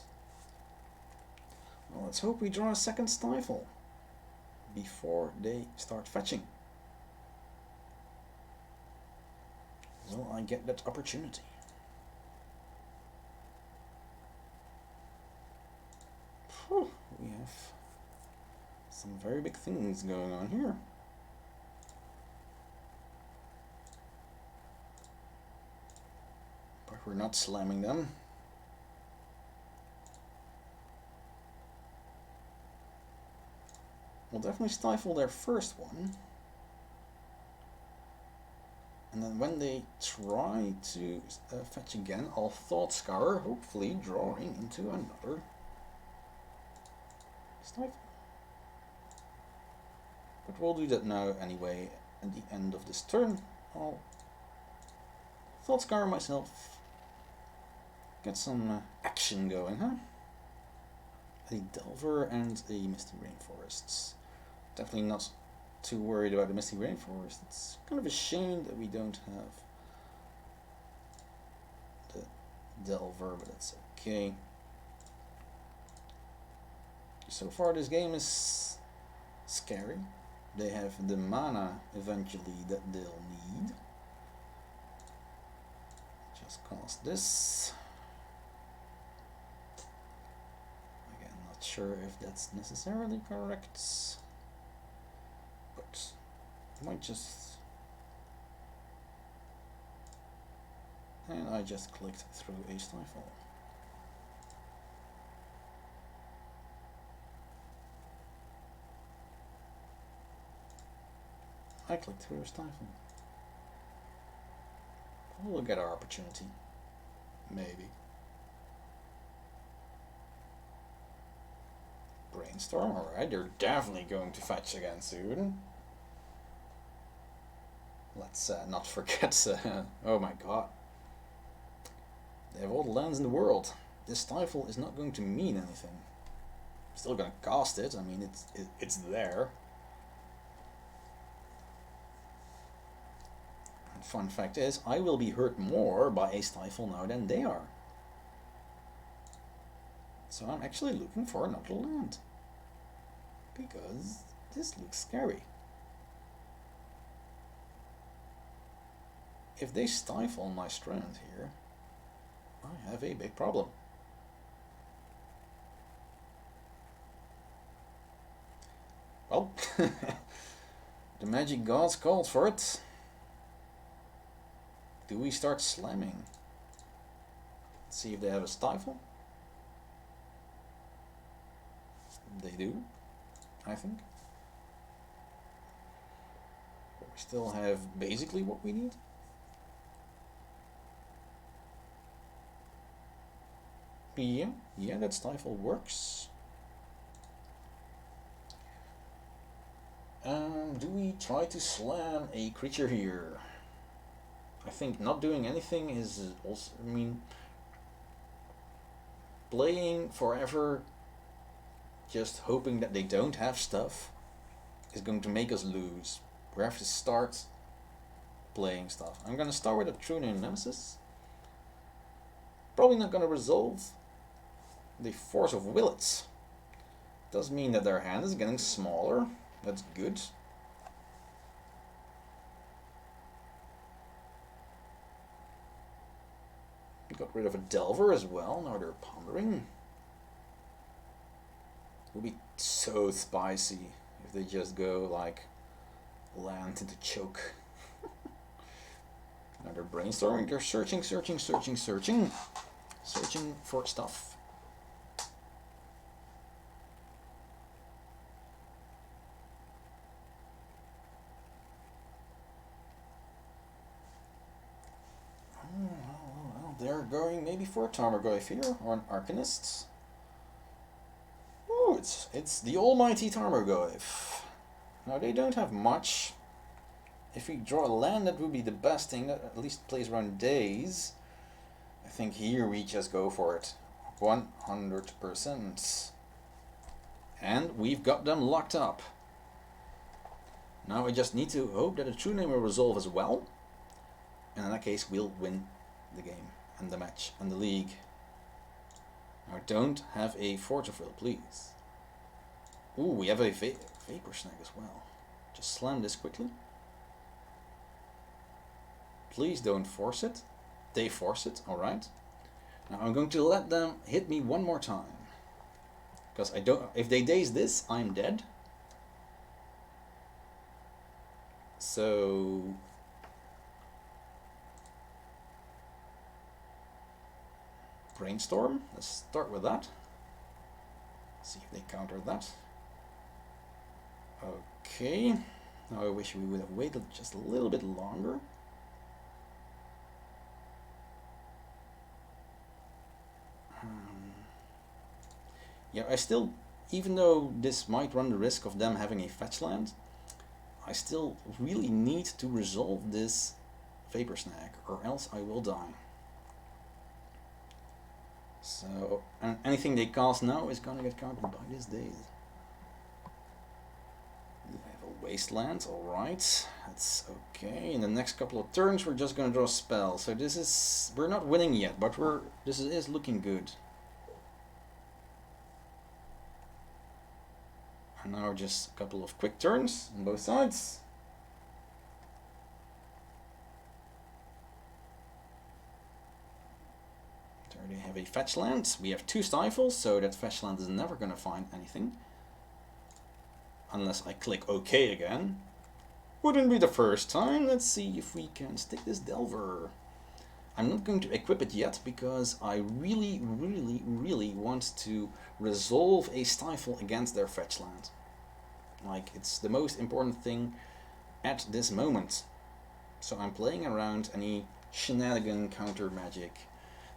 Well, let's hope we draw a second Stifle before they start fetching. Will I get that opportunity? Whew, we have some very big things going on here. But we're not slamming them. We'll definitely Stifle their first one. And then when they try to fetch again, I'll Thought Scour, hopefully drawing into another Stifle. But we'll do that now anyway. At the end of this turn, I'll Thought Scour myself. Get some action going, huh? a Delver and a Misty Rainforests. Definitely not too worried about the Misty Rainforest. It's kind of a shame that we don't have the Delver, but that's okay. So far this game is scary. They have the mana eventually that they'll need. Just cast this. Again, not sure if that's necessarily correct, but I might just... And I just clicked through a stifle. I clicked through a stifle. We'll get our opportunity. Maybe. Brainstorm, alright, they're definitely going to fetch again soon. Let's not forget, oh my god. They have all the lands in the world. This stifle is not going to mean anything. Still gonna cast it, I mean it's there. Fun fact is, I will be hurt more by a stifle now than they are. So I'm actually looking for another land. Because this looks scary. If they stifle my strand here, I have a big problem. Well, the magic gods called for it. Do we start slamming? Let's see if they have a stifle. They do, I think. We still have basically what we need. Yeah, that stifle works. Do we try to slam a creature here? I think not doing anything is also, I mean, playing forever just hoping that they don't have stuff is going to make us lose. We have to start playing stuff. I'm going to start with a True Name Nemesis. Probably not going to resolve the Force of Willets. Does mean that their hand is getting smaller. That's good. Got rid of a Delver as well, now they're pondering. It would be so spicy if they just go like land into choke. Now they're brainstorming, they're searching for stuff. They're going maybe for a Tarmogoyf here, or an Arcanist. Ooh, it's the almighty Tarmogoyf. Now they don't have much. If we draw a land, that would be the best thing, that at least plays around days. I think here we just go for it. 100%. And we've got them locked up. Now I just need to hope that a True Name will resolve as well. And in that case, we'll win the game, and the match, and the league. Now don't have a Fortifil, please. Ooh, we have a Vapor Snag as well. Just slam this quickly. Please don't force it. They force it, alright. Now I'm going to let them hit me one more time. Because I don't, if they daze this, I'm dead. So Brainstorm, let's start with that. See if they counter that. Okay, now I wish we would have waited just a little bit longer. Yeah, I still, even though this might run the risk of them having a fetch land, I still really need to resolve this Vapor Snag, or else I will die. So, and anything they cast now is gonna get countered by this daze. We have a wasteland, alright. That's okay. In the next couple of turns we're just gonna draw a spell. So this is, we're not winning yet, but this is looking good. And now just a couple of quick turns on both sides. There they have a fetch land. We have 2 stifles, so that fetch land is never going to find anything. Unless I click OK again. Wouldn't be the first time. Let's see if we can stick this Delver. I'm not going to equip it yet because I really want to resolve a stifle against their fetch land. Like, it's the most important thing at this moment. So I'm playing around any shenanigan counter magic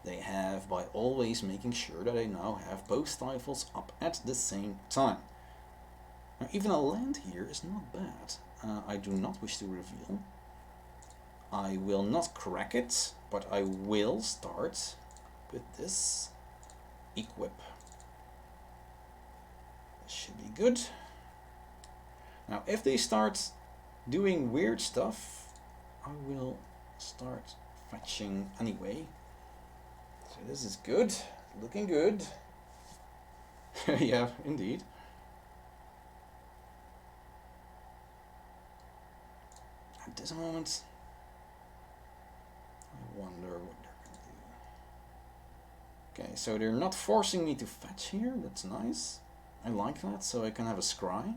they have by always making sure that I now have both stifles up at the same time. Now, even a land here is not bad. I do not wish to reveal. I will not crack it, but I will start with this equip. This should be good. Now, if they start doing weird stuff, I will start fetching anyway. So this is good, looking good. Yeah, indeed. At this moment, I wonder what they're going to do. Okay, so they're not forcing me to fetch here. That's nice. I like that, so I can have a scry.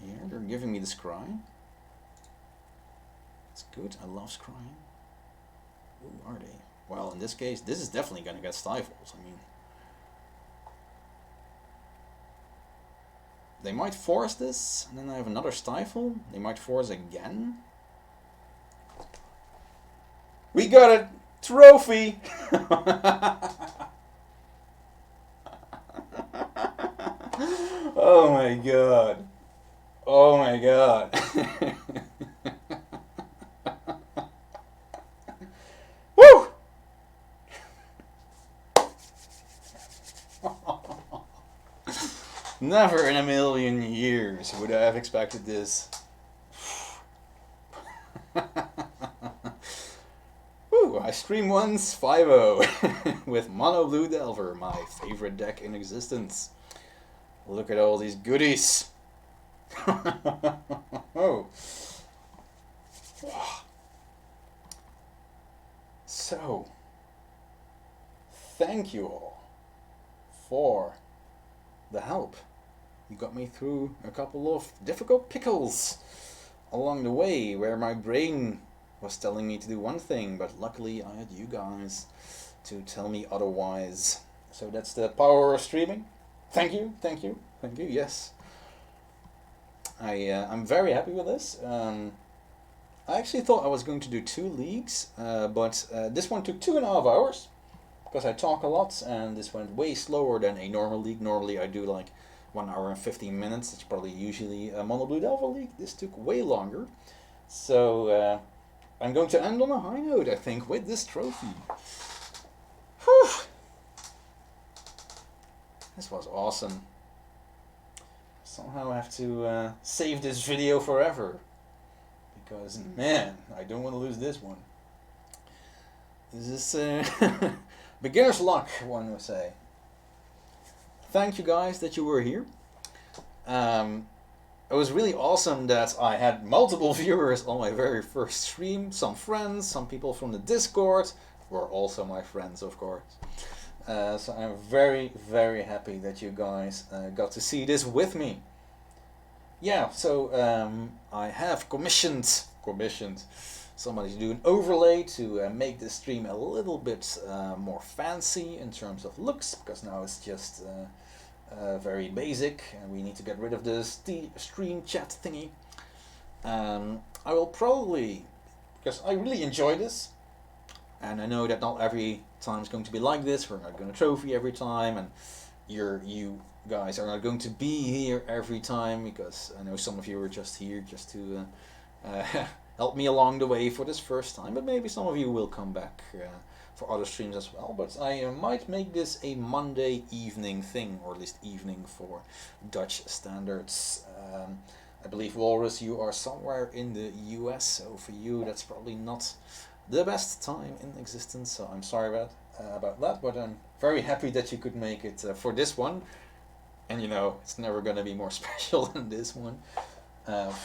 Here, they're giving me the scry. It's good. I love scrying. Who are they? Well, in this case, this is definitely going to get stifles. I mean, they might force this, and then I have another stifle. They might force again. We got a trophy! Oh my god. Oh my god. Woo! Never in a million years would I have expected this. Woo, I stream once 5-0 with Mono Blue Delver, my favorite deck in existence. Look at all these goodies. Oh. So, thank you all for the help. You got me through a couple of difficult pickles along the way where my brain was telling me to do one thing, but luckily I had you guys to tell me otherwise. So that's the power of streaming. Thank you, thank you, thank you, yes. I'm very happy with this. I actually thought I was going to do 2 leagues, but this one took 2.5 hours because I talk a lot, and this went way slower than a normal league. Normally I do like 1 hour and 15 minutes. It's probably usually a Mono Blue Delver league. This took way longer. So I'm going to end on a high note, I think, with this trophy. Whew. This was awesome. Somehow I have to save this video forever. Because, man, I don't want to lose this one. This is beginner's luck, one would say. Thank you guys that you were here. It was really awesome that I had multiple viewers on my very first stream. Some friends, some people from the Discord were also my friends, of course. So I'm very, very happy that you guys got to see this with me. Yeah, so I have commissioned somebody to do an overlay to make this stream a little bit more fancy in terms of looks, because now it's just very basic and we need to get rid of the stream chat thingy. I will probably, because I really enjoy this, and I know that not every time is going to be like this. We're not going to trophy every time, and you guys are not going to be here every time, because I know some of you are just here just to help me along the way for this first time, but maybe some of you will come back for other streams as well, but I might make this a Monday evening thing, or at least evening for Dutch standards. I believe, Walrus, you are somewhere in the US, so for you that's probably not the best time in existence, so I'm sorry about that, but I'm very happy that you could make it for this one. And you know, it's never gonna be more special than this one.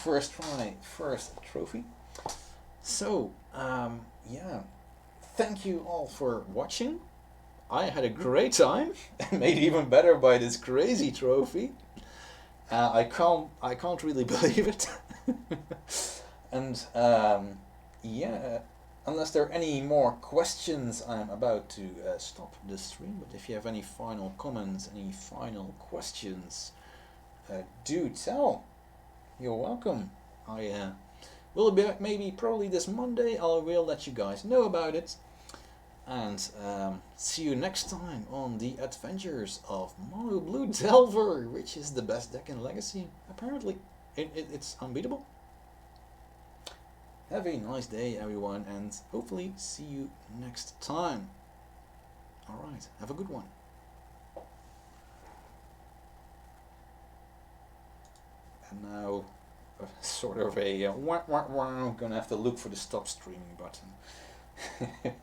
First try, first trophy. So, yeah, thank you all for watching. I had a great time, made even better by this crazy trophy. I can't really believe it. And yeah, unless there are any more questions, I'm about to stop the stream. But if you have any final comments, any final questions, do tell. You're welcome. I will be back maybe probably this Monday. I will let you guys know about it. And see you next time on the adventures of Mono Blue Delver, which is the best deck in Legacy. Apparently, it's unbeatable. Have a nice day, everyone, and hopefully see you next time. Alright, have a good one. And now, sort of a I'm gonna have to look for the stop streaming button.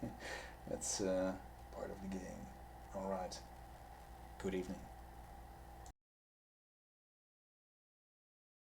That's part of the game. Alright, good evening.